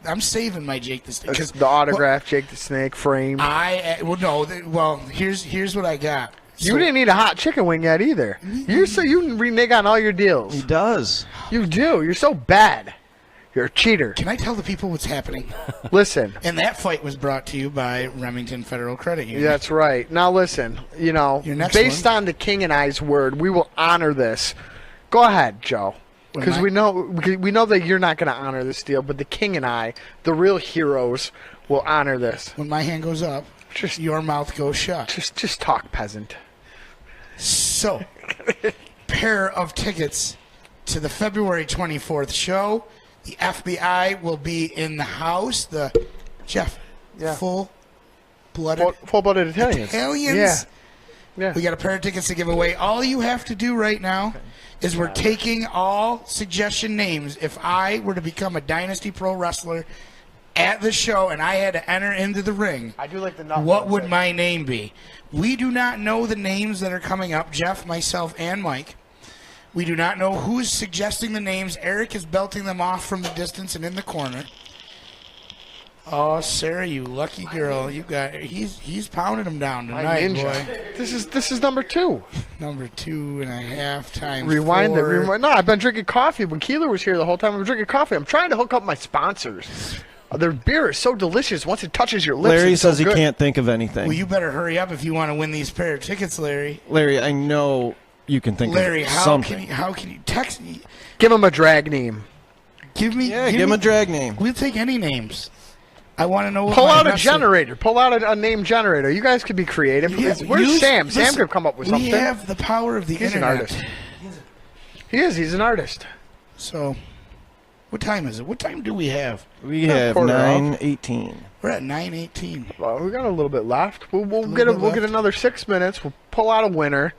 I'm saving my Jake the Snake. It's the autograph Jake the Snake frame. Here's what I got. You didn't eat a hot chicken wing yet either. You renege on all your deals. He does. You do. You're so bad. You're a cheater. Can I tell the people what's happening? Listen. And that fight was brought to you by Remington Federal Credit Union. That's right. Now listen, Your next based one. on the King and I's word, we will honor this. Go ahead, Joe. Because we know that you're not going to honor this deal, but the King and I, the real heroes, will honor this. When my hand goes up, Just- your mouth goes shut. Just talk, peasant. So, pair of tickets to the February 24th show. The FBI will be in the house. Full-blooded Full-blooded Italians. Italians. Yeah. We got a pair of tickets to give away. All you have to do right now is we're taking all suggestion names. If I were to become a Dynasty Pro wrestler at the show and I had to enter into the ring, I do like the nut. what would my name be? We do not know the names that are coming up, Jeff, myself, and Mike. We do not know who's suggesting the names. Eric is belting them off from the distance and in the corner. Oh, Sarah, you lucky girl. He's pounding them down tonight, Ninja. boy. This is number 2. Number 2.5 times Rewind 4. it. Rewind. No, I've been drinking coffee. When Keeler was here the whole time, I've been drinking coffee. I'm trying to hook up my sponsors. Their beer is so delicious. Once it touches your lips, Larry it's so says he good. can't think of anything. Well, you better hurry up if you want to win these pair of tickets, Larry. Larry, I know you can think Larry, of how something. can you text me? Give him a drag name. Give Give him a drag name. We'll take any names. I want to know. What Pull my out a wrestler- generator. Pull out a name generator. You guys could be creative. Yeah, Where's Sam? Sam listen, could come up with something. We have the power of the He's an internet. artist. He is. He's an artist. So, what time is it? What time do we have? We have quarter off. 9:18. We're at 9:18. Well, we got a little bit left. We'll little get bit we'll get left. another 6 minutes. We'll pull out a winner.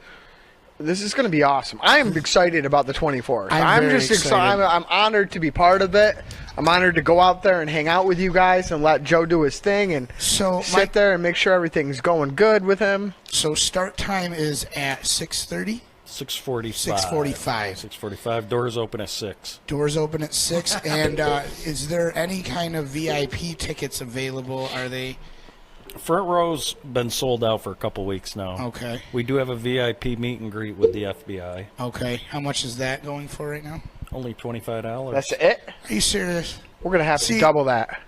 This is going to be awesome. I am excited about the 24th. I'm very just excited. I'm honored to be part of it. I'm honored to go out there and hang out with you guys and let Joe do his thing and So, sit Mike, there and make sure everything's going good with him. so start time is at 6:30. 6:45. 6:45. 6:45. Doors open at 6. Doors open at 6. And is there any kind of VIP tickets available? Are they Front row's been sold out for a couple weeks now. okay? We do have a VIP meet and greet with the FBI. Okay. How much is that going for right now? Only $25. That's it. Are you serious? We're going to have See- to double that.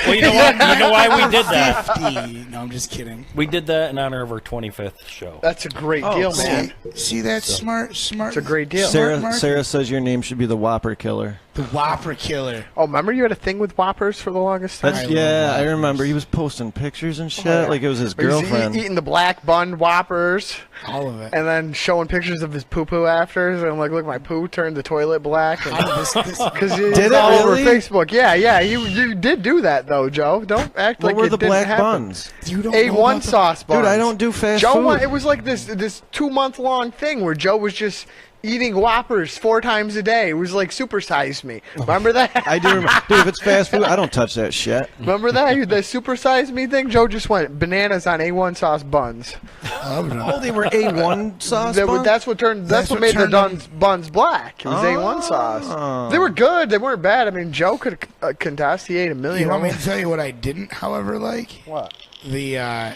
Well, you know what? You know why we did that? 50. No, I'm just kidding. We did that in honor of our 25th show. That's a great deal, man. See that smart. It's a great deal. Smart market. Sarah says your name should be the Whopper Killer. The Whopper Killer. Oh, remember you had a thing with Whoppers for the longest time? That's I love I Whoppers. remember he was posting pictures and shit yeah. like it was his He was girlfriend. eating the black bun Whoppers. All of it. And then showing pictures of his poo-poo after, and like, look, my poo turned the toilet black. How did this Because Did it's it all over really? Facebook. Yeah, you did do that though, Joe. Don't act What like were it the didn't black happen. buns? you don't know about A1 the- sauce buns. Dude, I don't do fast Joe food. It was like this 2-month-long thing where Joe was just eating Whoppers 4 times a day. It was like supersize me. Remember that? I do remember. Dude, if it's fast food, I don't touch that shit. Remember that? The supersize me thing? Joe just went bananas on A1 sauce buns. Oh, they were A1 sauce buns? That's what what made the turned them- buns black. It was A1 sauce. They were good. They weren't bad. I mean, Joe could contest. He ate a million. You want me of to them. tell you what I didn't, however, like? What? The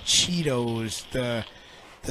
Cheetos, the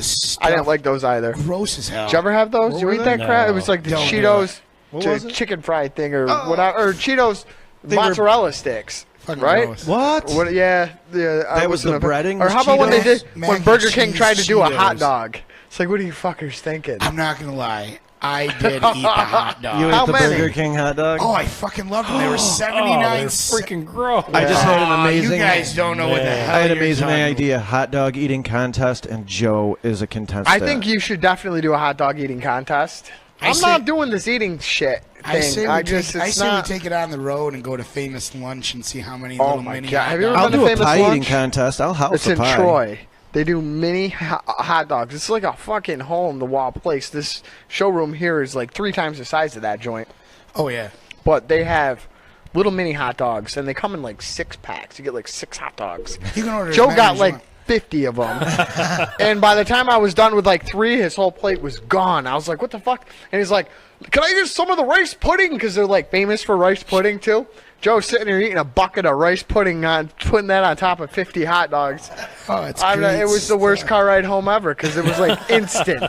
stuff. I didn't like those either. Gross as hell. Did you ever have those? Did you were eat they? that crap? It No. was like the Don't do Cheetos What was it? chicken fried thing or whatever, or Cheetos were- mozzarella sticks. Fucking right? gross. What? Yeah, That was the breading, Or was how about when they Cheetos? did Mac when and Burger King cheese tried to do a hot Cheetos. dog? It's like, what are you fuckers thinking? I'm not gonna lie. I did eat the hot dog. You How ate the many? Burger King hot dog? Oh, I fucking loved them. They were Oh, 79 they're freaking gross. I just had an Oh, amazing. You guys don't know what the Yeah. hell I had an you're amazing talking idea. Hot dog eating contest, and Joe is a contestant. I think you should definitely do a hot dog eating contest. I'm say- not doing this eating shit thing. I say, we, take, I it's say not. we take it on the road and go to Famous Lunch and see how many Oh little my mini God. hot Have you ever dogs. I'll been do to a Famous pie Lunch? eating contest. I'll house It's a in pie. Troy. They do mini hot dogs. It's like a fucking hole-in-the-wall place. This showroom here is like 3 times the size of that joint. Oh, yeah. But they have little mini hot dogs, and they come in like 6-packs. You get like 6 hot dogs. You can order as Joe many got as you like want. 50 of them. And by the time I was done with like 3, his whole plate was gone. I was like, what the fuck? And he's like, can I get some of the rice pudding? Because they're like famous for rice pudding too. Joe's sitting here eating a bucket of rice pudding, putting that on top of 50 hot dogs. Oh, it's It was the worst car ride home ever because it was like instant.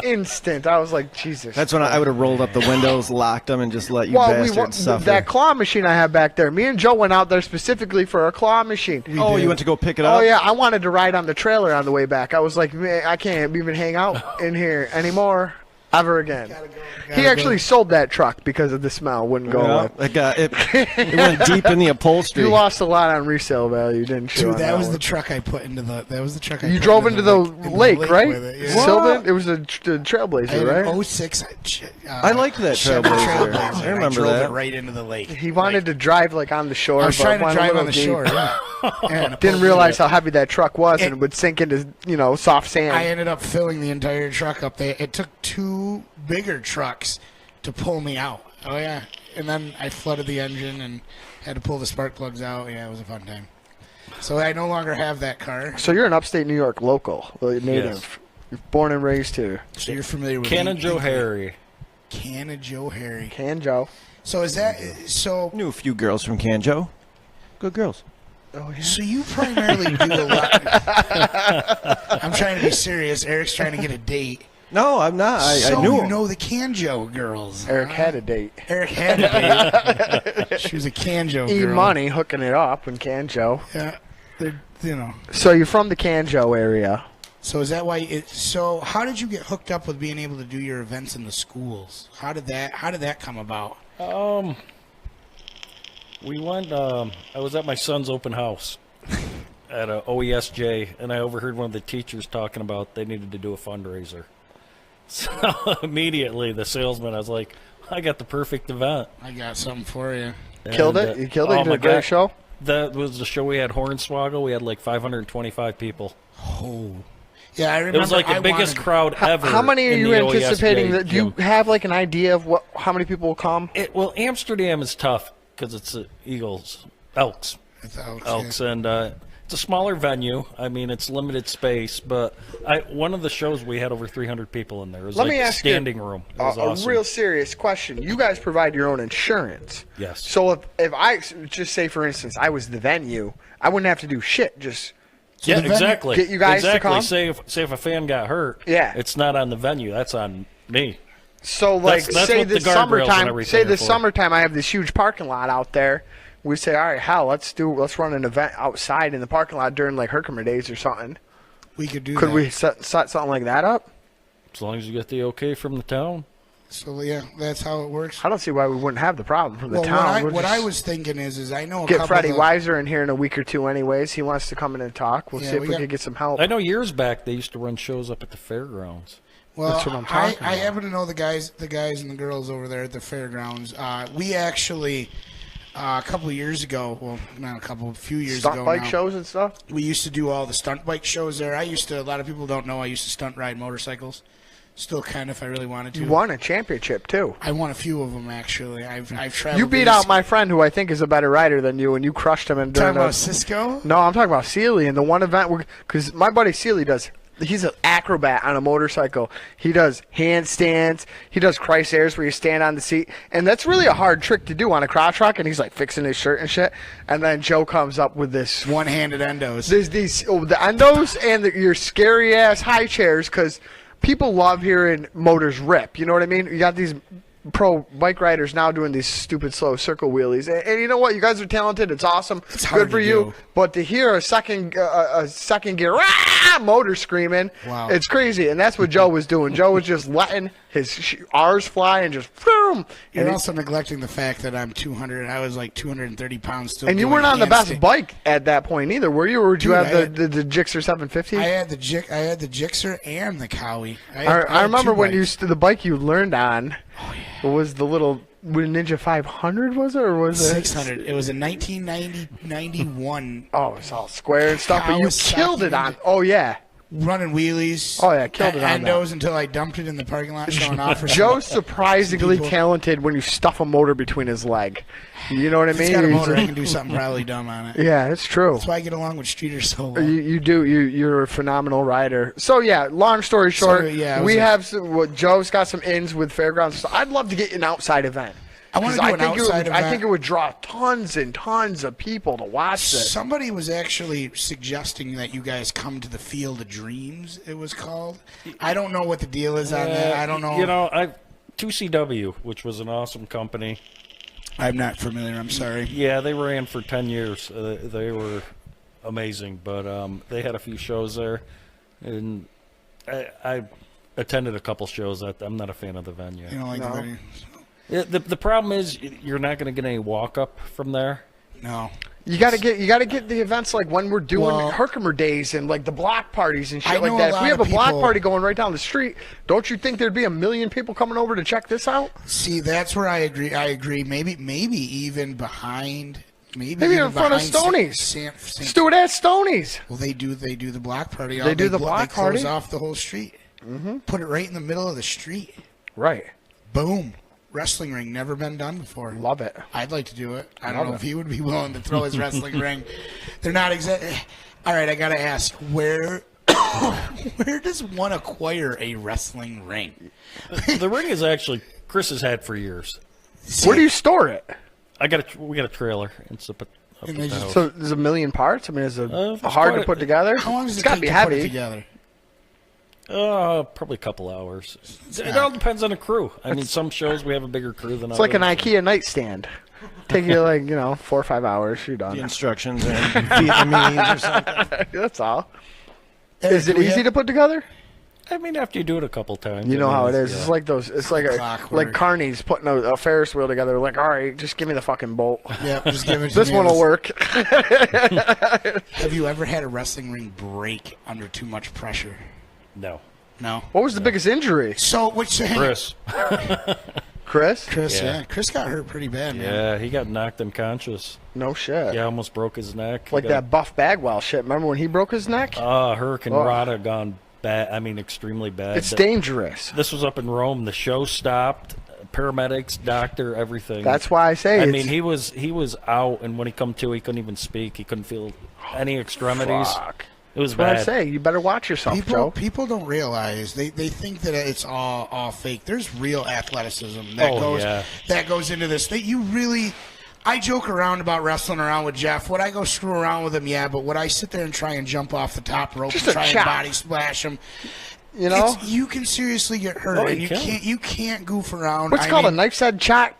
Instant. I was like, Jesus. That's when I would have rolled up the windows, locked them, and just let you bastards suffer. that claw machine I have back there. Me and Joe went out there specifically for a claw machine. Oh, you went to go pick it up? Oh yeah, I wanted to ride on the trailer on the way back. I was like, man, I can't even hang out in here anymore ever again. He actually sold that truck because of the smell. Wouldn't go away. It went deep in the upholstery. You lost a lot on resale value, didn't you? Dude, on that was one? the truck I put into the. That was the truck I You put drove into the lake, right? with it, yeah. Sylvan? It was the I Trailblazer, had right? an 06. I liked that Chevy Trailblazer. I and remember drove that. it right into the lake. He wanted to drive like on the shore. I was but trying to went a drive little on the deep. shore. Yeah. And Didn't realize how heavy that truck was, and It- it would sink into soft sand. I ended up filling the entire truck up there. It took 2 bigger trucks to pull me out. Oh yeah, and then I flooded the engine and had to pull the spark plugs out. Yeah, it was a fun time. So I no longer have that car. So you're an upstate New York local, native. Yes. You're born and raised here. So you're familiar with Cannon Joe Harry. Cannon Joe Harry. Can Joe? So is that so? Knew a few girls from Canjo. Good girls. Oh yeah. So you primarily do a lot. I'm trying to be serious. Eric's trying to get a date. No, I'm not. So I knew you them. know the Canjo girls. Eric had a date. Eric had a date. She was a Canjo E girl. Money hooking it up in Canjo. Yeah, they're, you know. So you're from the Canjo area. So is that why? So how did you get hooked up with being able to do your events in the schools? How did that come about? We went. I was at my son's open house at a OESJ, and I overheard one of the teachers talking about they needed to do a fundraiser. So immediately, the salesman, I was like, "I got the perfect event." I got something for you. Killed And, it. You killed it. oh You did my a great God. show. That was the show we had Hornswoggle. We had like 525 people. Oh, yeah, I remember. It was like the I biggest wanted- crowd ever. How many are in you the anticipating? OESJ That do you gym. have like an idea of how many people will come? Well, Amsterdam is tough because it's Elks, Without- and it's a smaller venue. I mean, it's limited space, but one of the shows we had over 300 people in there. It was Let like me a ask you standing room. It was awesome. A real serious question. You guys provide your own insurance. Yes. So if I just say, for instance, I was the venue, I wouldn't have to do shit. Just Yeah, the venue- exactly. Get you guys to exactly. come? Say if a fan got hurt, Yeah. it's not on the venue. That's on me. so like That's say what the this guardrails and summertime. everything Say are this for. summertime, I have this huge parking lot out there. We say, all right, hell, let's run an event outside in the parking lot during like Herkimer days or something. we could do. Could that. we set something like that up? As long as you get the okay from the town. So yeah, that's how it works. I don't see why we wouldn't have the problem from the Well, town. what We'll I just was thinking is I know a get couple Freddie of, Weiser in here in a week or two, anyways. He wants to come in and talk. We'll Yeah, see if we we got- can get some help. I know years back they used to run shows up at the fairgrounds. Well, That's what I'm talking I about. happen to know the guys and the girls over there at the fairgrounds. We actually a couple of years ago, well, not a couple, a few years Stunt ago bike now, shows and stuff. we used to do all the stunt bike shows there. A lot of people don't know I used to stunt ride motorcycles. Still kind of if I really wanted to. You won a championship too. I won a few of them actually. I've traveled. You beat out my friend, who I think is a better rider than you, and you crushed him. And Talking about Cisco. No, I'm talking about Sealy in the one event because my buddy Sealy does. He's an acrobat on a motorcycle. He does handstands. He does Christ airs where you stand on the seat, and that's really a hard trick to do on a crotch rock. And he's like fixing his shirt and shit. And then Joe comes up with this. One-handed endos. There's the endos and your scary ass high chairs because people love hearing motors rip. You know what I mean? You got these pro bike riders now doing these stupid slow circle wheelies. And you know what? You guys are talented. It's awesome. It's hard good for to you. do. But to hear a second gear motor screaming, Wow. it's crazy. And that's what Joe was doing. Joe was just letting his R's fly and just boom. You're And, also neglecting the fact that I'm 200. I was like 230 pounds still. and you doing weren't on the best handstand. bike at that point either, were you? Or did you Dude, have the Gixxer 750? I had the Gixxer and the Cowie. I remember when bikes. the bike you learned on was the little Ninja 500, was it, or was it 600. It was a 1991 Oh, it's all square and stuff, but you Kawasaki killed it on. Ninja. Oh yeah, running wheelies. Oh, yeah, killed it on that. endos until I dumped it in the parking lot, showing off for Joe's some surprisingly people. talented when you stuff a motor between his leg. You know what I If mean? it's got a He's motor, I can do something probably dumb on it. yeah, it's true. That's why I get along with Streeter so well. You do. You're a phenomenal rider. So yeah, long story short, yeah, I we was a- have Joe's got some ins with fairgrounds. So I'd love to get an outside event. I want to 'Cause do an outside I event. think it would draw tons and tons of people to watch this. Somebody was actually suggesting that you guys come to the Field of Dreams, it was called. I don't know what the deal is on that. I don't know. You know, 2CW, which was an awesome company. I'm not familiar. I'm sorry. Yeah, they ran for 10 years. They were amazing, but they had a few shows there, and I attended a couple shows. I'm not a fan of the venue. You know, like No. The problem is you're not going to get any walk up from there. no. You gotta get the events like when we're doing Well- Herkimer days and like the block parties and I shit like know that. a If we lot have of a block people- party going right down the street, don't you think there'd be 1 million people coming over to check this out? See, that's where I agree. I agree. Maybe even behind. Maybe Maybe even in front of behind Stoney's. San- Do it at Stoney's. Well, they do the block party. They do the block They close party? off the whole street. Mm-hmm. Put it right in the middle of the street. Right. Boom. Wrestling ring, never been done before. Love it. I'd like to do it. I Love don't know it. if he would be willing to throw his wrestling ring. They're not exactly. All right, I gotta ask, where does one acquire a wrestling ring? The ring is actually Chris has had for years. Where do you store it? We got a trailer. It's up at And the they just- house. So there's 1 million parts. I mean, is it It's hard to quite- put together? How long does It's it gotta take be to put it heavy. together? Probably a couple hours. It all depends on the crew. I mean, some shows we have a bigger crew than It's like an others. IKEA nightstand. Take you like 4 or 5 hours. You're The done. instructions are in Vietnamese or something. That's all. Eric, Is it do we easy have- to put together? I mean, after you do it a couple times. You know how it is. Yeah. It's like those. It's like Clockwork. like Carney's putting a Ferris wheel together. Like, all right, just give me the fucking bolt. Yeah, just give it to This me. one will work. Have you ever had a wrestling ring break under too much pressure? No. No. What was the biggest injury, So, which Chris. Chris? Chris, Yeah. yeah. Chris got hurt pretty bad, man. Yeah, he got knocked unconscious. No shit. He almost broke his neck. He Like got- that Buff Bagwell shit. Remember when he broke his neck? Hurricane Oh. Rada gone bad. I mean, extremely bad. It's dangerous. This was up in Rome. The show stopped. Paramedics, doctor, everything. That's why I say. I it's, mean, he was out, and when he come to, he couldn't even speak. He couldn't feel any extremities. Fuck. It was That's what I bad. say. You better watch yourself, Joe. People don't realize they think that it's all fake. There's real athleticism that goes into this. I joke around about wrestling around with Jeff. Would I go screw around with him? Yeah, but would I sit there and try and jump off the top rope Just and a try chop. and body splash him? You know You can seriously get hurt, Oh, and you can. you can't goof around. what's I called mean, a knife's head chop?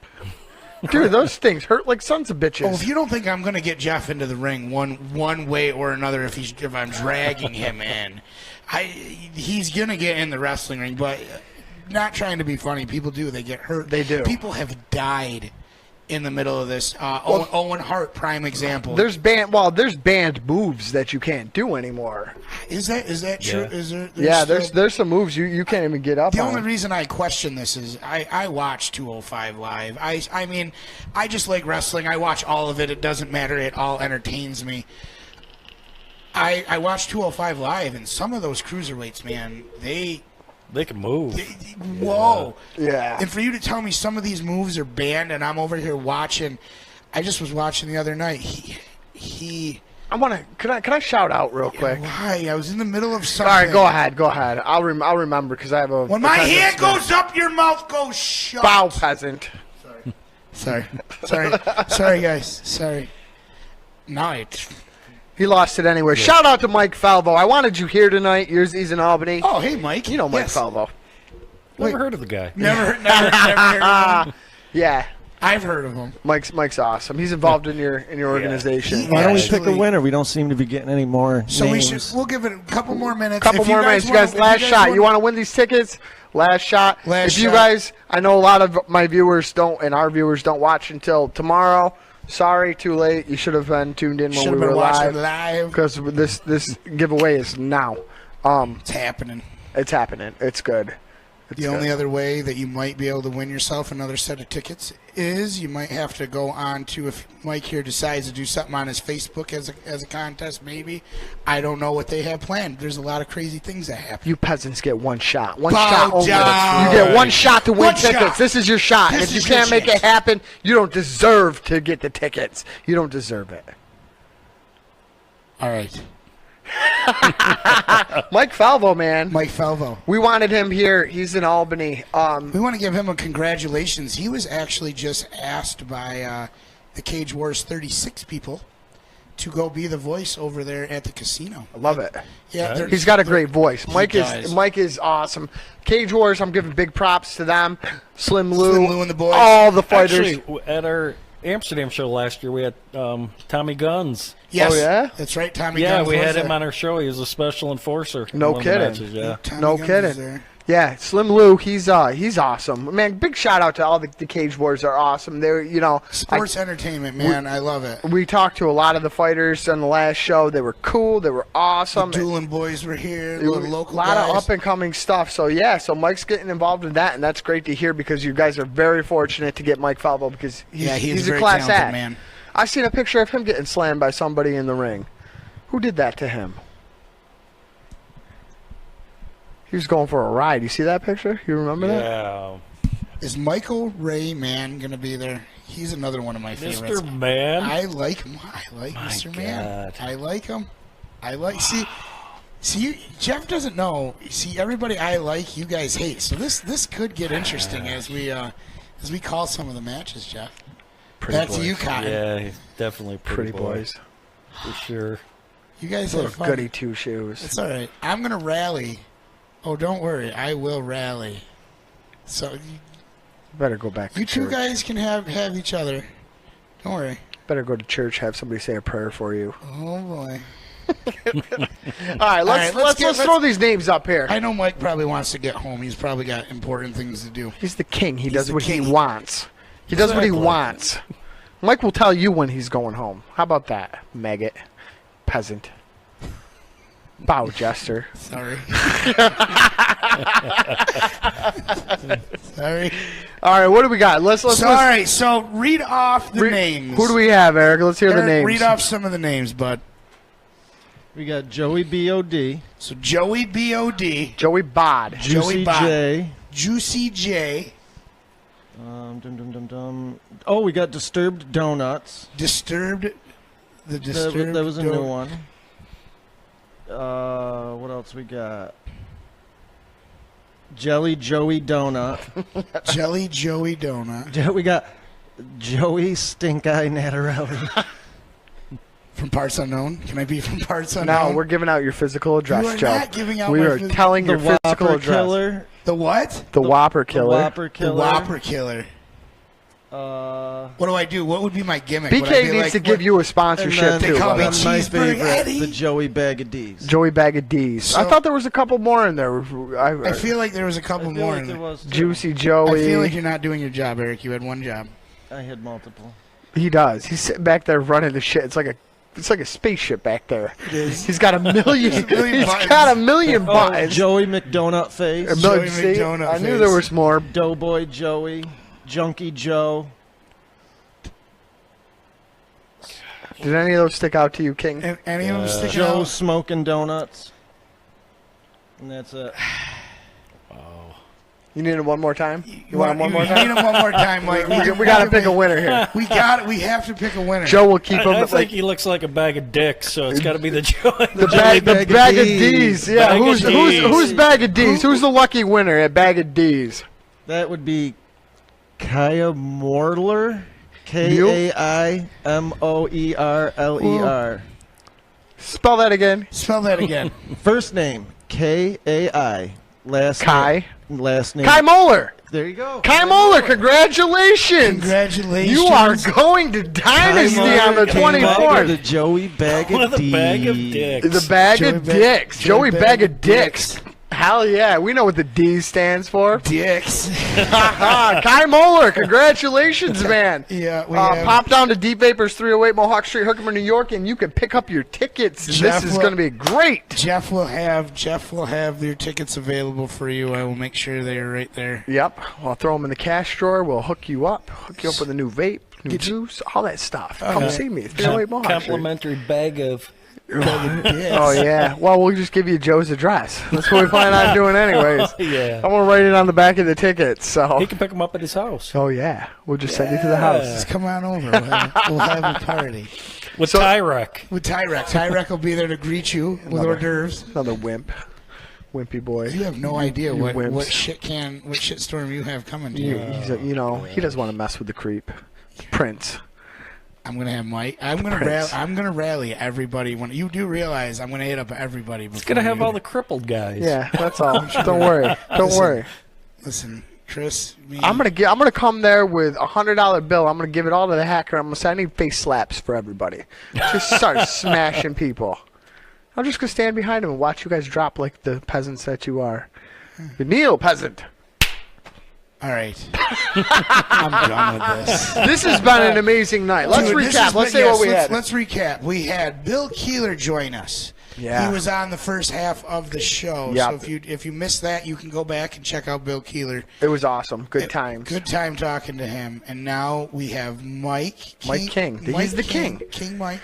Dude, those things hurt like sons of bitches. Oh, if you don't think I'm going to get Jeff into the ring one way or another, if I'm dragging him in, he's going to get in the wrestling ring. But not trying to be funny, people do. They get hurt. They do. People have died in the middle of this. Owen Hart, prime example. there's banned moves that you can't do anymore. Is that true? Yeah. Is there? Yeah, still- there's some moves you can't even get up The on. only reason I question this is I watch 205 Live. I mean, I just like wrestling. I watch all of it. It doesn't matter. It all entertains me. I watch 205 Live, and some of those cruiserweights, man, They can move. whoa. Yeah. And for you to tell me some of these moves are banned, and I'm over here watching. I just was watching the other night. He I want to. Can I shout out real quick? why? I was in the middle of All something. right, go ahead. I'll remember because I have a. When my a hand peasant goes up, your mouth goes shut. bow peasant. Sorry, guys. Sorry. No, He lost it anyway. Shout out to Mike Falvo. I wanted you here tonight. He's in Albany. Oh, hey, Mike. You know Mike Yes. Falvo. Never heard of the guy. Never heard of him. Yeah, I've heard of him. Mike's awesome. He's involved in your organization. Why don't we Actually- pick a winner? We don't seem to be getting any more So names. we'll give it a couple more minutes. Couple If you more guys minutes, you guys. wanna- if Last guys shot. wanna- You want to win these tickets? Last shot. Last if you shot. guys, I know a lot of my viewers don't, and our viewers don't watch until tomorrow. Sorry, too late. You should have been tuned in when Should we have been were watching live. live. Because this giveaway is now. It's happening. It's happening. It's good. The only other way that you might be able to win yourself another set of tickets is you might have to go on to, if Mike here decides to do something on his Facebook as a contest, maybe. I don't know what they have planned. There's a lot of crazy things that happen. You peasants get one shot. One Bow shot only. down. You get one shot to win One tickets. shot. This is your shot. This If you is your can't make chance. it happen, you don't deserve to get the tickets. You don't deserve it. All right. Mike Falvo, man. Mike Falvo. We wanted him here. He's in Albany. We want to give him a congratulations. He was actually just asked by the Cage Wars 36 people to go be the voice over there at the casino. I love it. Yeah, they're- He's got a great voice. Mike does. is awesome. Cage Wars, I'm giving big props to them. Slim Lou, Slim Lou and the boys. all the fighters. Actually, at our Amsterdam show last year, we had Tommy Guns. Yes, Oh, yeah? that's right. Tommy. Yeah, Guns we was had him there. on our show. He was a special enforcer. in No one of the kidding. matches, yeah. Tommy No Guns was kidding. there. Yeah, Slim Lou, he's awesome. Man, big shout out to all the Cage Wars are awesome. They're, Sports entertainment, man. I love it. we talked to a lot of the fighters on the last show. They were cool. They were awesome. Doolin boys were here. There The were local a lot guys. of up and coming stuff. So yeah, so Mike's getting involved in that, and that's great to hear because you guys are very fortunate to get Mike Falvo because he's a very class talented act. man. I seen a picture of him getting slammed by somebody in the ring. Who did that to him? He was going for a ride. You see that picture? You remember that? Yeah. Is Michael Ray Mann going to be there? He's another one of my favorites. Mr. Man. I like him. I like My Mr. Man. God. I like him. See, Jeff doesn't know. See, everybody I like, you guys hate. So this could get interesting as we call some of the matches, Jeff. Back to you, Cotton. Yeah, he's definitely a Pretty boy, boys. for sure. You guys Little have fun. goody two shoes. It's all right. I'm gonna rally. Oh, don't worry. I will rally. So Better go back to you two church. guys can have each other. Don't worry. Better go to church. Have somebody say a prayer for you. Oh boy. All right, let's throw these names up here. I know Mike probably wants to get home. He's probably got important things to do. He's the king. He does the what king. he wants. He does what he Exactly. wants. Mike will tell you when he's going home. How about that, maggot, peasant, bow jester? Sorry. Sorry. All right, what do we got? Let's Sorry. So read off the Re- names. Who do we have, Eric? Let's hear the Eric, names. read off some of the names, bud. We got Joey B.O.D., So Joey B.O.D., Joey Bod. Juicy Bot. J. Juicy J, Oh, we got Disturbed Donuts. Disturbed. The Disturbed. That was a new one. What else we got? Jelly Joey Donut. Jelly Joey Donut. We got Joey Stink Eye Natarelli. From Parts Unknown. Can I be from Parts Unknown? No, we're giving out your physical address, You are Joe. not giving out we my are phys- telling The your physical Whopper address. Killer. The what? The Whopper The Killer. Whopper The Killer. Whopper Killer. What do I do? What would be my gimmick? Would I BK be needs like, to give you a sponsorship And then too. They call me buddy. my Cheeseburger favorite, Eddie. the Joey Bag of D's. Joey Bag of D's. I So- thought there was a couple more in there. I feel like there was a couple more in there. Juicy I Joey. feel like you're not doing your job, Eric. You had one job. I had multiple. He does. He's sitting back there running the shit. It's like a spaceship back there. It is. He's got a million. a million He's buttons. got a million buttons. Joey McDonut Face. A Joey million- see? McDonut I knew face. there was more. Doughboy Joey. Junkie Joe. Did any of those stick out to you, King? And any of them sticking Joe out? Smoking Donuts. And that's it. You need it one more time? You want it one more You time? need them one more time, Mike. We got to pick a winner here. We got it. We have to pick a winner. Joe will keep him I think like he looks like a bag of dicks, so it's got to be the joy. the bag of D's. Yeah, Bag of who's Ds. bag of D's? Who's the lucky winner at bag of D's? That would be Kaya Mortler. Kaimoerler. Spell that again. Spell that again. First name Kai Last Kai. Last name. Kai Moeller. There you go. Kai Moeller, congratulations. Congratulations. You are going to Dynasty on the Came up with 24th. the Joey Bag of With a bag of D's. dicks. The bag Joey of Bag- dicks. Joey Joey Bag Bag of of dicks. Hell yeah. We know what the D stands for. Dicks. Kai Moeller, congratulations, man. Yeah, we have- pop down to Deep Vapors 308 Mohawk Street, Herkimer, New York, and you can pick up your tickets. Jeff This is will- going to be great. Jeff will have your tickets available for you. I will make sure they are right there. Yep. I'll throw them in the cash drawer. We'll hook you up with a new vape, new juice, all that stuff. Come see me. 308 Mohawk Street. Complimentary bag of. Oh, yeah. Well, we'll just give you Joe's address. That's what we plan on doing anyways. Yeah. I'm going to write it on the back of the ticket. So. He can pick them up at his house. Oh, yeah. We'll just send you to the house. Just come on over. We'll have a party. With Tyrek. With Tyrek. Tyrek will be there to greet you with hors d'oeuvres. Another wimp. Wimpy boy. You have no idea You what wimps. shit storm you have coming to You, you. he's a, he doesn't want to mess with the creep. Prince. I'm gonna have Mike. I'm gonna rally everybody. When you do realize, I'm gonna hit up everybody. He's going to have all the crippled guys. Yeah, that's all. Don't worry. Don't worry. Listen, Chris. Me, I'm gonna come there with $100 bill. I'm gonna give it all to the hacker. I'm gonna say I need face slaps for everybody. Just start smashing people. I'm just gonna stand behind him and watch you guys drop like the peasants that you are. Kneel, peasant. All right. I'm done with this. This has been an amazing night. Let's Dude, this recap. has Let's been- say yes, what we let's- had. Let's recap. We had Bill Keeler join us. Yeah. He was on the first half of the show. Yep. So if you missed that, you can go back and check out Bill Keeler. It was awesome. Good times. Good time talking to him. And now we have Mike King. Mike King. He's the king. King Mike.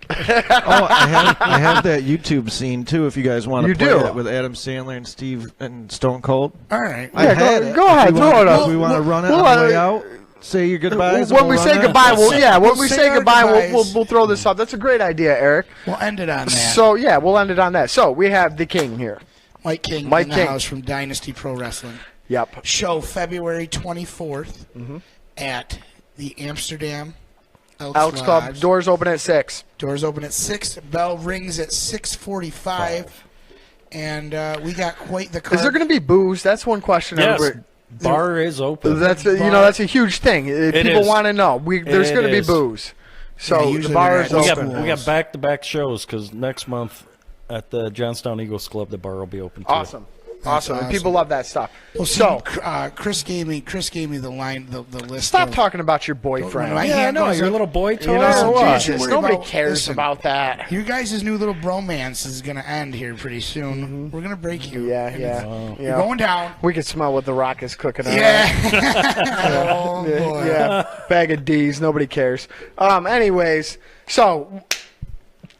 Oh, I have that YouTube scene too. If you guys want to You play do? it with Adam Sandler and Steve and Stone Cold. All right. I had it. go ahead, If we throw want- it up. If we want to run it Well, on the way out, say your goodbyes. When and we we'll say run it. goodbye, when We'll we say say our goodbye, goodbyes. we'll throw this up. That's a great idea, Eric. We'll end it on that. So yeah, we'll end it on that. So we have the king here. Mike King Mike in the King. house from Dynasty Pro Wrestling. Yep. Show February 24th Mm-hmm. at the Amsterdam Elks Club. Lodge. Doors open at 6. Doors open at 6. Bell rings at 6:45. And we got quite the card. Is there going to be booze? That's one question. Yes. everybody- Bar is open. That's that's a huge thing. People is. want to know. There's It going to be is. booze. So Yeah, the usually bar we're is at- we open. got back-to-back shows because next month at the Johnstown Eagles Club, the bar will be open too. Awesome. Awesome. And awesome. people love that stuff. Well, So Chris gave me the line, the list. stop of, talking about your boyfriend. My Yeah, I hand know. goes Your up. little boy toy. You know Listen, what? Jesus, worry Nobody about- cares listen. about that. Your guys' new little bromance is going to end here pretty soon. We're going to break you. Yeah, And yeah. You're going down. We can smell what the Rock is cooking. on. Yeah. Oh, boy. Yeah, bag of D's. Nobody cares. Anyways, so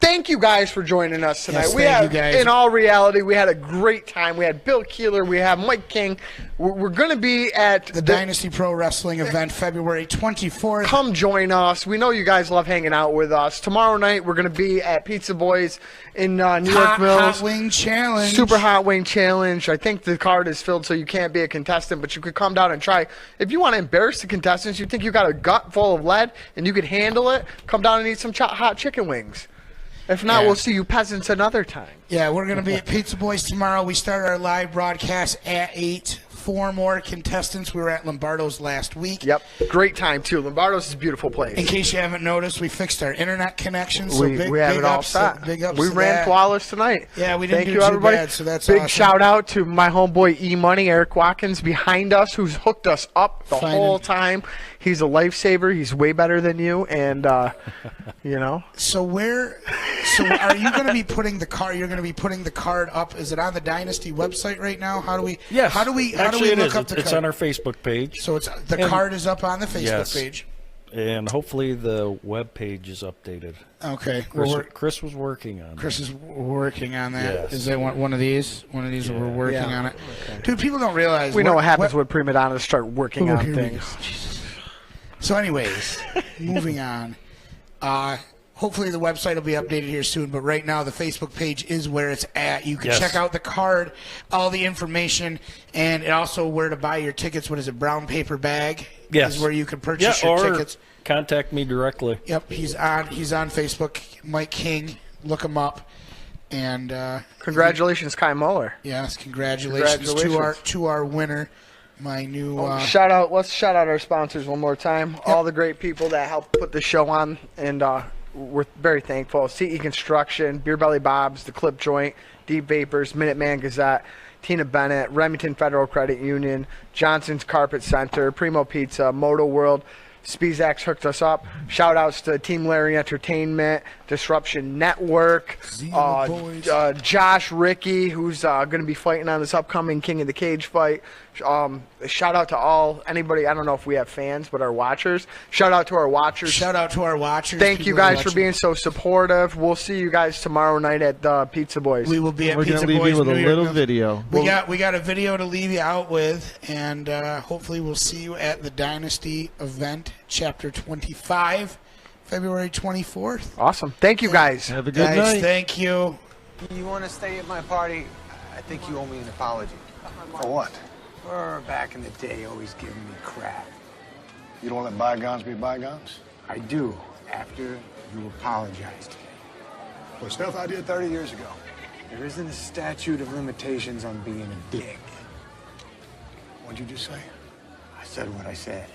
thank you guys for joining us tonight. Yes, we thank had, you guys. in all reality, we had a great time. We had Bill Keeler. We have Mike King. We're going to be at The Dynasty Pro Wrestling event, February 24th. Come join us. We know you guys love hanging out with us. Tomorrow night, we're going to be at Pizza Boys in New York Mills. Hot Wing Challenge. Super Hot Wing Challenge. I think the card is filled, so you can't be a contestant, but you could come down and try. If you want to embarrass the contestants, you think you got a gut full of lead and you could handle it, come down and eat some hot chicken wings. If not, Yeah. we'll see you peasants another time. Yeah, we're going to be at Pizza Boys tomorrow. We start our live broadcast at 8. 4 more contestants. We were at Lombardo's last week. Yep. Great time, too. Lombardo's is a beautiful place. In case you haven't noticed, we fixed our internet connection. So we have big it all ups set. Big ups we to ran that. flawless tonight. Yeah, we didn't Thank do you, too everybody. bad, so that's big awesome. shout out to my homeboy E-Money, Eric Watkins, behind us, who's hooked us up the Finding- whole time. He's a lifesaver. He's way better than you, and you know. So are you going to be putting the card? You're going to be putting the card up. Is it on the Dynasty website right now? How do we? Yes. How do we Actually, it look is. up the It's card? on our Facebook page. So the And- card is up on the Facebook Yes. page. And hopefully the web page is updated. Okay. Chris was working on it. Chris is working on that. Yes. Is that one of these? One of these that we're working Yeah. on it. Dude, people don't realize. We know what happens when prima donnas start working Oh, on here we things. go. Jesus. So, anyways, moving on. Hopefully the website will be updated here soon, but right now the Facebook page is where it's at. You can Yes. check out the card, all the information, and also where to buy your tickets. What is it? Brown paper bag Yes. is where you can purchase Yeah, your or tickets. contact me directly. Yep, he's on Facebook. Mike King, look him up. And Congratulations, Kai Muller. yes, congratulations, to our winner, my new. Let's shout out our sponsors one more time. All the great people that helped put the show on, and we're very thankful. CE Construction, Beer Belly Bob's, The Clip Joint, Deep Vapors, Minuteman Gazette, Tina Bennett, Remington Federal Credit Union, Johnson's Carpet Center, Primo Pizza, Moto World, Spezax hooked us up. Shout outs to Team Larry Entertainment, Disruption Network, Josh Ricky, who's going to be fighting on this upcoming King of the Cage fight. Shout out to anybody, I don't know if we have fans, but our watchers. Shout out to our watchers. Shout out to our watchers. Thank you guys for being so supportive. We'll see you guys tomorrow night at the Pizza Boys. We will be at We're Pizza gonna leave Boys. you with a New little York. video. We got a video to leave you out with, and hopefully we'll see you at the Dynasty event, Chapter 25, February 24th. Awesome. Thank you guys. Have a good Guys, night. thank you. You want to stay at my party? I think you owe me an apology. For what? For back in the day, always giving me crap. You don't let bygones be bygones? I do, after you apologized to me. For stuff I did 30 years ago. There isn't a statute of limitations on being a dick. What'd you just say? I said what I said.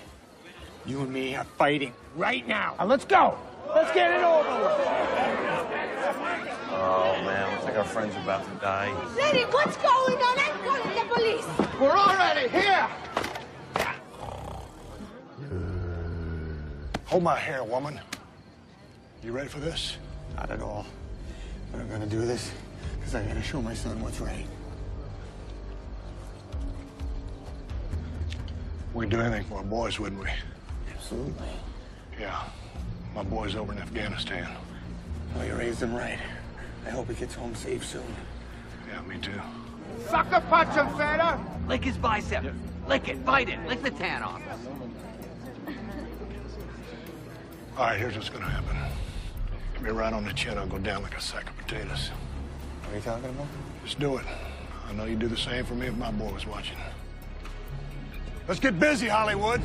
You and me are fighting right now. Now let's go. Let's get it over with. Oh, man, looks like our friend's about to die. Lenny, what's going on? I'm calling the police. We're already here. Hold my hair, woman. You ready for this? Not at all. But I'm gonna do this because I gotta show my son what's right. We'd do anything for our boys, wouldn't we? Absolutely. Yeah. My boy's over in Afghanistan. Well, you raised him right. I hope he gets home safe soon. Yeah, me too. Sucker punch him, Feta! Lick his bicep. Lick it, bite it, lick the tan off. All right, here's what's gonna happen. Hit me right on the chin, I'll go down like a sack of potatoes. What are you talking about? Just do it. I know you'd do the same for me if my boy was watching. Let's get busy, Hollywood.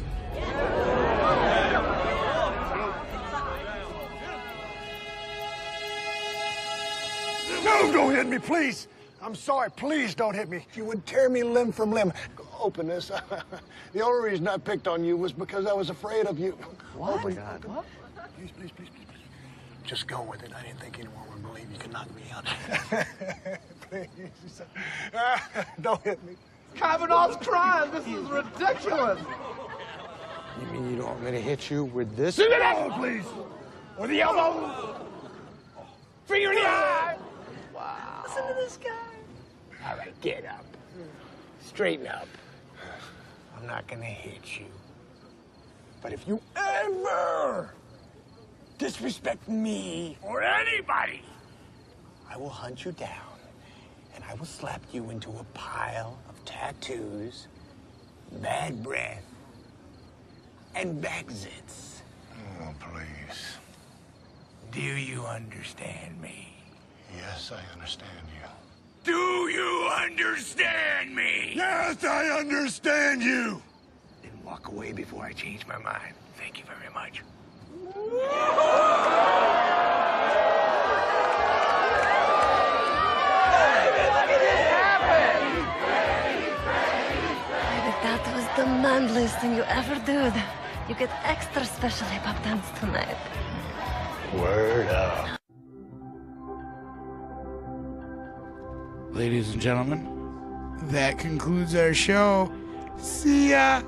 No, don't hit me, please. I'm sorry, please don't hit me. You would tear me limb from limb. Open this. The only reason I picked on you was because I was afraid of you. What? Open. What? Please, please, please, please, please. Just go with it. I didn't think anyone would believe you could knock me out. Please. Don't hit me. Kavanaugh's crying. This is ridiculous. You mean you don't want me to hit you with this? No, please. With the elbow? Finger in the eye? Wow. Listen to this guy. All right, get up. Straighten up. I'm not gonna hit you. But if you ever disrespect me or anybody, I will hunt you down and I will slap you into a pile of tattoos, bad breath, and back zits. Oh, please. Do you understand me? Yes, I understand you. Do you understand me? Yes, I understand you. Then walk away before I change my mind. Thank you very much. Baby, that was the manliest thing you ever did. You get extra special hip-hop dance tonight. Word up. Ladies and gentlemen, that concludes our show. See ya.